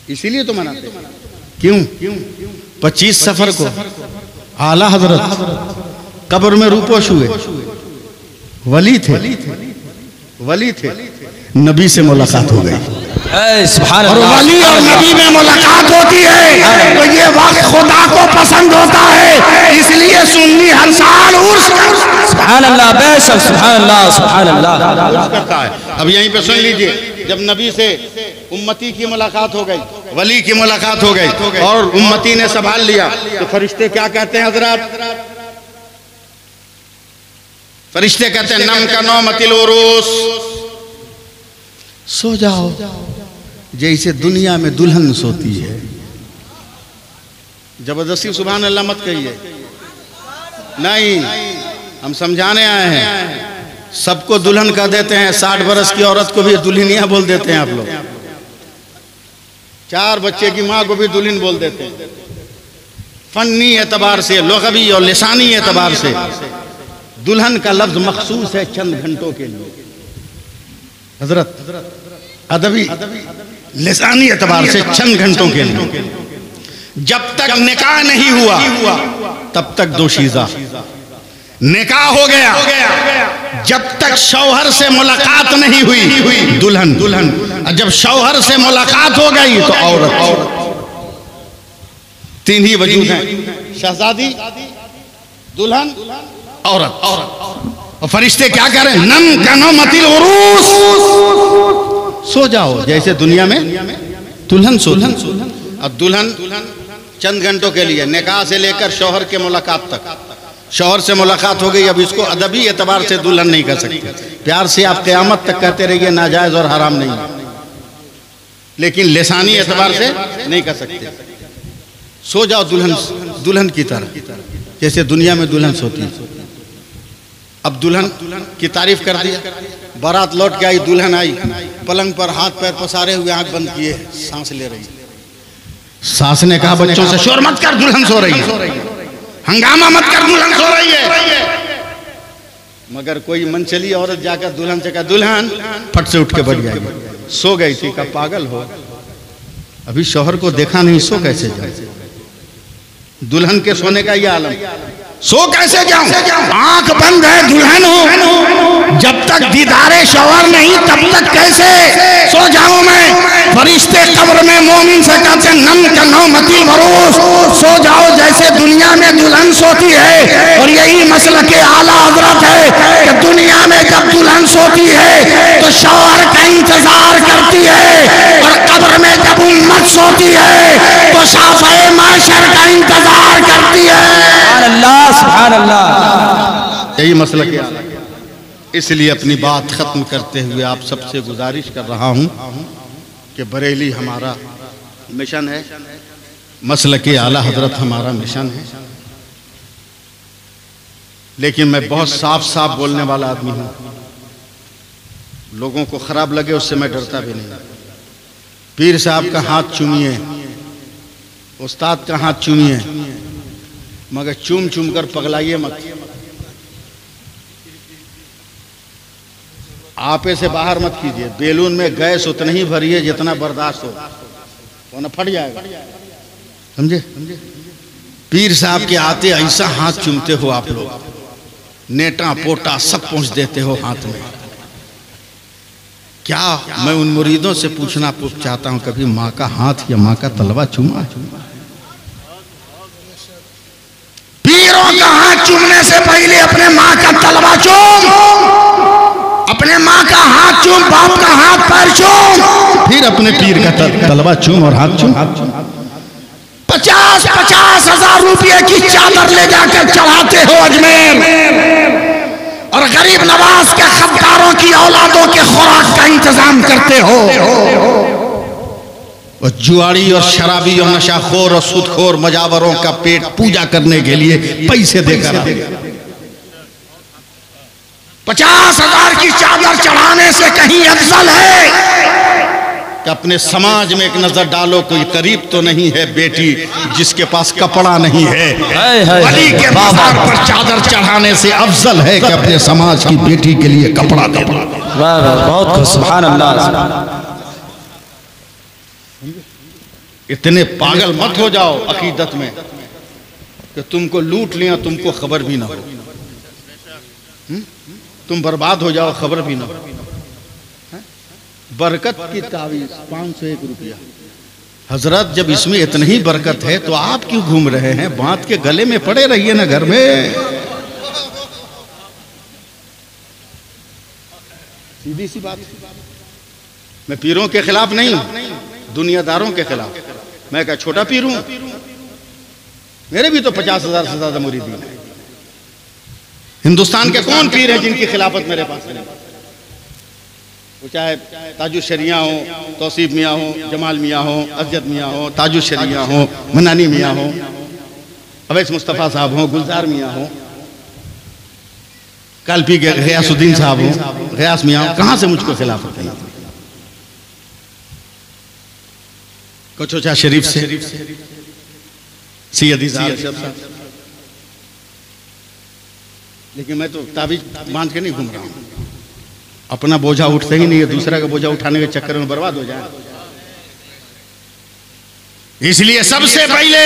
इसीलिए तो मनाते हैं। क्यों? 25 सफर को आला हजरत कब्र में रूपोश हुए, वली थे, वली थे, नबी से मुलाकात हो गई। और वली और नबी में मुलाकात होती है तो ये वक्त खुदा को पसंद होता है, इसलिए सुन्नी हर साल उर्स सुभान अल्लाह, बेशक सुभान अल्लाह, सुभान अल्लाह करता है। अब यहीं पे सुन लीजिए, जब नबी से उम्मती की मुलाकात हो गई, वली की मुलाकात हो गई और उम्मती ने संभाल लिया, तो फरिश्ते क्या कहते हैं हजरत? फरिश्ते कहते हैं नम का नौ मतिल उरूस, सो जाओ जैसे दुनिया में दुल्हन सोती है। जबरदस्ती सुभान अल्लाह मत कहिए, नहीं, हम समझाने आए हैं। सबको दुल्हन कह देते हैं, 60 बरस की औरत को भी दुल्हनिया बोल देते हैं आप लोग, 4 बच्चे की माँ को भी दुल्हन बोल देते हैं। फन्नी एतबार से, लुग़वी और लिसानी एतबार से दुल्हन का लफ्ज मखसूस है चंद घंटों के लिए। हजरत अदबी लिसानी एतबार से चंद घंटों के लिए, जब तक निकाह नहीं हुआ तब तक दोशीज़ा। निकाह हो गया, जब तक शौहर से मुलाकात नहीं हुई दुल्हन, और जब शौहर से मुलाकात हो गई तो औरत। 3 ही वजूद हैं, शहजादी, दुल्हन, औरत। और फरिश्ते क्या करें? नम कनो मतिल उरूस, सो जाओ जैसे दुनिया में दुल्हन सोती। अब दुल्हन चंद घंटों के लिए, निकाह से लेकर शौहर के मुलाकात तक, शौहर से मुलाकात हो गई, अब इसको अदबी एतबार से दुल्हन नहीं कर सकते। प्यार से आप क़यामत तक कहते रहिए नाजायज और हराम नहीं, लेकिन लिसानी एतबार से नहीं कर सकते। सो जाओ दुल्हन, दुल्हन की तरह जैसे दुनिया में दुल्हन सोती है। अब दुल्हन की तारीफ कर दिया, बारात लौट के आई, दुल्हन आई, पलंग पर हाथ पैर पसारे हुए, आंख बंद किए, सांस ले रही। सास ने कहा बच्चों से शोर मत कर, दुल्हन सो रही है, हंगामा मत कर, दुल्हन सो रही है। मगर कोई मनचली औरत जाकर दुल्हन से कहा, दुल्हन, फट से उठ के बैठ जाएगी। सो गई थी। कहा पागल हो, अभी शौहर को देखा नहीं, सो कैसे जाए? दुल्हन के सोने का यह आलम, सो कैसे जाऊं? आंख बंद है, दुल्हन हूं, जब तक दीदारे शौहर नहीं तब तक कैसे सो जाऊं मैं? फरिश्ते कब्र में मोमिन से कहते नम का नौ मतिल उरूस, सो जाओ जैसे दुनिया में दुल्हन सोती है। और यही मसला के आला हजरत है कि दुनिया में जब दुल्हन सोती है तो शौहर का इंतजार करती है, और कब्र में जब उम्मत सोती है तो शाफ़े माशर का इंतजार करती है। सुभान अल्लाह, सुभान अल्लाह। यही मसला क्या? इसलिए अपनी बात खत्म करते हुए आप सबसे गुजारिश कर रहा हूं कि बरेली हमारा मिशन है, मसलके आला हजरत हमारा मिशन है। लेकिन मैं बहुत साफ साफ बोलने वाला आदमी हूं, लोगों को खराब लगे उससे मैं डरता भी नहीं। पीर साहब का हाथ चूमिए, उस्ताद का हाथ चूमिए, मगर चूम चूम कर पगलाइए मत। आपे से बाहर मत कीजिए। बैलून में गैस उतना ही भरिए जितना बर्दाश्त हो, वरना फट जाएगा, समझे? पीर साहब के आते ऐसा हाथ चूमते हो आप लोग, नेटा पोटा सब पहुंच देते हो हाथ में क्या मैं उन मुरीदों से पूछना चाहता हूं, कभी माँ का हाथ या माँ का तलवा चूमा? पीरों का हाथ चूमने से पहले अपने माँ का तलवा चूम, अपने माँ का हाथ चूम, बाप का हाथ पैर चूम, फिर अपने पीर का तलवा चूम और हाथ चूम। 50-50 हजार रुपये की चादर ले जाकर चढ़ाते हो अजमेर, और गरीब नवाज के खद्दारों की औलादों के खुराक का इंतजाम करते हो। और जुआरी और शराबी और नशाखोर और सूदखोर मजावरों का पेट पूजा करने के लिए पैसे देकर 50,000 की चादर चढ़ाने से कहीं अफजल है कि अपने समाज में एक नजर डालो, कोई करीब तो नहीं है बेटी जिसके पास कपड़ा नहीं है। वली के मज़ार पर चादर चढ़ाने से अफजल है कि अपने समाज की बेटी के लिए कपड़ा दे। बहुत सुभान अल्लाह। इतने पागल मत हो जाओ अकीदत में कि तुमको लूट लिया, तुमको खबर भी ना हो, तुम बर्बाद हो जाओ, खबर भी ना हो। बरकत की तावीज़ 501 रुपया। हजरत जब इसमें इतनी ही बरकत है तो आप क्यों घूम रहे हैं? बांध के गले में पड़े रहिए ना घर में। सीधी सी बात। मैं पीरों के खिलाफ नहीं हूं, दुनियादारों के खिलाफ। मैं क्या छोटा पीर हूं? मेरे भी तो 50,000 से ज्यादा मुरीदीन हैं। हिंदुस्तान के कौन पीर हैं जिनकी खिलाफत मेरे पास नहीं? वो चाहे ताजुल शरिया हो, तौसीफ मियाँ हो, जमाल मियाँ हो, अज़्ज़त मियाँ हो, ताजुल शरिया हो, मनानी मियाँ हो, अवैस मुस्तफ़ा साहब हो, गुलजार मियाँ हो, कालपी के गयासुद्दीन साहब हो, गयास मियाँ हो, कहाँ से मुझको खिलाफत है? कचोचा शरीफ से, सैयदी साहब। लेकिन मैं तो ताबीज बांध के नहीं घूम रहा हूँ। अपना बोझा उठते ही नहीं है, दूसरा का बोझा उठाने के चक्कर में बर्बाद हो जाए। इसलिए सबसे पहले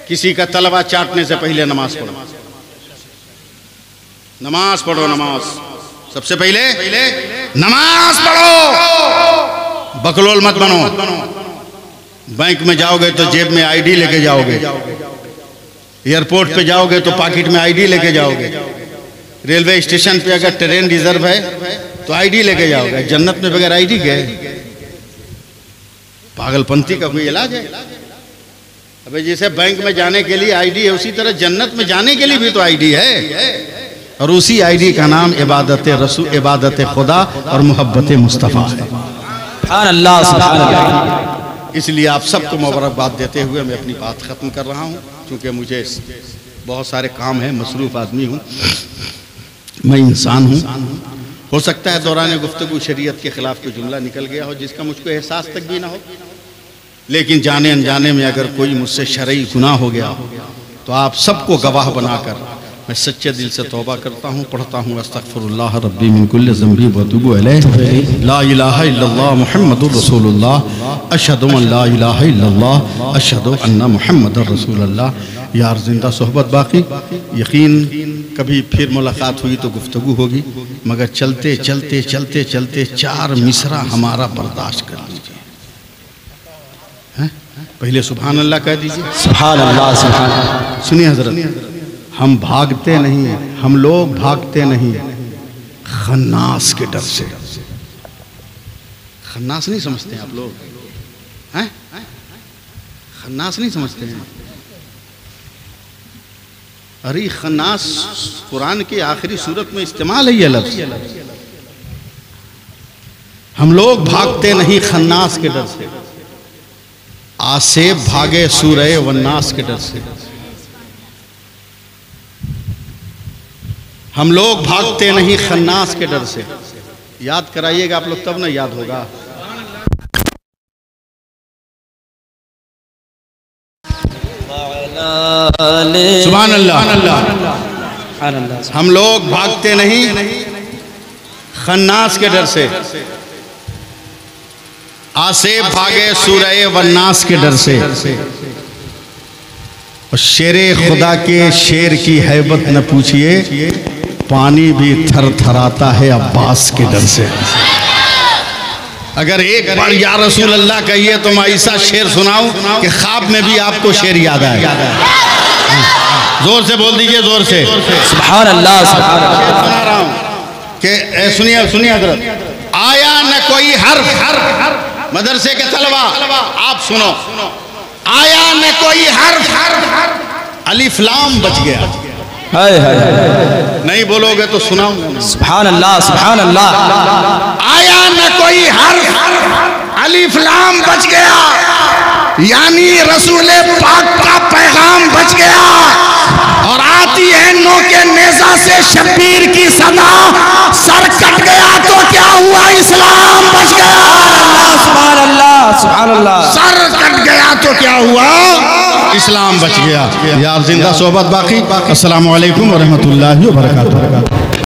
किसी का तलवा चाटने से पहले नमाज पढ़ो, नमाज पढ़ो। नमाज सबसे पहले नमाज पढ़ो। बकलोल मत बनो। बैंक में जाओगे तो जेब में आईडी लेके जाओगे, एयरपोर्ट पे जाओगे तो पॉकेट में आईडी लेके जाओगे, रेलवे स्टेशन पे अगर ट्रेन रिजर्व है तो आईडी लेके जाओगे। जन्नत में बगैर आईडी गए? पागलपंथी का कोई इलाज है? अबे जैसे बैंक में जाने के लिए आईडी है, उसी तरह जन्नत में जाने के लिए भी तो आईडी है। और उसी आईडी का नाम इबादत रसूल, इबादत खुदा और मोहब्बत मुस्तफ़ा है। इसलिए आप सबको मुबारकबाद देते हुए मैं अपनी बात ख़त्म कर रहा हूँ, क्योंकि मुझे बहुत सारे काम है, मसरूफ़ आदमी हूँ, मैं इंसान हूँ। हो सकता है दौरान गुफ्तगू शरीयत के ख़िलाफ़ कोई जुमला निकल गया हो जिसका मुझको एहसास तक भी ना हो, लेकिन जाने अनजाने में अगर कोई मुझसे शरई गुनाह हो गया तो आप सबको गवाह बनाकर मैं सच्चे दिल से तौबा करता हूँ, पढ़ता हूँ अस्तगफिरुल्लाह रब्बी मिन कुल्लि ज़ंबी व अतूबु अलैहि, ला इलाहा इल्लल्लाह मुहम्मदुर रसूलुल्लाह, अशहदु अन ला इलाहा इल्लल्लाह, अशहदु अन्ना मुहम्मदुर रसूलुल्लाह। यार जिंदा सोहबत बाकी, यकीन कभी फिर मुलाकात हुई तो गुफ्तगू होगी, मगर चलते चलते चलते चलते 4 मिसरा हमारा बर्दाश्त कर लीजिए। पहले सुभान अल्लाह कह दीजिए। सुभान अल्लाह, सुभान अल्लाह। सुनिए हजरत, हम भागते नहीं, हम लोग भागते नहीं खन्नास के डर से। खन्नास नहीं समझते हैं आप लोग? हैं? खन्नास नहीं समझते हैं? अरे खन्नास कुरान की आखिरी सूरत में इस्तेमाल है ये लफ्ज़। हम लोग भागते नहीं खन्नास के डर से, आसेब भागे सूरह वन्नास के डर से। हम लोग भागते नहीं खन्नास के डर से। याद कराइएगा आप लोग, तब ना याद होगा। सुभान अल्लाह। हम लोग भागते नहीं खन्नास के डर से, आसेब भागे सूरह वन्नास के डर से। और शेरे खुदा के शेर की हैबत न पूछिए, पानी भी थर थराता है अब्बास के डर से। अगर एक बार या रसूल अल्लाह कहिए तो मैं ऐसा शेर सुनाऊं कि ख्वाब में भी आपको शेर याद आएगा। जोर से बोल दीजिए, जोर से। सुभान अल्लाह, सुभान अल्लाह। सुना रहा हूं कि सुनिए सुनिए हजरत। आया न कोई हर्फ मदरसे के तलबा आप सुनो, आया न कोई हर्फ अलिफ लाम बच गया। हाय हाय, नहीं बोलोगे तो सुनाऊंगा। सुभान अल्लाह, सुभान अल्लाह। आया न कोई हर्फ अलिफ लाम बच गया, यानी रसूल पाक का पैगाम बच गया। और आती है नो के नेजा से शब्बीर की सदा, सर कट गया तो क्या हुआ, इस्लाम बच गया। सुभान अल्लाह, सुभान अल्लाह। सर कट गया तो क्या हुआ, इस्लाम बच गया। यार जिंदा सोहबत बाकी। अस्सलामु अलैकुम व रहमतुल्लाहि व बरकातुहू।